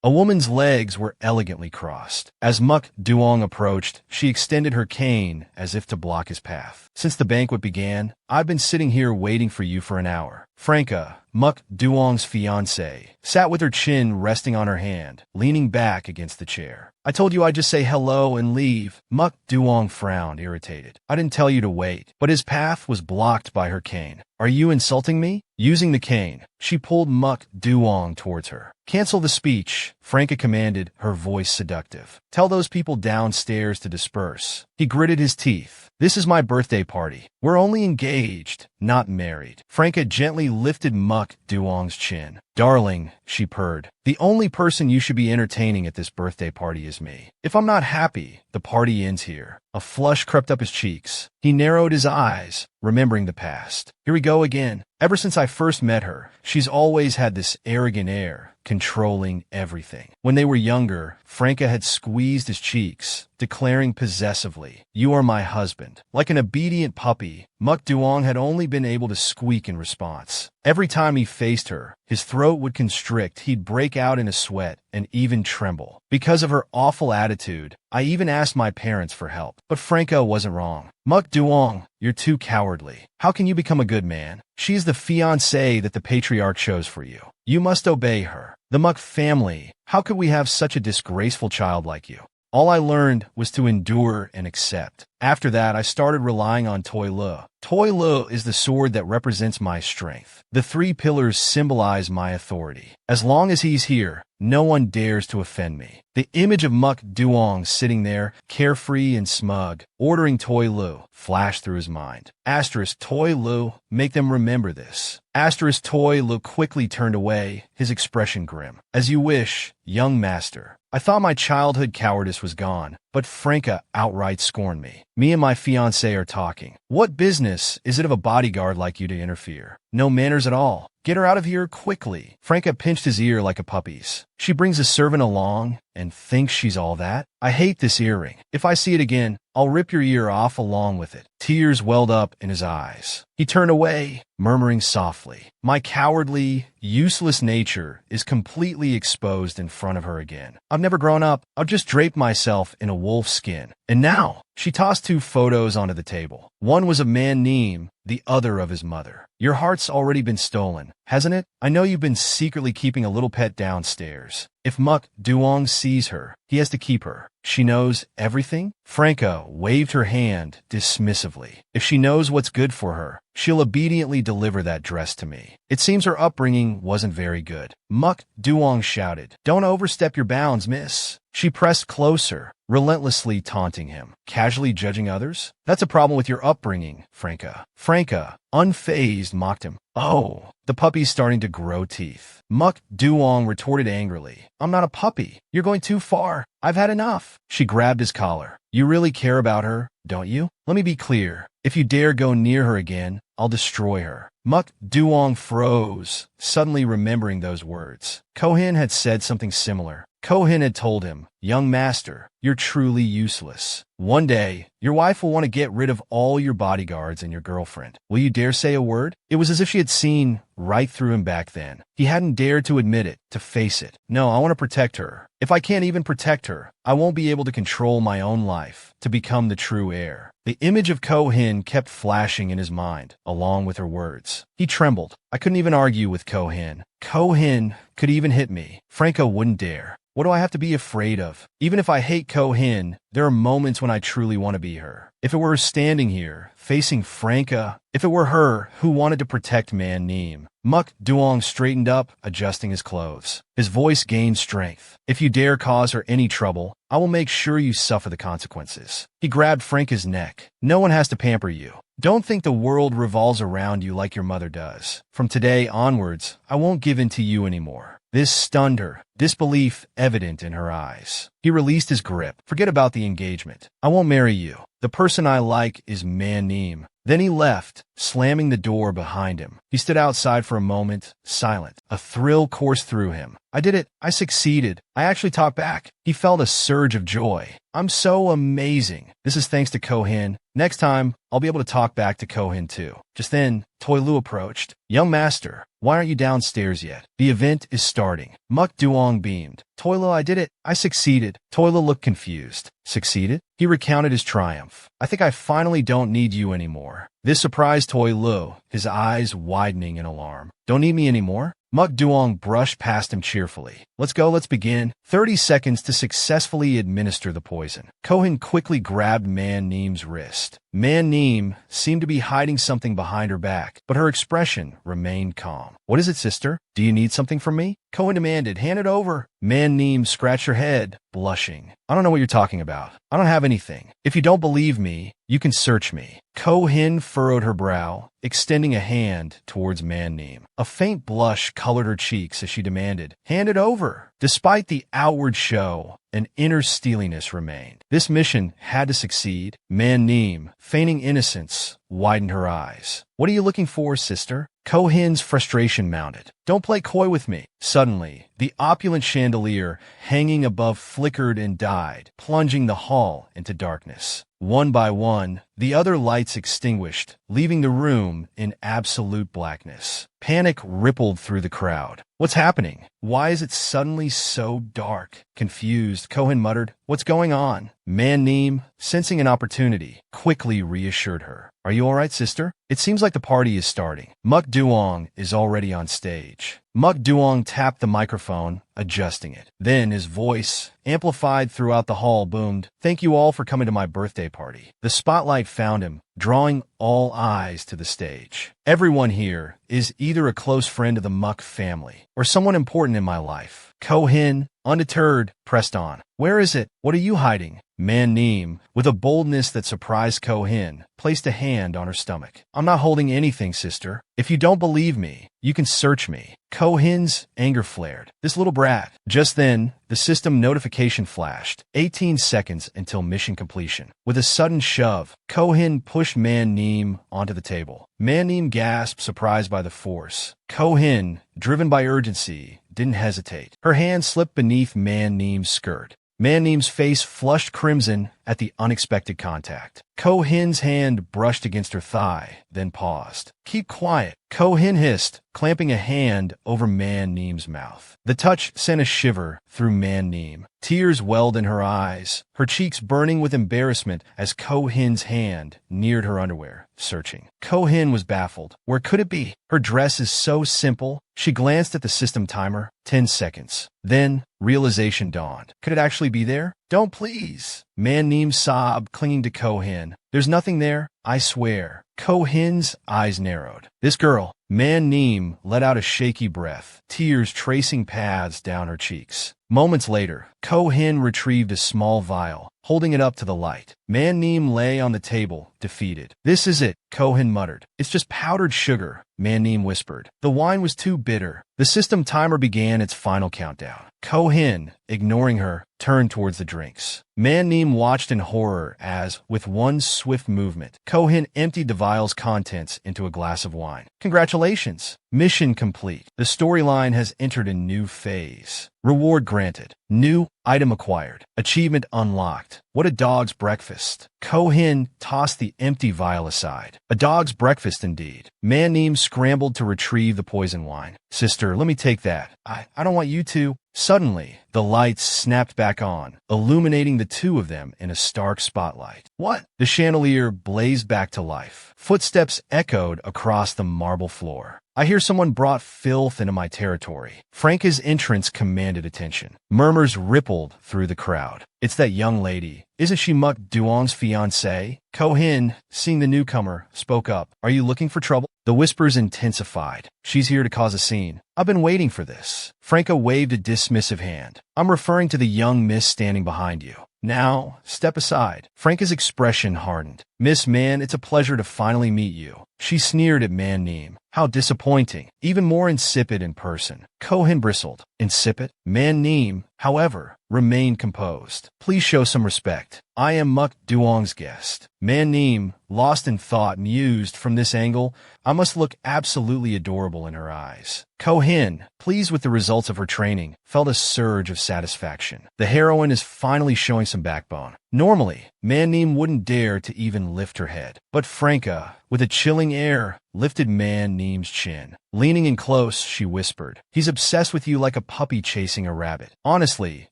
A woman's legs were elegantly crossed. As Muk Duong approached, she extended her cane as if to block his path. Since the banquet began, I've been sitting here waiting for you for an hour. Franca, Muk Duong's fiancée, sat with her chin resting on her hand, leaning back against the chair. I told you I'd just say hello and leave. Muk Duong frowned, irritated. I didn't tell you to wait, but his path was blocked by her cane. Are you insulting me? Using the cane, she pulled Muk Duong towards her. Cancel the speech, Franca commanded, her voice seductive. Tell those people downstairs to disperse. He gritted his teeth. This is my birthday party. We're only engaged, not married. Franca gently lifted Muk Duong's chin. Darling, she purred, the only person you should be entertaining at this birthday party is me. If I'm not happy, the party ends here. A flush crept up his cheeks. He narrowed his eyes, remembering the past. Here we go again. Ever since I first met her, she's always had this arrogant air, controlling everything. When they were younger, Franca had squeezed his cheeks, declaring possessively, "You are my husband." Like an obedient puppy, Muk Duong had only been able to squeak in response. Every time he faced her, his throat would constrict, he'd break out in a sweat, and even tremble. Because of her awful attitude, I even asked my parents for help. But Franca wasn't wrong. Muk Duong, you're too cowardly. How can you become a good man? She's the fiancée that the patriarch chose for you. You must obey her. The Muk family, how could we have such a disgraceful child like you? All I learned was to endure and accept. After that, I started relying on Toi Lu. Toi Lu is the sword that represents my strength. The 3 pillars symbolize my authority. As long as he's here, no one dares to offend me. The image of Muk Duong sitting there, carefree and smug, ordering Toi Lu, flashed through his mind. Asterisk Toi Lu, make them remember this. Asterisk Toi Lu quickly turned away, his expression grim. As you wish, young master. I thought my childhood cowardice was gone, but Franca outright scorned me. Me and my fiancé are talking. What business is it of a bodyguard like you to interfere? No manners at all. Get her out of here quickly. Franca pinched his ear like a puppy's. She brings a servant along and thinks she's all that? I hate this earring. If I see it again, I'll rip your ear off along with it. Tears welled up in his eyes. He turned away, murmuring softly. My cowardly, useless nature is completely exposed in front of her again. I've never grown up. I've just draped myself in a wolf's skin. And now, she tossed 2 photos onto the table. One was of Man-neem, the other of his mother. Your heart's already been stolen, hasn't it? I know you've been secretly keeping a little pet downstairs. If Muk Duong sees her, he has to keep her. She knows everything? Franca waved her hand dismissively. If she knows what's good for her, she'll obediently deliver that dress to me. It seems her upbringing wasn't very good. Muk Duong shouted, "Don't overstep your bounds, miss." She pressed closer, relentlessly taunting him. Casually judging others? That's a problem with your upbringing, Franca. Franca, unfazed, mocked him. Oh, the puppy's starting to grow teeth. Muk Duong retorted angrily. I'm not a puppy. You're going too far. I've had enough. She grabbed his collar. You really care about her, don't you? Let me be clear. If you dare go near her again, I'll destroy her. Muk Duong froze, suddenly remembering those words. Ko-hin had said something similar. Ko-hin had told him, young master, you're truly useless. One day, your wife will want to get rid of all your bodyguards and your girlfriend. Will you dare say a word? It was as if she had seen right through him back then. He hadn't dared to admit it, to face it. No, I want to protect her. If I can't even protect her, I won't be able to control my own life, to become the true heir. The image of Ko-hin kept flashing in his mind, along with her words. He trembled. I couldn't even argue with Ko-hin. Ko-hin could even hit me. Franco wouldn't dare. What do I have to be afraid of? Even if I hate Ko-hin, there are moments when I truly want to be her. If it were her standing here, facing Franca, if it were her who wanted to protect Man Neem. Muk Duong straightened up, adjusting his clothes. His voice gained strength. If you dare cause her any trouble, I will make sure you suffer the consequences. He grabbed Franca's neck. No one has to pamper you. Don't think the world revolves around you like your mother does. From today onwards, I won't give in to you anymore. This stunned her, disbelief evident in her eyes. He released his grip. Forget about the engagement. I won't marry you. The person I like is Man Neem. Then he left, slamming the door behind him. He stood outside for a moment, silent. A thrill coursed through him. I did it. I succeeded. I actually talked back. He felt a surge of joy. I'm so amazing. This is thanks to Ko-hin. Next time, I'll be able to talk back to Ko-hin too. Just then, Toi Lu approached. Young master, why aren't you downstairs yet? The event is starting. Muk Duong beamed. Toi Lu, I did it. I succeeded. Toi Lu looked confused. Succeeded? He recounted his triumph. I think I finally don't need you anymore. This surprised Toi Lu, his eyes widening in alarm. Don't need me anymore? Muk Duong brushed past him cheerfully. Let's go, let's begin. 30 seconds to successfully administer the poison. Ko-hin quickly grabbed Man Neem's wrist. Man Neem seemed to be hiding something behind her back, but her expression remained calm. What is it, sister? Do you need something from me? Ko-hin demanded. Hand it over. Man Neem scratched her head, blushing. I don't know what you're talking about. I don't have anything. If you don't believe me, you can search me. Ko-hin furrowed her brow, extending a hand towards Man Neem. A faint blush colored her cheeks as she demanded, hand it over. Despite the outward show, an inner steeliness remained. This mission had to succeed. Man Neem, feigning innocence, widened her eyes. What are you looking for, sister? Ko-hin's frustration mounted. Don't play coy with me. Suddenly, the opulent chandelier hanging above flickered and died, plunging the hall into darkness. One by one, the other lights extinguished, leaving the room in absolute blackness. Panic rippled through the crowd. What's happening? Why is it suddenly so dark? Confused, Ko-hin muttered, what's going on? Man Neem, sensing an opportunity, quickly reassured her. Are you all right, sister? It seems like the party is starting. Muk Duong is already on stage. Muk Duong tapped the microphone, adjusting it. Then his voice, amplified throughout the hall, boomed, thank you all for coming to my birthday party. The spotlight found him, drawing all eyes to the stage. Everyone here is either a close friend of the Muk family or someone important in my life. Ko-hin, undeterred, pressed on. Where is it? What are you hiding? Man Neem, with a boldness that surprised Ko-hin, placed a hand on her stomach. I'm not holding anything, sister. If you don't believe me, you can search me. Ko-hin's anger flared. This little brat. Just then, the system notification flashed. 18 seconds until mission completion. With a sudden shove, Ko-hin pushed Man Neem onto the table. Man Neem gasped, surprised by the force. Ko-hin, driven by urgency, didn't hesitate. Her hand slipped beneath Man Neem's skirt. Man Neem's face flushed crimson at the unexpected contact. Ko-hin's hand brushed against her thigh, then paused. Keep quiet, Ko-hin hissed, clamping a hand over Man Neem's mouth. The touch sent a shiver through Man Neem. Tears welled in her eyes, her cheeks burning with embarrassment as Ko-hin's hand neared her underwear, searching. Ko-hin was baffled. Where could it be? Her dress is so simple. She glanced at the system timer. 10 seconds. Then, realization dawned. Could it actually be there? Don't, please. Man Neem sobbed, clinging to Ko-hin. There's nothing there, I swear. Ko-hin's eyes narrowed. This girl. Man Neem let out a shaky breath, tears tracing paths down her cheeks. Moments later, Ko-hin retrieved a small vial, holding it up to the light. Man Neem lay on the table, defeated. This is it, Ko-hin muttered. It's just powdered sugar, Man Neem whispered. The wine was too bitter. The system timer began its final countdown. Ko-hin, ignoring her, turned towards the drinks. Man Neem watched in horror as, with one swift movement, Ko-hin emptied the vial's contents into a glass of wine. Congratulations! Mission complete. The storyline has entered a new phase. Reward granted. New item acquired. Achievement unlocked. What a dog's breakfast. Ko-hin tossed the empty vial aside. A dog's breakfast indeed. Man-neem scrambled to retrieve the poison wine. Sister, let me take that. I don't want you to. Suddenly, the lights snapped back on, illuminating the two of them in a stark spotlight. What? The chandelier blazed back to life. Footsteps echoed across the marble floor. I hear someone brought filth into my territory. Franca's entrance commanded attention. Murmurs rippled through the crowd. It's that young lady. Isn't she Muk Duong's fiancée? Ko-hin, seeing the newcomer, spoke up. Are you looking for trouble? The whispers intensified. She's here to cause a scene. I've been waiting for this. Franca waved a dismissive hand. I'm referring to the young miss standing behind you. Now, step aside. Franca's expression hardened. Miss Man, it's a pleasure to finally meet you. She sneered at Man-neem. How disappointing. Even more insipid in person. Ko-hin bristled. Insipid? Man-neem, however, remained composed. Please show some respect. I am Muk Duong's guest. Man-neem, lost in thought, mused from this angle, I must look absolutely adorable in her eyes. Ko-hin, pleased with the results of her training, felt a surge of satisfaction. The heroine is finally showing some backbone. Normally, Man-neem wouldn't dare to even lift her head. But Franca, with a chilling air, lifted Man-neem's chin. Leaning in close, she whispered, He's obsessed with you like a puppy chasing a rabbit. Honestly,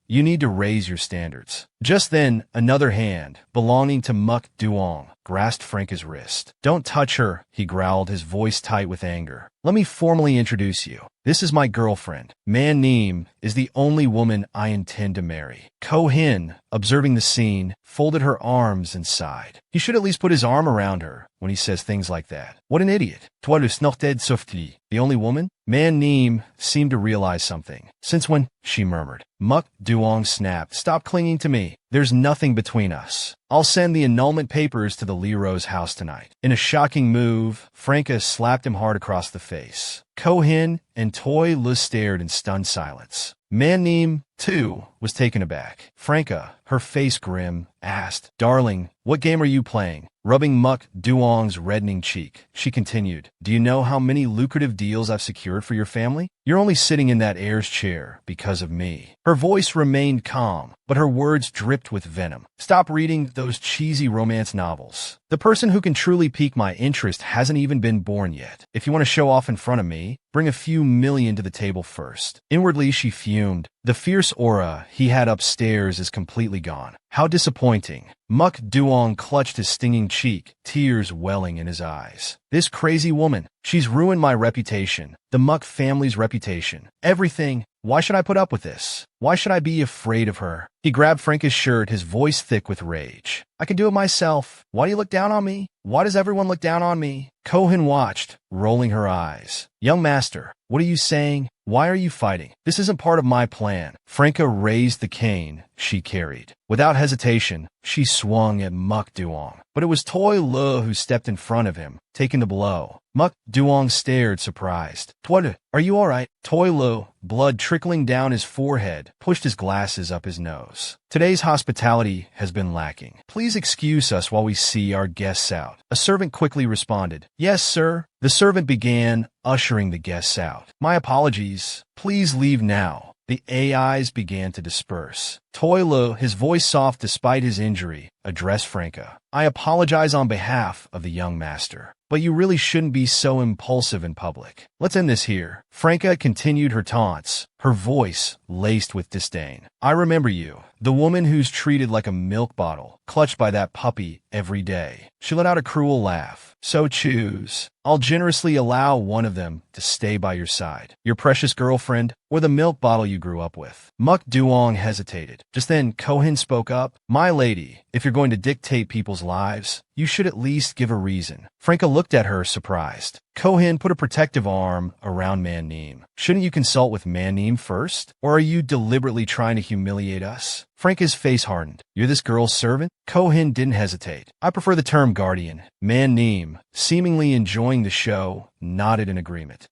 you need to raise your standards. Just then, another hand, belonging to Muk Duong, grasped Franca's wrist. Don't touch her, he growled, his voice tight with anger. Let me formally introduce you. This is my girlfriend. Man-neem is the only woman I intend to marry. Ko-hin, observing the scene, folded her arms and sighed. He should at least put his arm around her when he says things like that. What an idiot. Toi le snorted softly. The only woman? Man-neem seemed to realize something. Since when? She murmured. Muk Duong snapped. Stop clinging to me. There's nothing between us. I'll send the annulment papers to the Leroy's house tonight. In a shocking move, Franca slapped him hard across the face. Ko-hin and Toi Lu stared in stunned silence. Man-neem, too, was taken aback. Franca, her face grim, asked, Darling, what game are you playing? Rubbing Muk Duong's reddening cheek, she continued, Do you know how many lucrative deals I've secured for your family? You're only sitting in that heir's chair because of me. Her voice remained calm, but her words dripped with venom. Stop reading those cheesy romance novels. The person who can truly pique my interest hasn't even been born yet. If you want to show off in front of me, bring a few million to the table first. Inwardly, she fumed. The fierce aura he had upstairs is completely gone. How disappointing. Muk Duong clutched his stinging cheek, tears welling in his eyes. This crazy woman, she's ruined my reputation, the Muk family's reputation. Everything. Why should I put up with this? Why should I be afraid of her? He grabbed Franca's shirt, his voice thick with rage. I can do it myself. Why do you look down on me? Why does everyone look down on me? Ko-hin watched, rolling her eyes. Young master, what are you saying? Why are you fighting? This isn't part of my plan. Franca raised the cane she carried. Without hesitation, she swung at Muk Duong. But it was Toi Lu who stepped in front of him, taking the blow. Muk Duong stared, surprised. Toi, are you all right? Toi Lu, blood trickling down his forehead, pushed his glasses up his nose. Today's hospitality has been lacking. Please excuse us while we see our guests out. A servant quickly responded. Yes, sir. The servant began ushering the guests out. My apologies. Please leave now. The AIs began to disperse. Toi Lu, his voice soft despite his injury, addressed Franca. I apologize on behalf of the young master, but you really shouldn't be so impulsive in public. Let's end this here. Franca continued her taunts, her voice laced with disdain. I remember you, the woman who's treated like a milk bottle, clutched by that puppy every day. She let out a cruel laugh. So choose. I'll generously allow one of them to stay by your side. Your precious girlfriend, or the milk bottle you grew up with. Muk Duong hesitated. Just then, Ko-hin spoke up. My lady, if you're going to dictate people's lives, you should at least give a reason. Franca looked at her, surprised. Ko-hin put a protective arm around Man-neem. Shouldn't you consult with Man-neem first? Or are you deliberately trying to humiliate us? Franca's face hardened. You're this girl's servant? Ko-hin didn't hesitate. I prefer the term guardian. Man-neem, seemingly enjoying the show, nodded in agreement.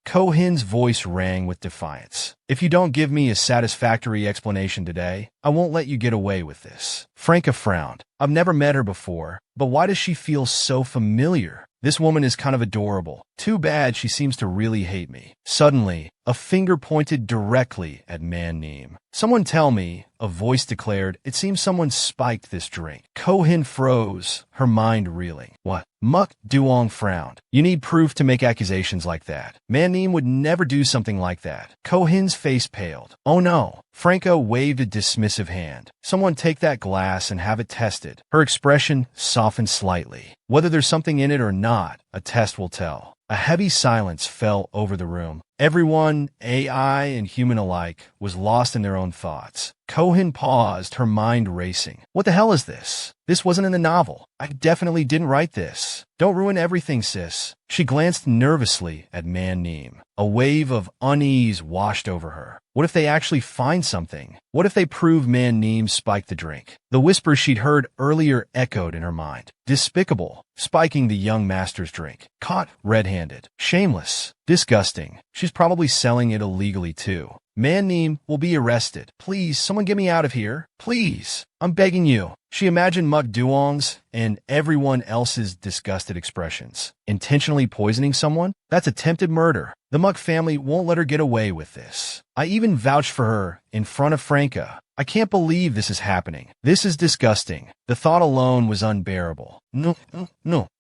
Ko-hin's voice rang with defiance. If you don't give me a satisfactory explanation today, I won't let you get away with this. Franca frowned. I've never met her before, but why does she feel so familiar? This woman is kind of adorable. Too bad she seems to really hate me. Suddenly, A finger pointed directly at Man-Neem. "Someone tell me," a voice declared. "It seems someone spiked this drink." Ko-Hin froze, her mind reeling. "What?" Muk Duong frowned. "You need proof to make accusations like that. Man-Neem would never do something like that." Ko-Hin's face paled. "Oh no." Franco waved a dismissive hand. "Someone take that glass and have it tested." Her expression softened slightly. "Whether there's something in it or not, a test will tell." A heavy silence fell over the room. Everyone, AI and human alike, was lost in their own thoughts. Ko-Hin paused, her mind racing. "What the hell is this? This wasn't in the novel. I definitely didn't write this. Don't ruin everything, sis." She glanced nervously at Man-Neem. A wave of unease washed over her. What if they actually find something? What if they prove Man-Neem spiked the drink? The whisper she'd heard earlier echoed in her mind. Despicable. Spiking the young master's drink. Caught red-handed. Shameless. Disgusting. She's probably selling it illegally too. Man-Neem will be arrested. "Please, someone get me out of here. Please. I'm begging you." She imagined Muk Duong's and everyone else's disgusted expressions. Intentionally poisoning someone? That's attempted murder. The Muk family won't let her get away with this. I even vouched for her in front of Franca. I can't believe this is happening. This is disgusting. The thought alone was unbearable. No.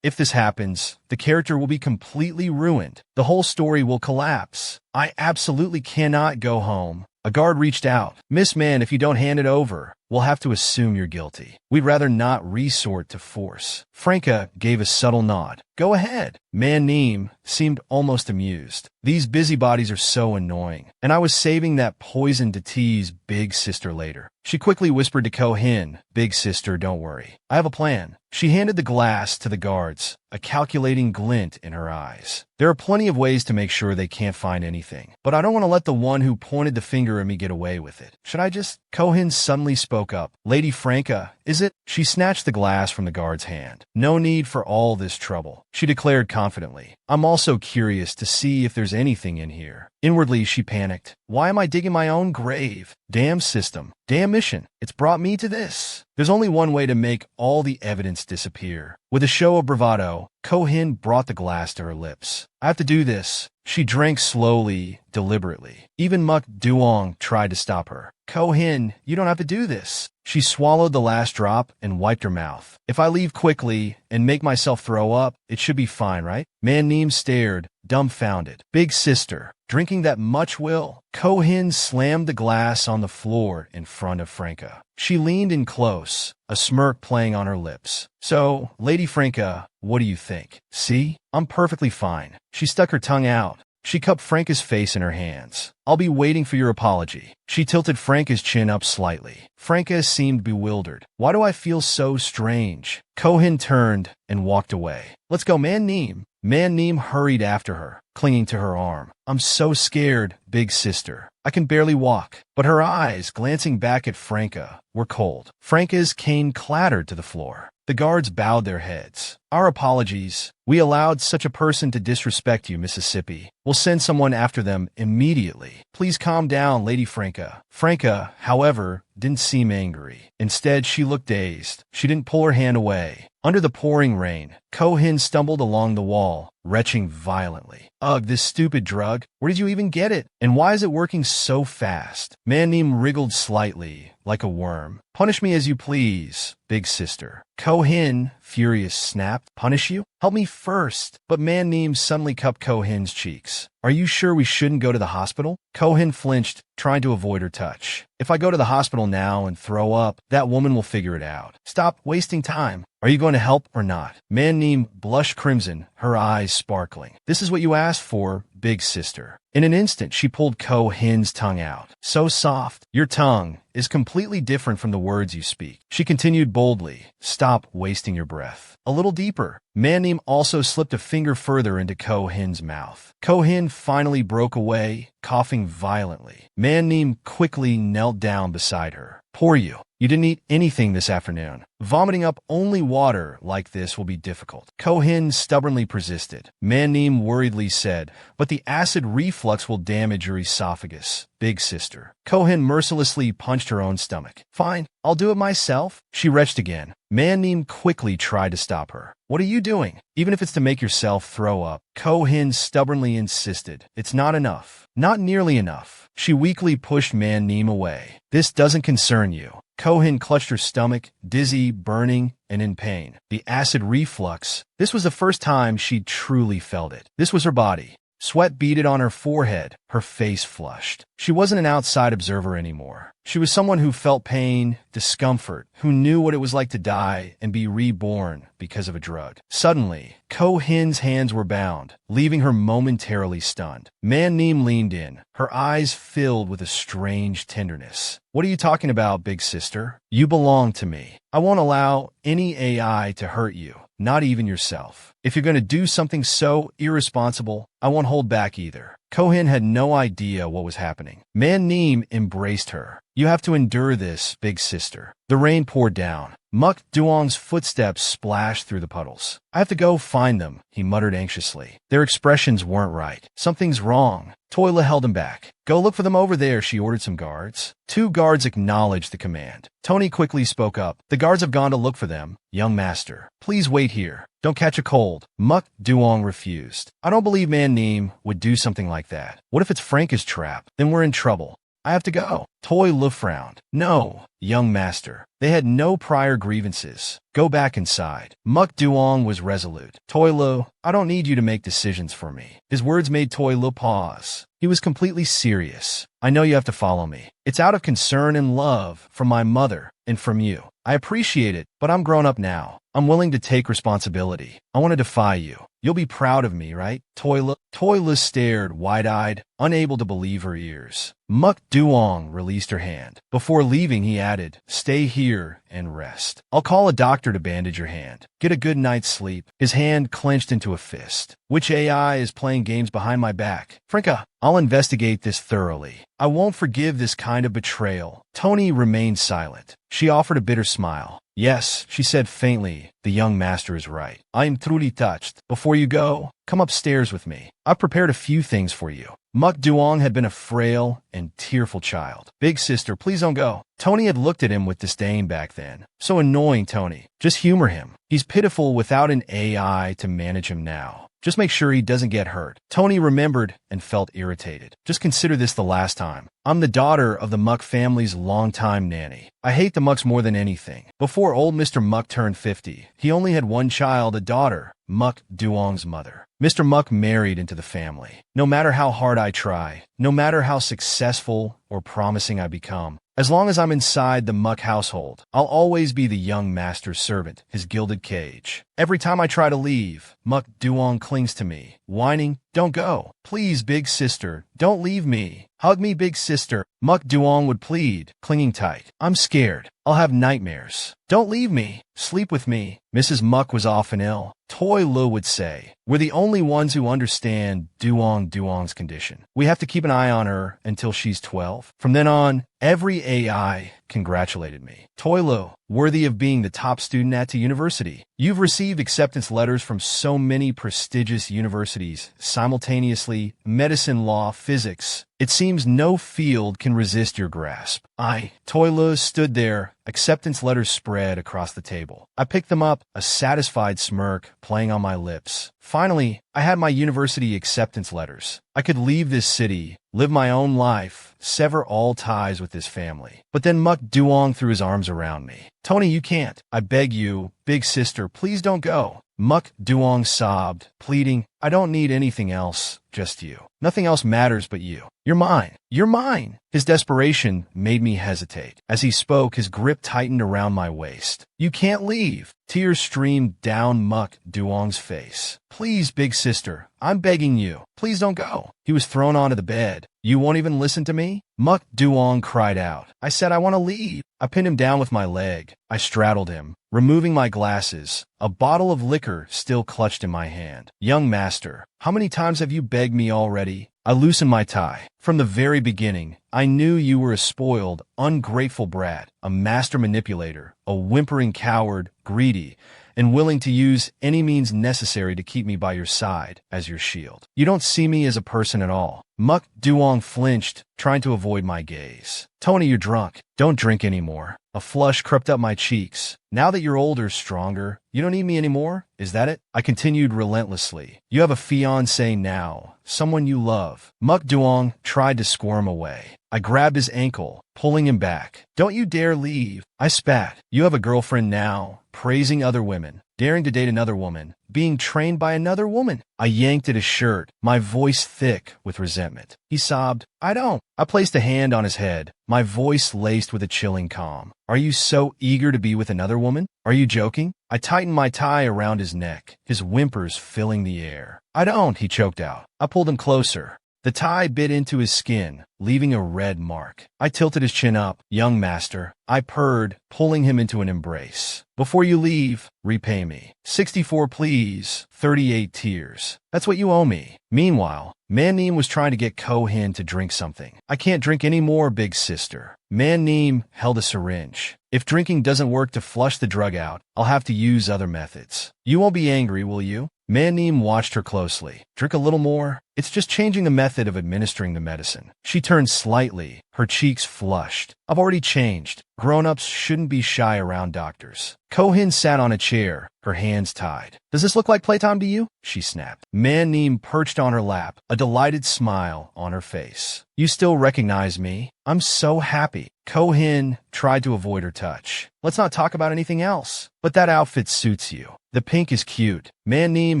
If this happens, the character will be completely ruined. The whole story will collapse. I absolutely cannot go home. A guard reached out. "Miss Man, if you don't hand it over, we'll have to assume you're guilty. We'd rather not resort to force." Franca gave a subtle nod. "Go ahead." Man-Neem seemed almost amused. "These busybodies are so annoying. And I was saving that poison to tease Big Sister later." She quickly whispered to Ko-Hin, "Big Sister, don't worry. I have a plan." She handed the glass to the guards, a calculating glint in her eyes. "There are plenty of ways to make sure they can't find anything, but I don't want to let the one who pointed the finger at me get away with it. Should I just—" Ko-Hin suddenly spoke up. "Lady Franca, is it?" She snatched the glass from the guard's hand. "No need for all this trouble," she declared confidently. "I'm also curious to see if there's anything in here." Inwardly, she panicked. Why am I digging my own grave? Damn system. Damn mission. It's brought me to this. There's only one way to make all the evidence disappear. With a show of bravado, Ko-Hin brought the glass to her lips. "I have to do this." She drank slowly, deliberately. Even Muk Duong tried to stop her. "Ko-Hin, you don't have to do this." She swallowed the last drop and wiped her mouth. "If I leave quickly and make myself throw up, it should be fine, right?" Man-Neem stared, dumbfounded. "Big Sister, drinking that much will?" Ko-Hin slammed the glass on the floor in front of Franca. She leaned in close, a smirk playing on her lips. "So, Lady Franca, what do you think? See? I'm perfectly fine." She stuck her tongue out. She cupped Franca's face in her hands. "I'll be waiting for your apology." She tilted Franca's chin up slightly. Franca seemed bewildered. "Why do I feel so strange?" Ko-Hin turned and walked away. "Let's go, Man-Neem." Man-Neem hurried after her, clinging to her arm. "I'm so scared, Big Sister. I can barely walk." But her eyes, glancing back at Franca, were cold. Franca's cane clattered to the floor. The guards bowed their heads. "Our apologies. We allowed such a person to disrespect you, Mississippi. We'll send someone after them immediately. Please calm down, Lady Franca." Franca, however, didn't seem angry. Instead, she looked dazed. She didn't pull her hand away. Under the pouring rain, Ko-Hin stumbled along the wall, retching violently. "Ugh, this stupid drug. Where did you even get it? And why is it working so fast?" Man-Neem wriggled slightly, like a worm. "Punish me as you please, Big Sister." Ko-Hin, furious, snapped. "Punish you? Help me first." But Man-Neem suddenly cupped Ko-Hin's cheeks. "Are you sure we shouldn't go to the hospital?" Ko-Hin flinched, trying to avoid her touch. "If I go to the hospital now and throw up, that woman will figure it out. Stop wasting time. Are you going to help or not?" Man-Neem blushed crimson, her eyes sparkling. "This is what you asked for, Big Sister." In an instant, she pulled Ko-Hin's tongue out. "So soft. Your tongue is completely different from the words you speak." She continued boldly, "Stop wasting your breath. A little deeper." Man-Neem also slipped a finger further into Ko-Hin's mouth. Ko-Hin finally broke away, coughing violently. Man-Neem quickly knelt down beside her. "Poor you. You didn't eat anything this afternoon. Vomiting up only water like this will be difficult." Ko-Hin stubbornly persisted. Man-Neem worriedly said, "But the acid reflux reflux will damage your esophagus, big sister. Kohin mercilessly punched her own stomach. Fine, I'll do it myself. She retched again. Mannim quickly tried to stop her. What are you doing? Even if it's to make yourself throw up. Kohin stubbornly insisted. It's not enough. Not nearly enough. She weakly pushed Mannim away. This doesn't concern you. Kohin clutched her stomach, dizzy, burning, and in pain. The acid reflux. This was the first time she'd truly felt it. This was her body. Sweat beaded on her forehead, her face flushed. She wasn't an outside observer anymore. She was someone who felt pain, discomfort, who knew what it was like to die and be reborn because of a drug. Suddenly, Kohin's hands were bound, leaving her momentarily stunned. Mannim leaned in, her eyes filled with a strange tenderness. What are you talking about, big sister? You belong to me. I won't allow any AI to hurt you, not even yourself. If you're going to do something so irresponsible, I won't hold back either. Kohin had no idea what was happening. Mannim embraced her. You have to endure this, big sister. The rain poured down. Muk Duong's footsteps splashed through the puddles. I have to go find them, he muttered anxiously. Their expressions weren't right. Something's wrong. Toila held him back. Go look for them over there, she ordered some guards. 2 guards acknowledged the command. Tony quickly spoke up. The guards have gone to look for them. Young master, please wait here. Don't catch a cold. Muk Duong refused. I don't believe Mannim would do something like that. What if it's Franca's trap? Then we're in trouble. I have to go. Toila frowned. No, young master. They had no prior grievances. Go back inside. Muk Duong was resolute. Toila, I don't need you to make decisions for me. His words made Toila pause. He was completely serious. I know you have to follow me. It's out of concern and love from my mother and from you. I appreciate it, but I'm grown up now. I'm willing to take responsibility. I want to defy you. You'll be proud of me, right? Toila stared wide-eyed, unable to believe her ears. Muk Duong released her hand. Before leaving, he added, stay here and rest. I'll call a doctor to bandage your hand. Get a good night's sleep. His hand clenched into a fist. Which AI is playing games behind my back? Franca, I'll investigate this thoroughly. I won't forgive this kind of betrayal. Tony remained silent. She offered a bitter smile. Yes, she said faintly, the young master is right. I am truly touched. Before you go, come upstairs with me. I've prepared a few things for you. Muk Duong had been a frail and tearful child. Big sister, please don't go. Tony had looked at him with disdain back then. So annoying, Tony. Just humor him. He's pitiful without an AI to manage him now. Just make sure he doesn't get hurt. Tony remembered and felt irritated. Just consider this the last time. I'm the daughter of the Muk family's longtime nanny. I hate the Muks more than anything. Before old Mr. Muk turned 50, he only had one child, a daughter, Muk Duong's mother. Mr. Muk married into the family. No matter how hard I try, no matter how successful or promising I become, as long as I'm inside the Muk household, I'll always be the young master's servant, his gilded cage. Every time I try to leave, Muk Duong clings to me, whining, don't go. Please, big sister, don't leave me. Hug me, big sister. Muk Duong would plead, clinging tight. I'm scared. I'll have nightmares. Don't leave me. Sleep with me. Mrs. Muk was often ill. Toy Lu would say, we're the only ones who understand Duong's condition. We have to keep an eye on her until she's 12. From then on, every AI congratulated me. Toy Lu, worthy of being the top student at the university. You've received acceptance letters from so many prestigious universities, simultaneously, medicine, law, physics. It seems no field can resist your grasp. Toila stood there, acceptance letters spread across the table. I picked them up, a satisfied smirk playing on my lips. Finally, I had my university acceptance letters. I could leave this city, live my own life, sever all ties with this family. But then Muk Duong threw his arms around me. Tony, you can't. I beg you, big sister, please don't go. Muk Duong sobbed, pleading, I don't need anything else, just you. Nothing else matters but you. You're mine. You're mine. His desperation made me hesitate. As he spoke, his grip tightened around my waist. You can't leave. Tears streamed down Muk Duong's face. Please, big sister, I'm begging you. Please don't go. He was thrown onto the bed. You won't even listen to me? Muk Duong cried out. I said I want to leave. I pinned him down with my leg. I straddled him, removing my glasses. A bottle of liquor still clutched in my hand. Young master, how many times have you begged me already? I loosened my tie. From the very beginning, I knew you were a spoiled, ungrateful brat, a master manipulator, a whimpering coward, greedy, and willing to use any means necessary to keep me by your side as your shield. You don't see me as a person at all. Muk Duong flinched, trying to avoid my gaze. Tony, you're drunk. Don't drink anymore. A flush crept up my cheeks. Now that you're older, stronger, you don't need me anymore? Is that it? I continued relentlessly. You have a fiancé now, someone you love. Muk Duong tried to squirm away. I grabbed his ankle, pulling him back. Don't you dare leave. I spat. You have a girlfriend now, praising other women, daring to date another woman, being trained by another woman. I yanked at his shirt, my voice thick with resentment. He sobbed, I don't. I placed a hand on his head, my voice laced with a chilling calm. Are you so eager to be with another woman? Are you joking? I tightened my tie around his neck, his whimpers filling the air. I don't, he choked out. I pulled him closer. The tie bit into his skin, leaving a red mark. I tilted his chin up. Young master, I purred, pulling him into an embrace. Before you leave, repay me. 64 please, 38 tears. That's what you owe me. Meanwhile, Mannim was trying to get Ko-hin to drink something. I can't drink any more, big sister. Mannim held a syringe. If drinking doesn't work to flush the drug out, I'll have to use other methods. You won't be angry, will you? Mannim watched her closely. Drink a little more? It's just changing the method of administering the medicine. She turned slightly, her cheeks flushed. I've already changed. Grown-ups shouldn't be shy around doctors. Ko-hin sat on a chair, her hands tied. Does this look like playtime to you? She snapped. Mannim perched on her lap, a delighted smile on her face. You still recognize me? I'm so happy. Ko-hin tried to avoid her touch. Let's not talk about anything else. But that outfit suits you. The pink is cute. Mannim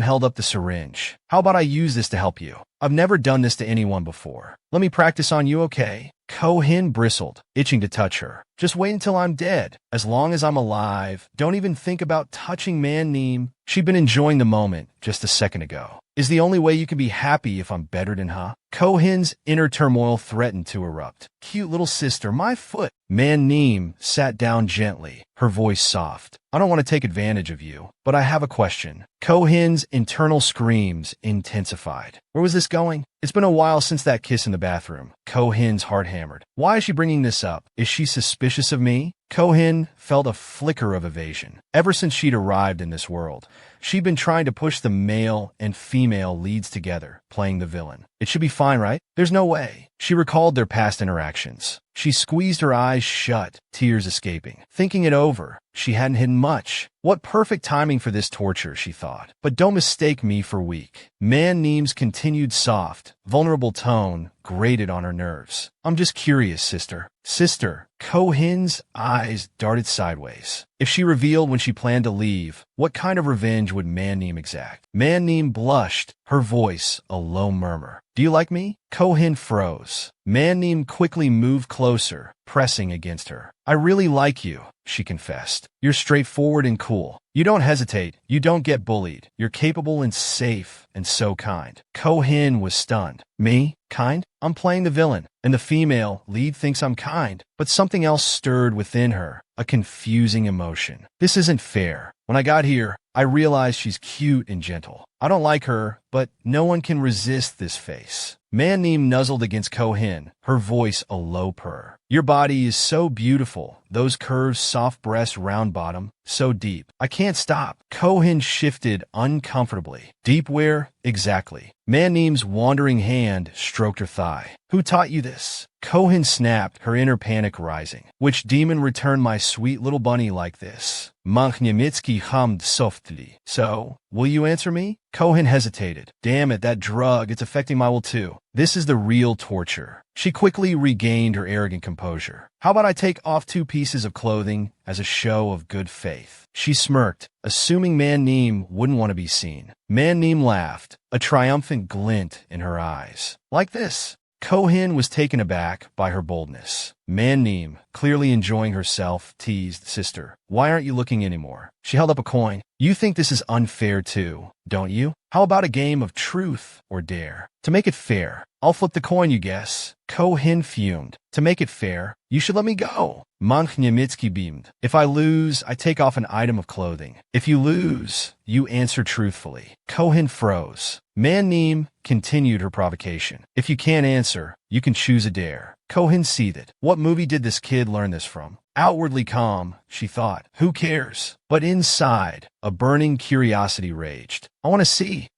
held up the syringe. How about I use this to help you? I've never done this to anyone before. Let me practice on you, okay? Ko-hin bristled, itching to touch her. Just wait until I'm dead. As long as I'm alive, don't even think about touching Mannim. She'd been enjoying the moment just a second ago. Is the only way you can be happy if I'm bettered, huh? Ko-hin's inner turmoil threatened to erupt. Cute little sister, my foot. Mannim sat down gently, her voice soft. I don't want to take advantage of you, but I have a question. Ko-hin's internal screams intensified. Where was this going? It's been a while since that kiss in the bathroom. Ko-hin's heart hammered. Why is she bringing this up? Is she suspicious of me? Ko-hin felt a flicker of evasion. Ever since she'd arrived in this world, she'd been trying to push the male and female leads together, playing the villain. It should be fine, right? There's no way. She recalled their past interactions. She squeezed her eyes shut, tears escaping. Thinking it over, she hadn't hidden much. What perfect timing for this torture, she thought. But don't mistake me for weak. Mannim's continued soft, vulnerable tone grated on her nerves. I'm just curious, sister. Sister. Ko-hin's eyes darted sideways. If she revealed when she planned to leave, what kind of revenge would Mannim exact? Mannim blushed, her voice a low murmur. Do you like me? Ko-hin froze. Mannim quickly moved closer, pressing against her. I really like you, she confessed. You're straightforward and cool. You don't hesitate. You don't get bullied. You're capable and safe and so kind. Ko-hin was stunned. Me? Kind? I'm playing the villain, and the female lead thinks I'm kind. But something else stirred within her, a confusing emotion. This isn't fair. When I got here, I realized she's cute and gentle. I don't like her, but no one can resist this face. Mannim nuzzled against Ko-hin, her voice a low purr. Your body is so beautiful. Those curves, soft breast, round bottom, so deep. I can't stop. Ko-hin shifted uncomfortably. Deep where? Exactly. Mannim's wandering hand stroked her thigh. Who taught you this? Ko-hin snapped, her inner panic rising. Which demon returned my sweet little bunny like this? Manhwa hummed softly. So, will you answer me? Ko-hin hesitated. Damn it, that drug, it's affecting my will too. This is the real torture. She quickly regained her arrogant composure. How about I take off 2 pieces of clothing as a show of good faith? She smirked, assuming Mannim wouldn't want to be seen. Mannim laughed, a triumphant glint in her eyes. Like this. Ko-hin was taken aback by her boldness. Mannim, clearly enjoying herself, teased, Sister, why aren't you looking anymore? She held up a coin. You think this is unfair too, don't you? How about a game of truth or dare? To make it fair, I'll flip the coin, you guess. Ko-hin fumed. To make it fair, you should let me go. Manhwa beamed. If I lose, I take off an item of clothing. If you lose, you answer truthfully. Ko-hin froze. Mannim continued her provocation. If you can't answer, You can choose a dare. Ko-hin seethed. What movie did this kid learn this from? Outwardly calm, she thought. Who cares? But inside, a burning curiosity raged. I want to see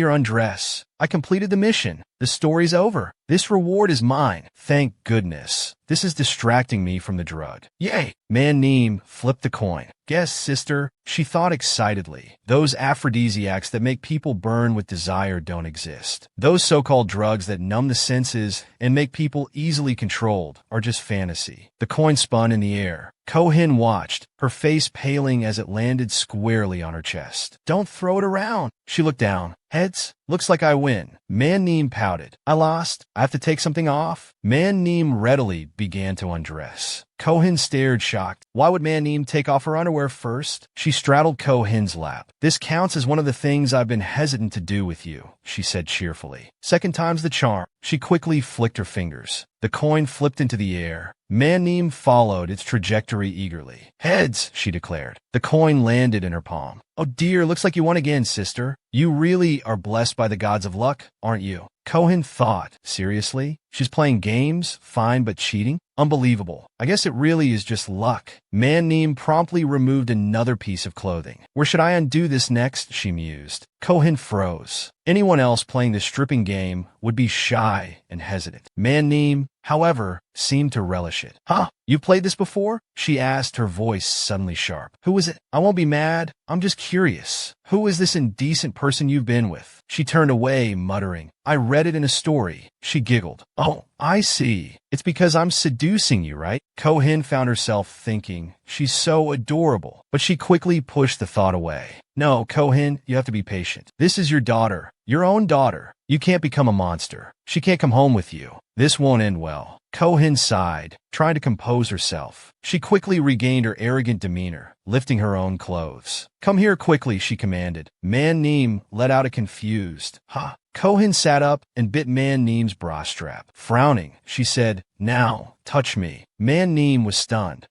her undress. I completed the mission. The story's over. This reward is mine. Thank goodness. This is distracting me from the drug. Yay! Man flipped the coin. Guess, sister, she thought excitedly. Those aphrodisiacs that make people burn with desire don't exist. Those so-called drugs that numb the senses and make people easily controlled are just fantasy. The coin spun in the air. Ko-hin watched, her face paling as it landed squarely on her chest. Don't throw it around. She looked down. Heads? Looks like I win. Man pouted. I lost. I have to take something off. Man readily began to undress. Ko-hin stared shocked. Why would Man take off her underwear first? She straddled Ko-hin's lap. This counts as one of the things I've been hesitant to do with you, she said cheerfully. Second time's the charm. She quickly flicked her fingers. The coin flipped into the air. Man followed its trajectory eagerly. Heads, she declared. The coin landed in her palm. Oh dear, looks like you won again, sister. You really are blessed by the gods of luck, aren't you? Ko-hin thought. Seriously? She's playing games? Fine, but cheating? Unbelievable. I guess it really is just luck. Man promptly removed another piece of clothing. Where should I undo this next? She mused. Ko-hin froze. Anyone else playing this stripping game would be shy and hesitant. Man however, seemed to relish it. Huh? You played this before? She asked, her voice suddenly sharp. Who is it? I won't be mad. I'm just curious. Who is this indecent person you've been with? She turned away, muttering. I read it in a story. She giggled. Oh, I see. It's because I'm seducing you, right? Ko-hin found herself thinking, she's so adorable. But she quickly pushed the thought away. No, Ko-hin, you have to be patient. This is your daughter. Your own daughter. You can't become a monster. She can't come home with you. This won't end well. Ko-hin sighed, trying to compose herself. She quickly regained her arrogant demeanor, lifting her own clothes. Come here quickly, she commanded. Man let out a confused, huh? Ko-hin sat up and bit Man bra strap. Frowning, she said, now, touch me. Man was stunned.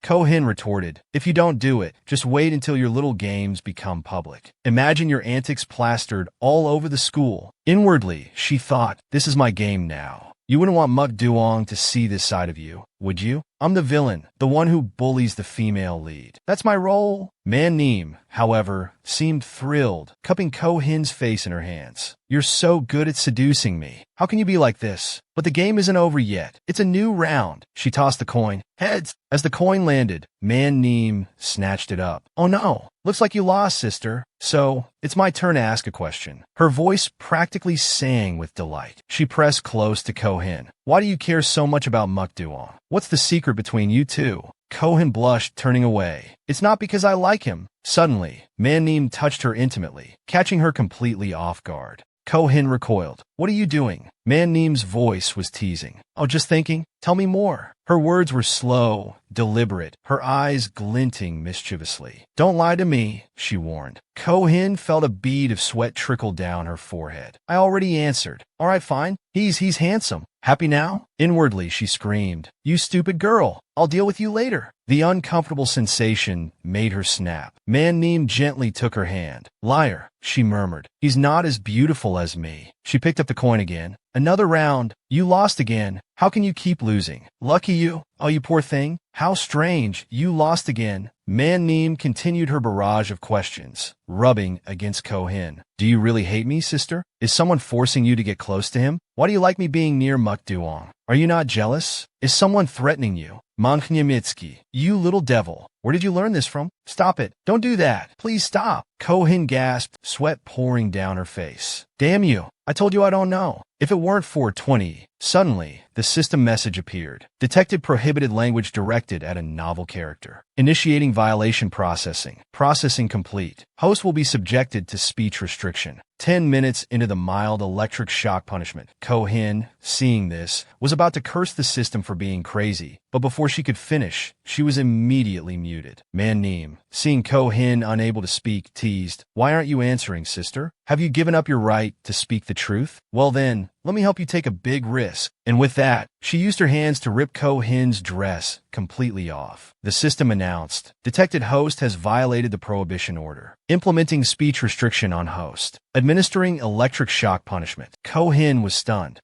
Ko-hin retorted. If you don't do it, just wait until your little games become public. Imagine your antics plastered all over the school. Inwardly, she thought, this is my game now. You wouldn't want Muk Duong to see this side of you, would you? I'm the villain, the one who bullies the female lead. That's my role. Man however, seemed thrilled, cupping Ko-hin's face in her hands. You're so good at seducing me. How can you be like this? But the game isn't over yet. It's a new round. She tossed the coin. Heads. As the coin landed, Man snatched it up. Oh no. Looks like you lost, sister. So, it's my turn to ask a question. Her voice practically sang with delight. She pressed close to Ko-hin. Why do you care so much about Muk Duong? What's the secret between you two? Ko-hin blushed, turning away. It's not because I like him. Suddenly, Man touched her intimately, catching her completely off guard. Ko-hin recoiled. What are you doing? Man voice was teasing. Oh, just thinking. Tell me more. Her words were slow, deliberate, her eyes glinting mischievously. Don't lie to me, she warned. Ko-hin felt a bead of sweat trickle down her forehead. I already answered. All right, fine. He's handsome. Happy now? Inwardly, she screamed. You stupid girl. I'll deal with you later. The uncomfortable sensation made her snap. Man gently took her hand. Liar, she murmured. He's not as beautiful as me. She picked up the coin again. Another round. You lost again. How can you keep losing? Lucky you. Oh, you poor thing. How strange. You lost again. Man continued her barrage of questions, rubbing against Ko-hin. Do you really hate me, sister? Is someone forcing you to get close to him? Why do you like me being near Muk Duong? Are you not jealous? Is someone threatening you? Manhwa, you little devil. Where did you learn this from? Stop it. Don't do that. Please stop. Ko-hin gasped, sweat pouring down her face. Damn you. I told you I don't know. If it weren't 420, suddenly, the system message appeared. Detected prohibited language directed at a novel character. Initiating violation processing. Processing complete. Host will be subjected to speech restriction. 10 minutes into the mild electric shock punishment. Ko-hin, seeing this, was about to curse the system for being crazy, but before she could finish, she was immediately muted. Man seeing Ko-hin unable to speak, teased, Why aren't you answering, sister? Have you given up your right to speak the truth? Well then, let me help you take a big risk. And with that, she used her hands to rip Ko-hin's dress completely off. The system announced, detected host has violated the prohibition order. Implementing speech restriction on host. Administering electric shock punishment. Ko-hin was stunned.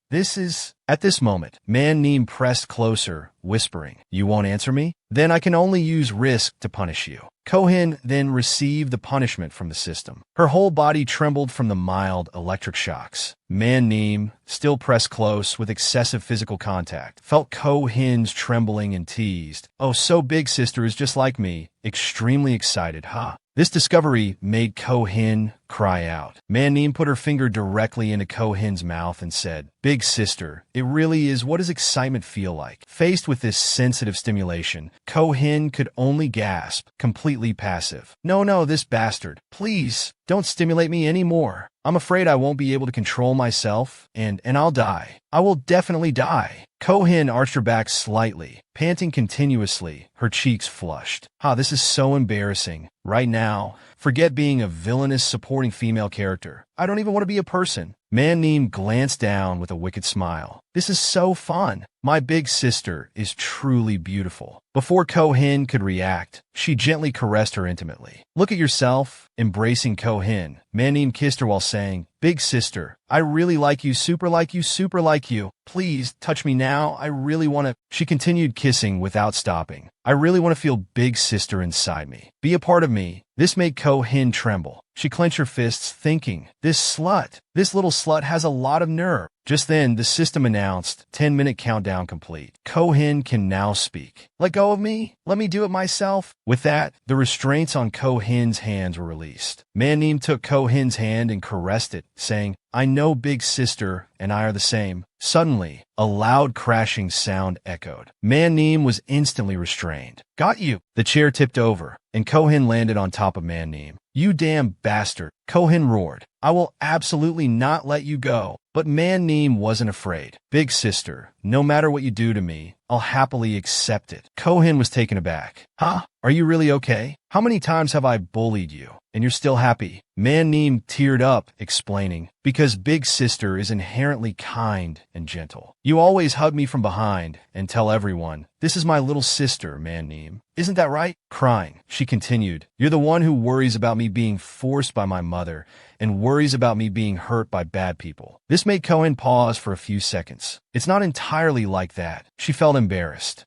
At this moment, Man-neem pressed closer, whispering, "You won't answer me? Then I can only use risk to punish you." Ko-hin then received the punishment from the system. Her whole body trembled from the mild electric shocks. Man-neem, still pressed close with excessive physical contact, felt Ko-hin's trembling and teased. "Oh, so big sister is just like me." Extremely excited, huh? This discovery made Ko-hin cry out. Man-neem put her finger directly into Ko-hin's mouth and said, "Big sister, it really is. What does excitement feel like?" Faced with this sensitive stimulation, Ko-hin could only gasp, completely passive. No, this bastard. Please, don't stimulate me anymore. I'm afraid I won't be able to control myself, and I'll die. I will definitely die." Ko-hin arched her back slightly, panting continuously, her cheeks flushed. This is so embarrassing. Right now, forget being a villainous supporting female character. I don't even want to be a person. Man-neem glanced down with a wicked smile. This is so fun. My big sister is truly beautiful. Before Ko-hin could react, she gently caressed her intimately. "Look at yourself." Embracing Ko-hin, Man-neem kissed her while saying, "Big sister, I really like you, super like you, super like you. Please, touch me now. I really want to." She continued kissing without stopping. "I really want to feel big sister inside me. Be a part of me." This made Ko-hin tremble. She clenched her fists, thinking, this little slut has a lot of nerve. Just then, the system announced, 10-minute countdown complete. Ko-hin can now speak. "Let go of me. Let me do it myself." With that, the restraints on Ko-hin's hands were released. Man-neem took Ko-hin's hand and caressed it, saying, "I know big sister and I are the same." Suddenly, a loud crashing sound echoed. Man-neem was instantly restrained. "Got you!" The chair tipped over, and Ko-hin landed on top of Man-neem. "You damn bastard!" Ko-hin roared. "I will absolutely not let you go." But Man-neem wasn't afraid. "Big sister, no matter what you do to me, I'll happily accept it." Ko-hin was taken aback. Are you really okay? How many times have I bullied you, and you're still happy?" Man-neem teared up, explaining, "Because big sister is inherently kind and gentle. You always hug me from behind and tell everyone, 'This is my little sister, Man-neem.' Isn't that right?" Crying, she continued, "You're the one who worries about me being forced by my mother and worries about me being hurt by bad people." This made Ko-hin pause for a few seconds. "It's not entirely like that." She felt embarrassed.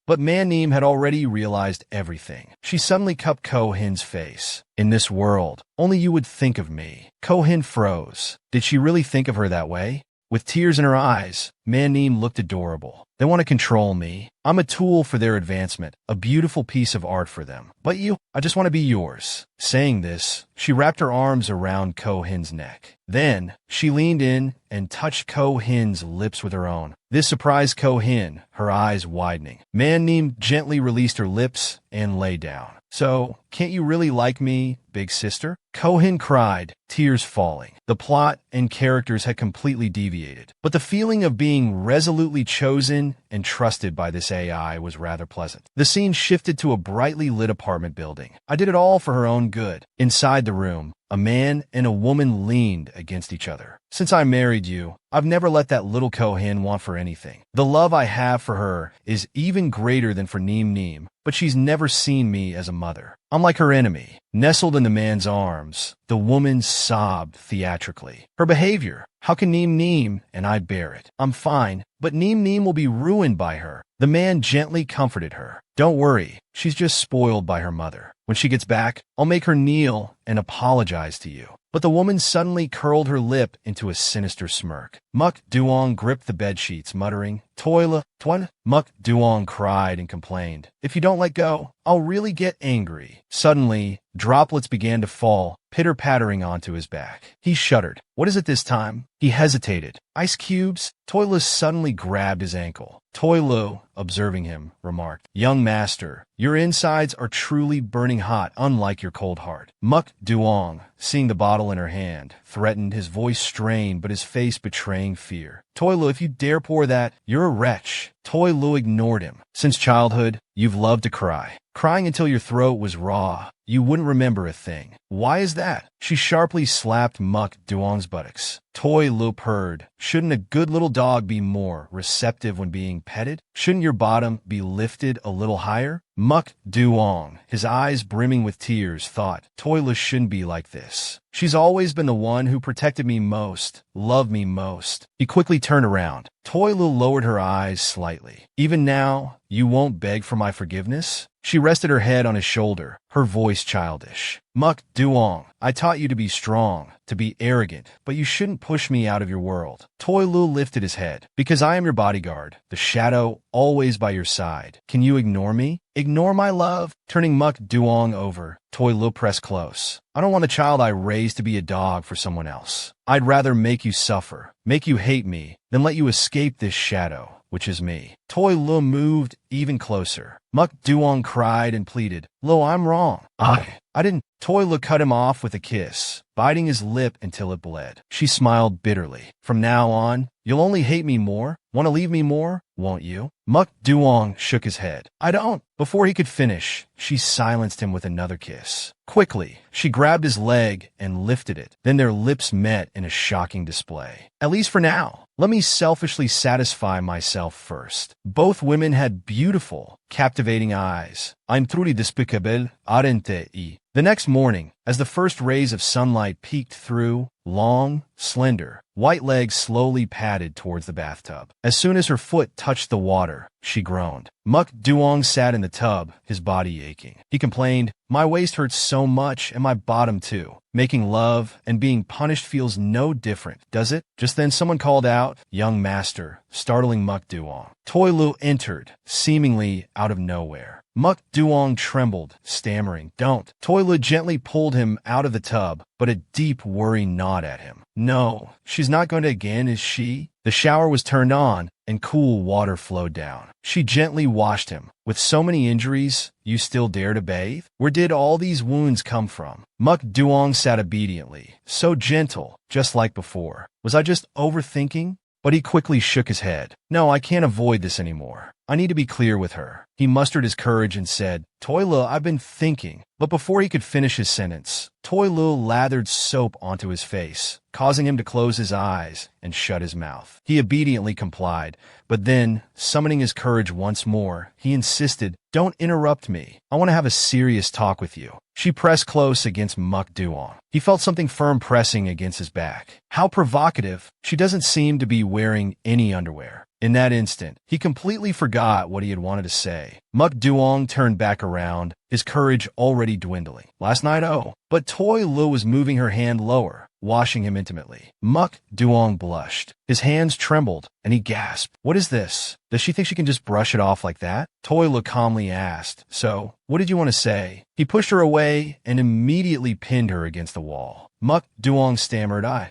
But Man-neem had already realized everything. She suddenly cupped Ko-hin's face. "In this world, only you would think of me." Ko-hin froze. Did she really think of her that way? With tears in her eyes, Man-neem looked adorable. "They want to control me. I'm a tool for their advancement, a beautiful piece of art for them. But I just want to be yours." Saying this, she wrapped her arms around Ko-hin's neck. Then, she leaned in and touched Ko-hin's lips with her own. This surprised Ko-hin, her eyes widening. Man-neem gently released her lips and lay down. "So, can't you really like me, big sister?" Ko-hin cried, tears falling. The plot and characters had completely deviated, but the feeling of being resolutely chosen and trusted by this AI was rather pleasant. The scene shifted to a brightly lit apartment building. I did it all for her own good. Inside the room, a man and a woman leaned against each other. "Since I married you, I've never let that little Ko-hin want for anything. The love I have for her is even greater than for Neem-neem, but she's never seen me as a mother. I'm like her enemy." Nestled in the man's arms, the woman sobbed theatrically. Her behavior. "How can Neem-neem and I bear it? I'm fine, but Neem-neem will be ruined by her." The man gently comforted her. "Don't worry, she's just spoiled by her mother. When she gets back, I'll make her kneel and apologize to you." But the woman suddenly curled her lip into a sinister smirk. Muk Duong gripped the bedsheets, muttering, "Toila, Twan." Muk Duong cried and complained, "If you don't let go, I'll really get angry." Suddenly, droplets began to fall, pitter-pattering onto his back. He shuddered. "What is it this time?" He hesitated. "Ice cubes?" Toila suddenly grabbed his ankle. Toilu, observing him, remarked, "Young master, your insides are truly burning hot, unlike your cold heart." Muk Duong, seeing the bottle in her hand, threatened, his voice strained but his face betraying fear. "Toilu, if you dare pour that, you're a wretch." Toilu ignored him. "Since childhood, you've loved to cry. Crying until your throat was raw. you wouldn't remember a thing. Why is that? She sharply slapped Muk Duong's buttocks. Toy Lu purred. Shouldn't a good little dog be more receptive when being petted? Shouldn't your bottom be lifted a little higher? Muk Duong, his eyes brimming with tears, thought, Toy Lu shouldn't be like this. She's always been the one who protected me most, loved me most. He quickly turned around. Toy Lu lowered her eyes slightly. Even now, you won't beg for my forgiveness? She rested her head on his shoulder, her voice childish. Muk Duong, I taught you to be strong, to be arrogant, but you shouldn't push me out of your world. Toy Lu lifted his head. Because I am your bodyguard, the shadow always by your side. Can you ignore me? Ignore my love? Turning Muk Duong over, Toy Lu pressed close. I don't want the child I raised to be a dog for someone else. I'd rather make you suffer, make you hate me, than let you escape this shadow, which is me. Toy Lu moved even closer. Muk Duong cried and pleaded, Lu, I'm wrong. I didn't. Toy Lu cut him off with a kiss, biting his lip until it bled. She smiled bitterly. From now on, you'll only hate me more? Want to leave me more? Won't you? Muk Duong shook his head. I don't. Before he could finish, she silenced him with another kiss. Quickly, she grabbed his leg and lifted it. Then their lips met in a shocking display. At least for now. Let me selfishly satisfy myself first. Both women had beautiful, captivating eyes. I'm truly despicable, aren't I? The next morning, as the first rays of sunlight peeked through, long, slender, white legs slowly padded towards the bathtub. As soon as her foot touched the water, she groaned. Muk Duong sat in the tub, his body aching. He complained, my waist hurts so much and my bottom too. Making love and being punished feels no different, does it? Just then someone called out, young master, startling Muk Duong. Toy Lu entered, seemingly out of nowhere. Muk Duong trembled, stammering, don't. Toy Lu gently pulled him out of the tub, but a deep worry gnawed at him. No, she's not going to again, is she? The shower was turned on, and cool water flowed down. She gently washed him. With so many injuries, you still dare to bathe? Where did all these wounds come from? Muk Duong sat obediently, so gentle, just like before. Was I just overthinking? But he quickly shook his head. No, I can't avoid this anymore. I need to be clear with her. He mustered his courage and said, Toy Lu, I've been thinking. But before he could finish his sentence, Toy Lu lathered soap onto his face, causing him to close his eyes and shut his mouth. He obediently complied, but then, summoning his courage once more, he insisted, don't interrupt me. I want to have a serious talk with you. She pressed close against Muk Duong. He felt something firm pressing against his back. How provocative. She doesn't seem to be wearing any underwear. In that instant, he completely forgot what he had wanted to say. Muk Duong turned back around, his courage already dwindling. Last night, oh. But Toy Lu was moving her hand lower, washing him intimately. Muk Duong blushed. His hands trembled, and he gasped. What is this? Does she think she can just brush it off like that? Toy Lu calmly asked. So, what did you want to say? He pushed her away and immediately pinned her against the wall. Muk Duong stammered, I.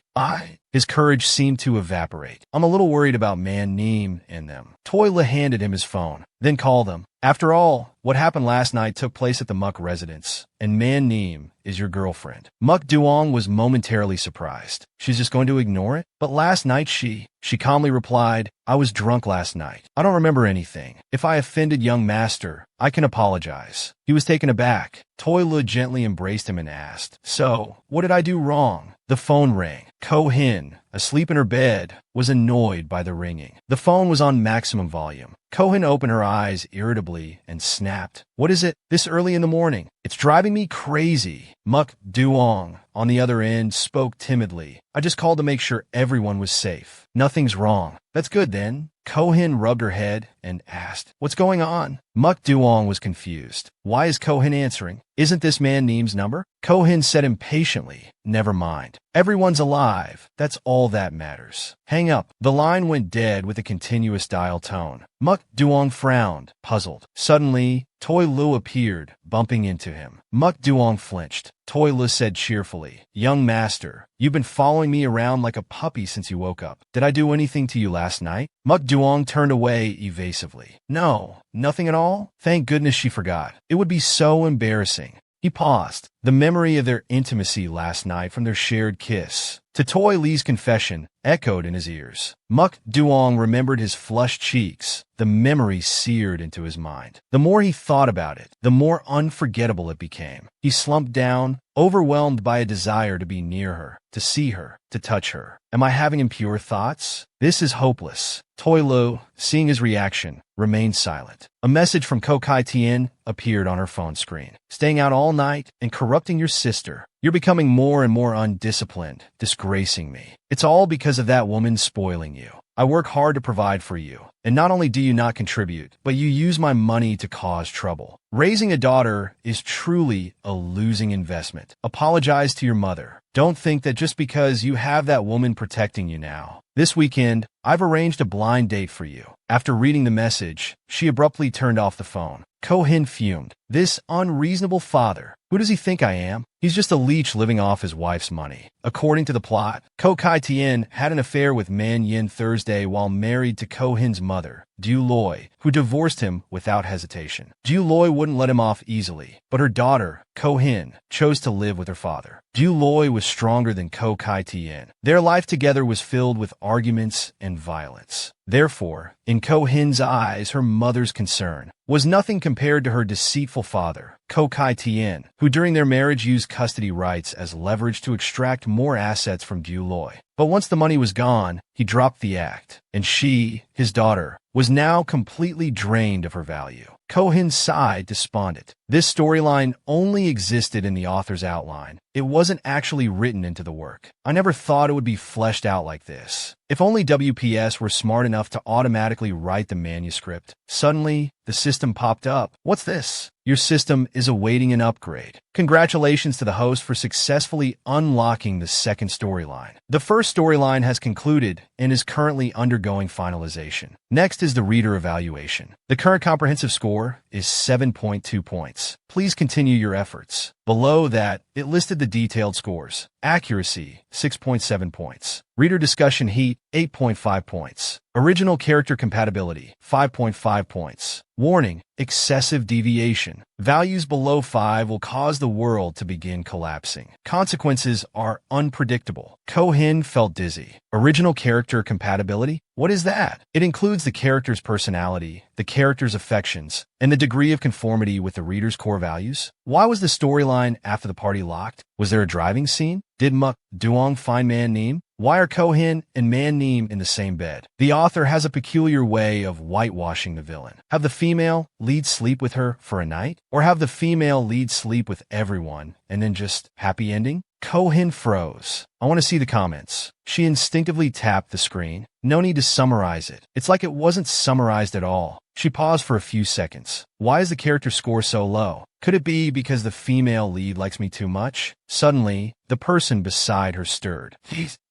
His courage seemed to evaporate. I'm a little worried about Man Neem and them. Toy Lu handed him his phone, then called them. After all, what happened last night took place at the Muk residence, and Man Neem is your girlfriend. Muk Duong was momentarily surprised. She's just going to ignore it? But last night she calmly replied, I was drunk last night. I don't remember anything. If I offended young master, I can apologize. He was taken aback. Toy Lu gently embraced him and asked, so, what did I do wrong? The phone rang. Ko-hin, asleep in her bed, was annoyed by the ringing. The phone was on maximum volume. Ko-hin opened her eyes irritably and snapped. What is it? This early in the morning? It's driving me crazy. Muk Duong, on the other end, spoke timidly. I just called to make sure everyone was safe. Nothing's wrong. That's good then. Ko-hin rubbed her head and asked, what's going on? Muk Duong was confused. Why is Ko-hin answering? Isn't this Man Neem's number? Ko-hin said impatiently, never mind. Everyone's alive. That's all that matters. Hang up. The line went dead with a continuous dial tone. Muk Duong frowned, puzzled. Suddenly, Toy Lu appeared, bumping into him. Muk Duong flinched. Toy Lu said cheerfully, young master, you've been following me around like a puppy since you woke up. Did I do anything to you last night? Muk Duong turned away evasively. No, nothing at all? Thank goodness she forgot. It would be so embarrassing. He paused. The memory of their intimacy last night from their shared kiss. To Toy Lee's confession, echoed in his ears. Muk Duong remembered his flushed cheeks. The memory seared into his mind. The more he thought about it, the more unforgettable it became. He slumped down, overwhelmed by a desire to be near her, to see her, to touch her. Am I having impure thoughts? This is hopeless. Toi Lu, seeing his reaction, remained silent. A message from Ko Kai Tien appeared on her phone screen. Staying out all night and corrupting your sister. You're becoming more and more undisciplined, disgracing me. It's all because of that woman spoiling you. I work hard to provide for you, and not only do you not contribute, but you use my money to cause trouble. Raising a daughter is truly a losing investment. Apologize to your mother. Don't think that just because you have that woman protecting you now. This weekend, I've arranged a blind date for you. After reading the message, she abruptly turned off the phone. Ko Hin fumed. This unreasonable father. Who does he think I am? He's just a leech living off his wife's money. According to the plot, Ko Kai Tien had an affair with Man Yin Thursday while married to Ko Hin's mother, Du Loi, who divorced him without hesitation. Du Loi wouldn't let him off easily, but her daughter, Ko Hin, chose to live with her father. Du Loi was stronger than Ko Kai Tien. Their life together was filled with arguments and violence. Therefore, in Ko Hin's eyes, her mother's concern was nothing compared to her deceitful father, Ko Kai Tien, who during their marriage used custody rights as leverage to extract more assets from Du Loi. But once the money was gone, he dropped the act, and she, his daughter, was now completely drained of her value. Ko Hin sighed, despondent. This storyline only existed in the author's outline. It wasn't actually written into the work. I never thought it would be fleshed out like this. If only WPS were smart enough to automatically write the manuscript. Suddenly, the system popped up. What's this? Your system is awaiting an upgrade. Congratulations to the host for successfully unlocking the second storyline. The first storyline has concluded and is currently undergoing finalization. Next is the reader evaluation. The current comprehensive score is 7.2 points. Please continue your efforts. Below that, it listed the detailed scores. Accuracy, 6.7 points. Reader discussion heat, 8.5 points. Original character compatibility, 5.5 points. Warning, excessive deviation. Values below 5 will cause the world to begin collapsing. Consequences are unpredictable. Ko Hin felt dizzy. Original character compatibility? What is that? It includes the character's personality, the character's affections, and the degree of conformity with the reader's core values. Why was the storyline after the party locked? Was there a driving scene? Did Muk Duong find Man Neem? Why are Ko Hin and Man Neem in the same bed? The author has a peculiar way of whitewashing the villain. Have the female lead sleep with her for a night? Or have the female lead sleep with everyone and then just happy ending? Ko Hin froze. I want to see the comments. She instinctively tapped the screen. No need to summarize it. It's like it wasn't summarized at all. She paused for a few seconds. Why is the character score so low? Could it be because the female lead likes me too much? Suddenly, the person beside her stirred.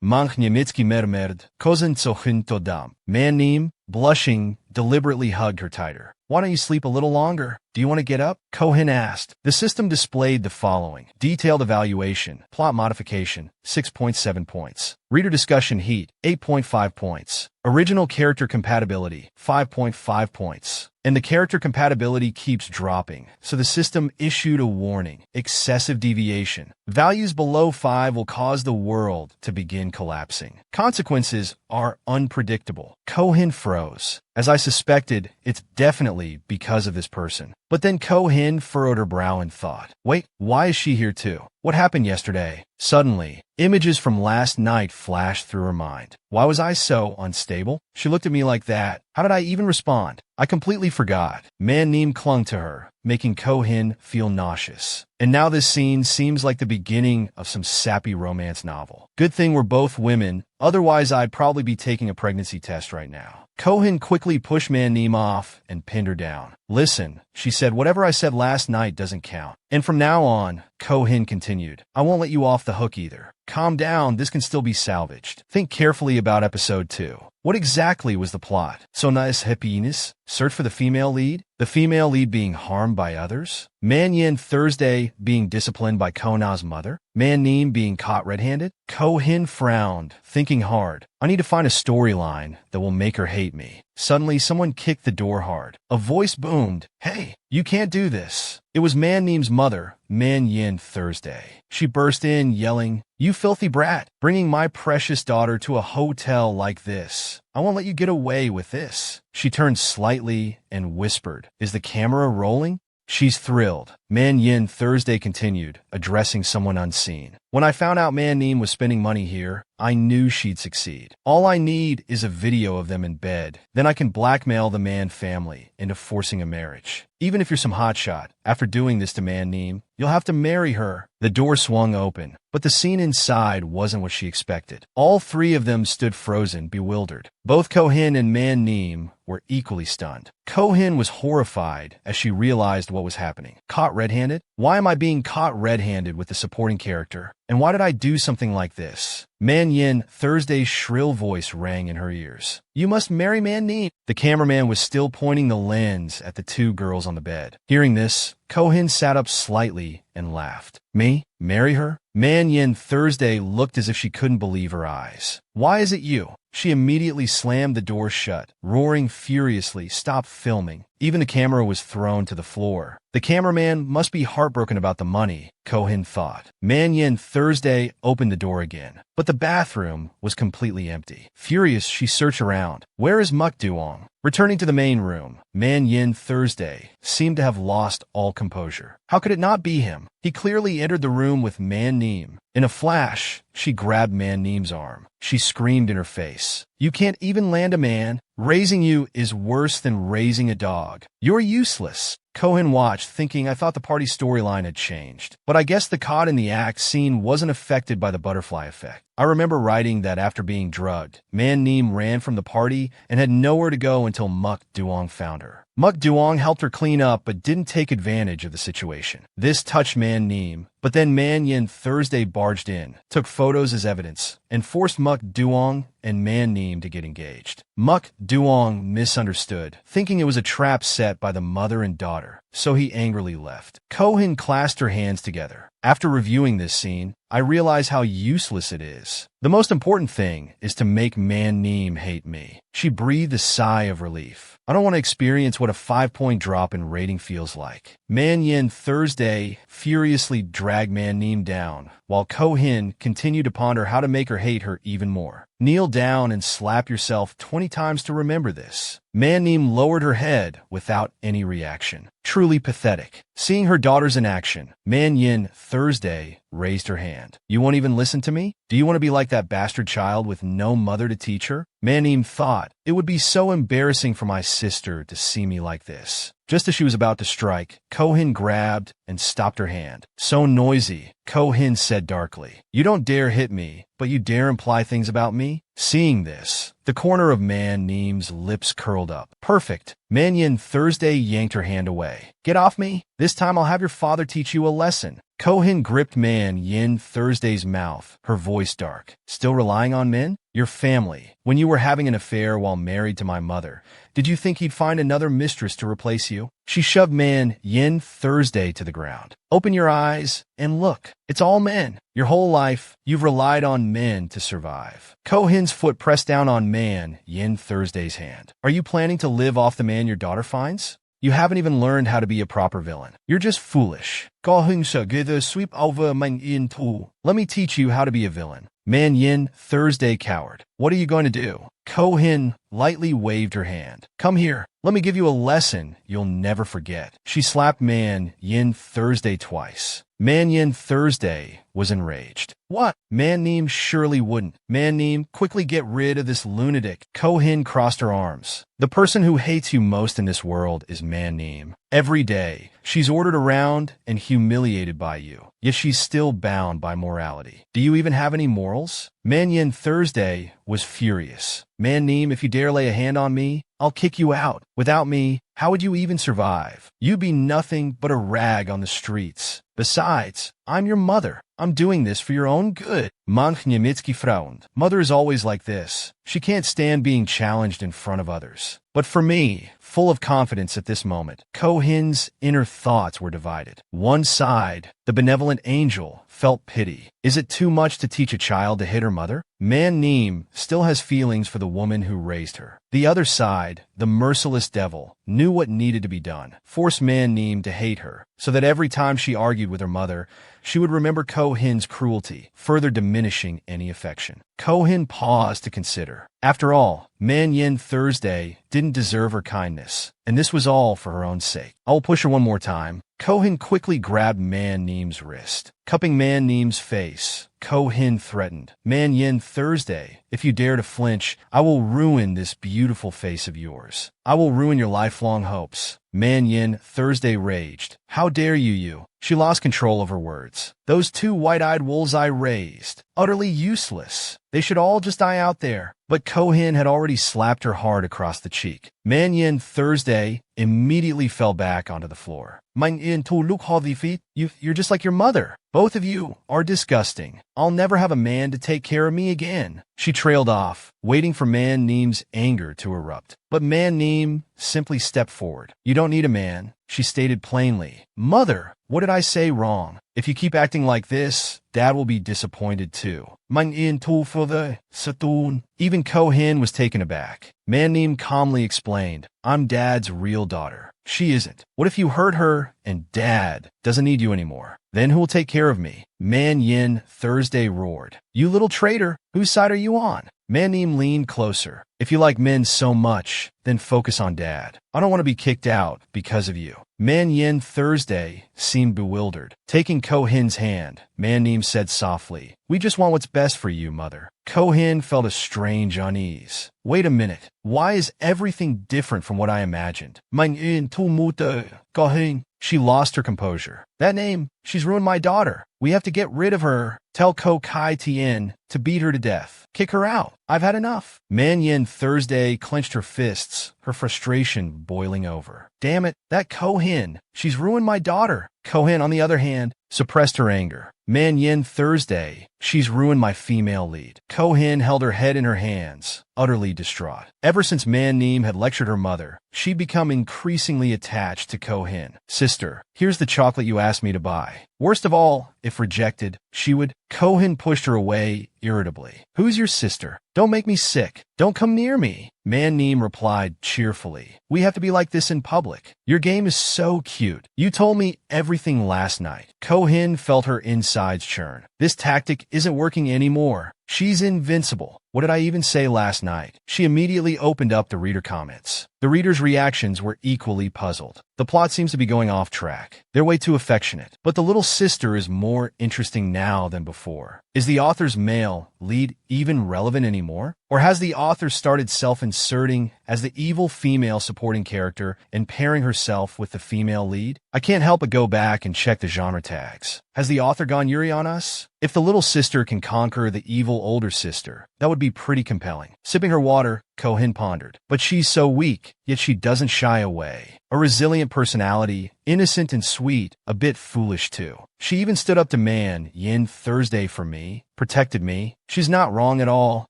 Manch Niemiecki mermerd, kozen so to dam. Man Neem, blushing, deliberately hugged her tighter. Why don't you sleep a little longer? Do you want to get up? Ko Hin asked. The system displayed the following. Detailed evaluation. Plot modification. 6.7 points. Reader discussion heat. 8.5 points. Original character compatibility. 5.5 points. And the character compatibility keeps dropping, so the system issued a warning. Excessive deviation. Values below 5 will cause the world to begin collapsing. Consequences are unpredictable. Ko Hin froze. As I suspected, it's definitely because of this person. But then Ko Hin furrowed her brow in thought. Wait, why is she here too? What happened yesterday? Suddenly, images from last night flashed through her mind. Why was I so unstable? She looked at me like that. How did I even respond? I completely forgot. Man Neem clung to her, making Ko Hin feel nauseous. And now this scene seems like the beginning of some sappy romance novel. Good thing we're both women, otherwise I'd probably be taking a pregnancy test right now. Ko Hin quickly pushed Man Neem off and pinned her down. Listen, she said, whatever I said last night doesn't count. And from now on, Ko Hin continued, I won't let you off the hook either. Calm down, this can still be salvaged. Think carefully about episode 2. What exactly was the plot? So nice happiness? Search for the female lead? The female lead being harmed by others? Man Yin Thursday being disciplined by Ko Na's mother? Man Neem being caught red-handed? Ko Hin frowned, thinking hard. I need to find a storyline that will make her hate me. Suddenly, someone kicked the door hard. A voice boomed, "Hey, you can't do this." It was Man Neem's mother, Man Yin Thursday. She burst in, yelling, "You filthy brat, bringing my precious daughter to a hotel like this. I won't let you get away with this." She turned slightly and whispered, "Is the camera rolling?" "She's thrilled," Man Yin Thursday continued, addressing someone unseen. "When I found out Man Neem was spending money here, I knew she'd succeed. All I need is a video of them in bed. Then I can blackmail the Man family into forcing a marriage. Even if you're some hotshot, after doing this to Man Neem, you'll have to marry her." The door swung open, but the scene inside wasn't what she expected. All three of them stood frozen, bewildered. Both Ko-hin and Man Neem were equally stunned. Ko-hin was horrified as she realized what was happening. Caught red-handed? Why am I being caught red-handed with the supporting character? And why did I do something like this? Man Yin Thursday's shrill voice rang in her ears. "You must marry Man Neem." The cameraman was still pointing the lens at the two girls on the bed. Hearing this, Ko-hin sat up slightly and laughed. "Me? Marry her?" Man Yin Thursday looked as if she couldn't believe her eyes. "Why is it you?" She immediately slammed the door shut, roaring furiously, "Stop filming." Even the camera was thrown to the floor. The cameraman must be heartbroken about the money, Ko-hin thought. Man Yin Thursday opened the door again, but the bathroom was completely empty. Furious, she searched around. "Where is Muk Duong?" Returning to the main room, Man Yin Thursday seemed to have lost all composure. How could it not be him? He clearly entered the room with Man Neem. In a flash, she grabbed Man Neem's arm. She screamed in her face, "You can't even land a man. Raising you is worse than raising a dog. You're useless." Ko-hin watched, thinking, "I thought the party storyline had changed." But I guess the caught in the act scene wasn't affected by the butterfly effect. I remember writing that after being drugged, Man Neem ran from the party and had nowhere to go until Muk Duong found her. Muk Duong helped her clean up but didn't take advantage of the situation. This touched Man Neem, but then Man Yin Thursday barged in, took photos as evidence, and forced Muk Duong and Man Neem to get engaged. Muk Duong misunderstood, thinking it was a trap set by the mother and daughter, so he angrily left. Ko-hin clasped her hands together. After reviewing this scene, I realize how useless it is. The most important thing is to make Man Neem hate me. She breathed a sigh of relief. I don't want to experience what a 5-point drop in rating feels like. Man Yin Thursday furiously dragged Man Neem down, while Ko-hin continued to ponder how to make her hate her even more. "Kneel down and slap yourself 20 times to remember this." Man Neem lowered her head without any reaction. Truly pathetic. Seeing her daughters in action, Man Yin Thursday raised her hand. "You won't even listen to me? Do you want to be like that bastard child with no mother to teach her?" Man Neem thought, "It would be so embarrassing for my sister to see me like this." Just as she was about to strike, Ko-hin grabbed and stopped her hand. "So noisy," Ko-hin said darkly. "You don't dare hit me, but you dare imply things about me?" Seeing this, the corner of Man Neem's lips curled up. "Perfect." Man Yin Thursday yanked her hand away. "Get off me. This time I'll have your father teach you a lesson." Ko-hin gripped Man Yin Thursday's mouth, her voice dark. "Still relying on men? Your family. When you were having an affair while married to my mother, did you think he'd find another mistress to replace you?" She shoved Man Yin Thursday to the ground. "Open your eyes and look. It's all men. Your whole life, you've relied on men to survive." Ko-hin's foot pressed down on Man Yin Thursday's hand. "Are you planning to live off the man your daughter finds? You haven't even learned how to be a proper villain. You're just foolish." Sweep over Man Yin too. "Let me teach you how to be a villain." Man Yin Thursday cowered. "What are you going to do?" Ko-hin lightly waved her hand. "Come here. Let me give you a lesson you'll never forget." She slapped Man Yin Thursday twice. Man Yin Thursday was enraged. "What? Man Neem surely wouldn't." "Man Neem, quickly get rid of this lunatic." Ko-hin crossed her arms. "The person who hates you most in this world is Man Neem. Every day, she's ordered around and humiliated by you, yet she's still bound by morality. Do you even have any morals?" Man Yin Thursday was furious. "Man Neem, if you dare lay a hand on me, I'll kick you out. Without me, how would you even survive? You'd be nothing but a rag on the streets. Besides, I'm your mother. I'm doing this for your own good." Manhwa frowned. "Mother is always like this. She can't stand being challenged in front of others. But for me, full of confidence at this moment. Ko-hin's inner thoughts were divided. One side, the benevolent angel, felt pity. Is it too much to teach a child to hit her mother? Man-neem still has feelings for the woman who raised her. The other side, the merciless devil, knew what needed to be done. Force Man-neem to hate her, so that every time she argued with her mother, she would remember Ko-hin's cruelty, further diminishing any affection. Ko-hin paused to consider. After all, Man-yin Thursday didn't deserve her kindness, and this was all for her own sake. I will push her one more time. Ko-hin quickly grabbed Man-neem's wrist. Cupping Man-neem's face, Ko-hin threatened, Man-yin Thursday, if you dare to flinch, I will ruin this beautiful face of yours. I will ruin your lifelong hopes. Man-yin Thursday raged. How dare you? She lost control of her words. Those two white-eyed wolves I raised. Utterly useless. They should all just die out there. But Ko-hin had already slapped her hard across the cheek. Man-yin Thursday immediately fell back onto the floor. Man-yin to look how the feet. You're just like your mother. Both of you are disgusting. I'll never have a man to take care of me again. She trailed off, waiting for Man-neem's anger to erupt. But Man-neem simply stepped forward. You don't need a man, she stated plainly. Mother, what did I say wrong? If you keep acting like this, Dad will be disappointed too. Man-yin to for the Satun. Even Ko-hin was taken aback. Man-neem calmly explained, I'm Dad's real daughter. She isn't. What if you hurt her and Dad doesn't need you anymore? Then who will take care of me? Man-yin Thursday roared. You little traitor, whose side are you on? Man-neem leaned closer. If you like men so much, then focus on Dad. I don't want to be kicked out because of you. Man-yin Thursday seemed bewildered. Taking Ko-hin's hand, Man-neem said softly, we just want what's best for you, Mother. Ko-hin felt a strange unease. Wait a minute. Why is everything different from what I imagined? Man-yin to muta, Ko-hin. She lost her composure. That name, she's ruined my daughter. We have to get rid of her. Tell Ko-kai-tien to beat her to death. Kick her out. I've had enough. Man-yin Thursday clenched her fists, her frustration boiling over. Damn it, that Ko-hin. She's ruined my daughter. Ko-hin, on the other hand, suppressed her anger. Man-yin Thursday, she's ruined my female lead. Ko-hin held her head in her hands, utterly distraught. Ever since Man-neem had lectured her mother, she'd become increasingly attached to Ko-hin. Sister, here's the chocolate you asked me to buy. Worst of all, if rejected, she would. Ko-hin pushed her away irritably. Who's your sister? Don't make me sick. Don't come near me. Man-neem replied cheerfully. We have to be like this in public. Your game is so cute. You told me everything last night. Ko-hin felt her insides churn. This tactic isn't working anymore. She's invincible. What did I even say last night? She immediately opened up the reader comments. The readers' reactions were equally puzzled. The plot seems to be going off track. They're way too affectionate. But the little sister is more interesting now than before. Is the author's male lead even relevant anymore? Or has the author started self-inserting as the evil female supporting character and pairing herself with the female lead? I can't help but go back and check the genre tags. Has the author gone Yuri on us? If the little sister can conquer the evil older sister, that would be pretty compelling. Sipping her water, Ko-hin pondered. But she's so weak, yet she doesn't shy away. A resilient personality, innocent and sweet, a bit foolish too. She even stood up to Man-yin Thursday for me, protected me. She's not wrong at all,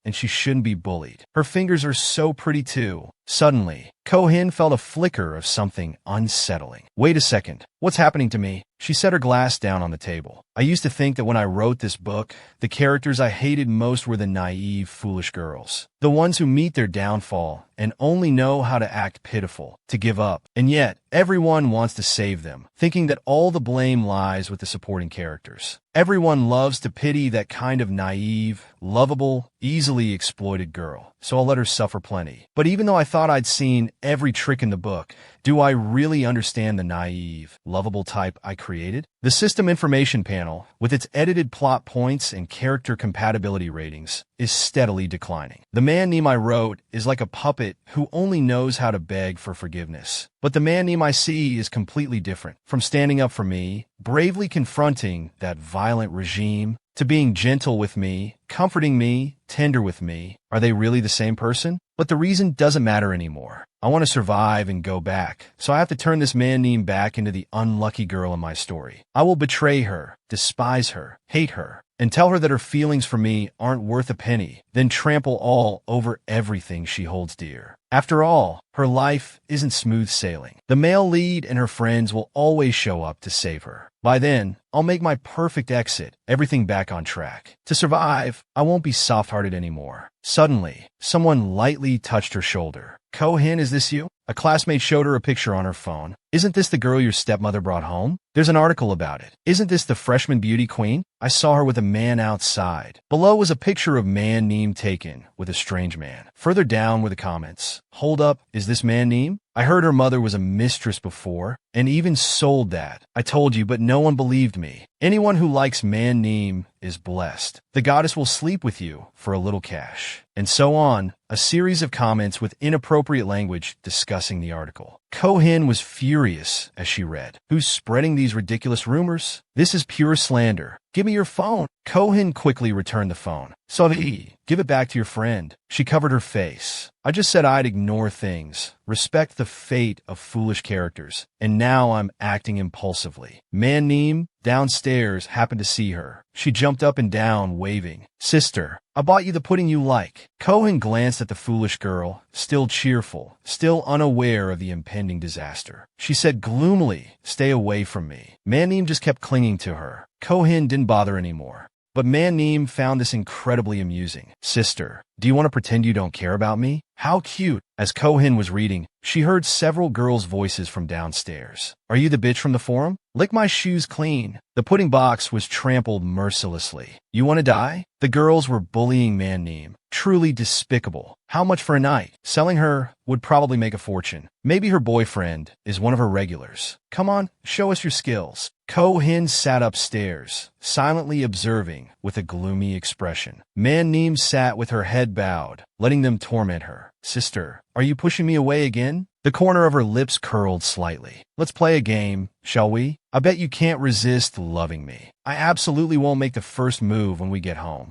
and she shouldn't be bullied. Her fingers are so pretty too. Suddenly, Ko-hin felt a flicker of something unsettling. Wait a second. What's happening to me? She set her glass down on the table. I used to think that when I wrote this book, the characters I hated most were the naive, foolish girls. The ones who meet their downfall and only know how to act pitiful, to give up. And yet, everyone wants to save them, thinking that all the blame lies with the supporting characters. Everyone loves to pity that kind of naive, lovable, easily exploited girl, so I'll let her suffer plenty. But even though I thought I'd seen every trick in the book, do I really understand the naive, lovable type I created? The system information panel, with its edited plot points and character compatibility ratings, is steadily declining. The Man-neem I wrote is like a puppet who only knows how to beg for forgiveness. But the Man-neem I see is completely different. From standing up for me, bravely confronting that violent regime, to being gentle with me, comforting me, tender with me. Are they really the same person? But the reason doesn't matter anymore. I want to survive and go back, so I have to turn this Man-neem back into the unlucky girl in my story. I will betray her, despise her, hate her, and tell her that her feelings for me aren't worth a penny, then trample all over everything she holds dear. After all, Her life isn't smooth sailing. The male lead and her friends will always show up to save her. By then, I'll make my perfect exit, everything back on track. To survive, I won't be soft-hearted anymore. Suddenly, someone lightly touched her shoulder. Ko-hin, is this you? A classmate showed her a picture on her phone. Isn't this the girl your stepmother brought home? There's an article about it. Isn't this the freshman beauty queen? I saw her with a man outside. Below was a picture of man Neem taken with a strange man. Further down were the comments. Hold up, is this man Neem? I heard her mother was a mistress before, and even sold that. I told you, but no one believed me. Anyone who likes Man Neem is blessed. The goddess will sleep with you for a little cash. And so on, a series of comments with inappropriate language discussing the article. Ko-hin was furious as she read. Who's spreading these ridiculous rumors? This is pure slander. Give me your phone. Ko-hin quickly returned the phone. Sorry, give it back to your friend. She covered her face. I just said I'd ignore things, respect the fate of foolish characters, and now I'm acting impulsively. Man Neem, downstairs, happened to see her. She jumped up and down, waving. Sister, I bought you the pudding you like. Ko-hin glanced at the foolish girl, still cheerful, still unaware of the impending disaster. She said gloomily, stay away from me. Man Neem just kept clinging to her. Ko-hin didn't bother anymore. But Man Neem found this incredibly amusing. Sister, do you want to pretend you don't care about me? How cute. As Ko-hin was reading, she heard several girls' voices from downstairs. Are you the bitch from the forum? Lick my shoes clean. The pudding box was trampled mercilessly. You want to die? The girls were bullying Man Neem. Truly despicable. How much for a night? Selling her would probably make a fortune. Maybe her boyfriend is one of her regulars. Come on, show us your skills. Ko-hin sat upstairs, silently observing with a gloomy expression. Man Neem sat with her head bowed, letting them torment her. Sister, are you pushing me away again? The corner of her lips curled slightly. Let's play a game, shall we? I bet you can't resist loving me. I absolutely won't make the first move when we get home.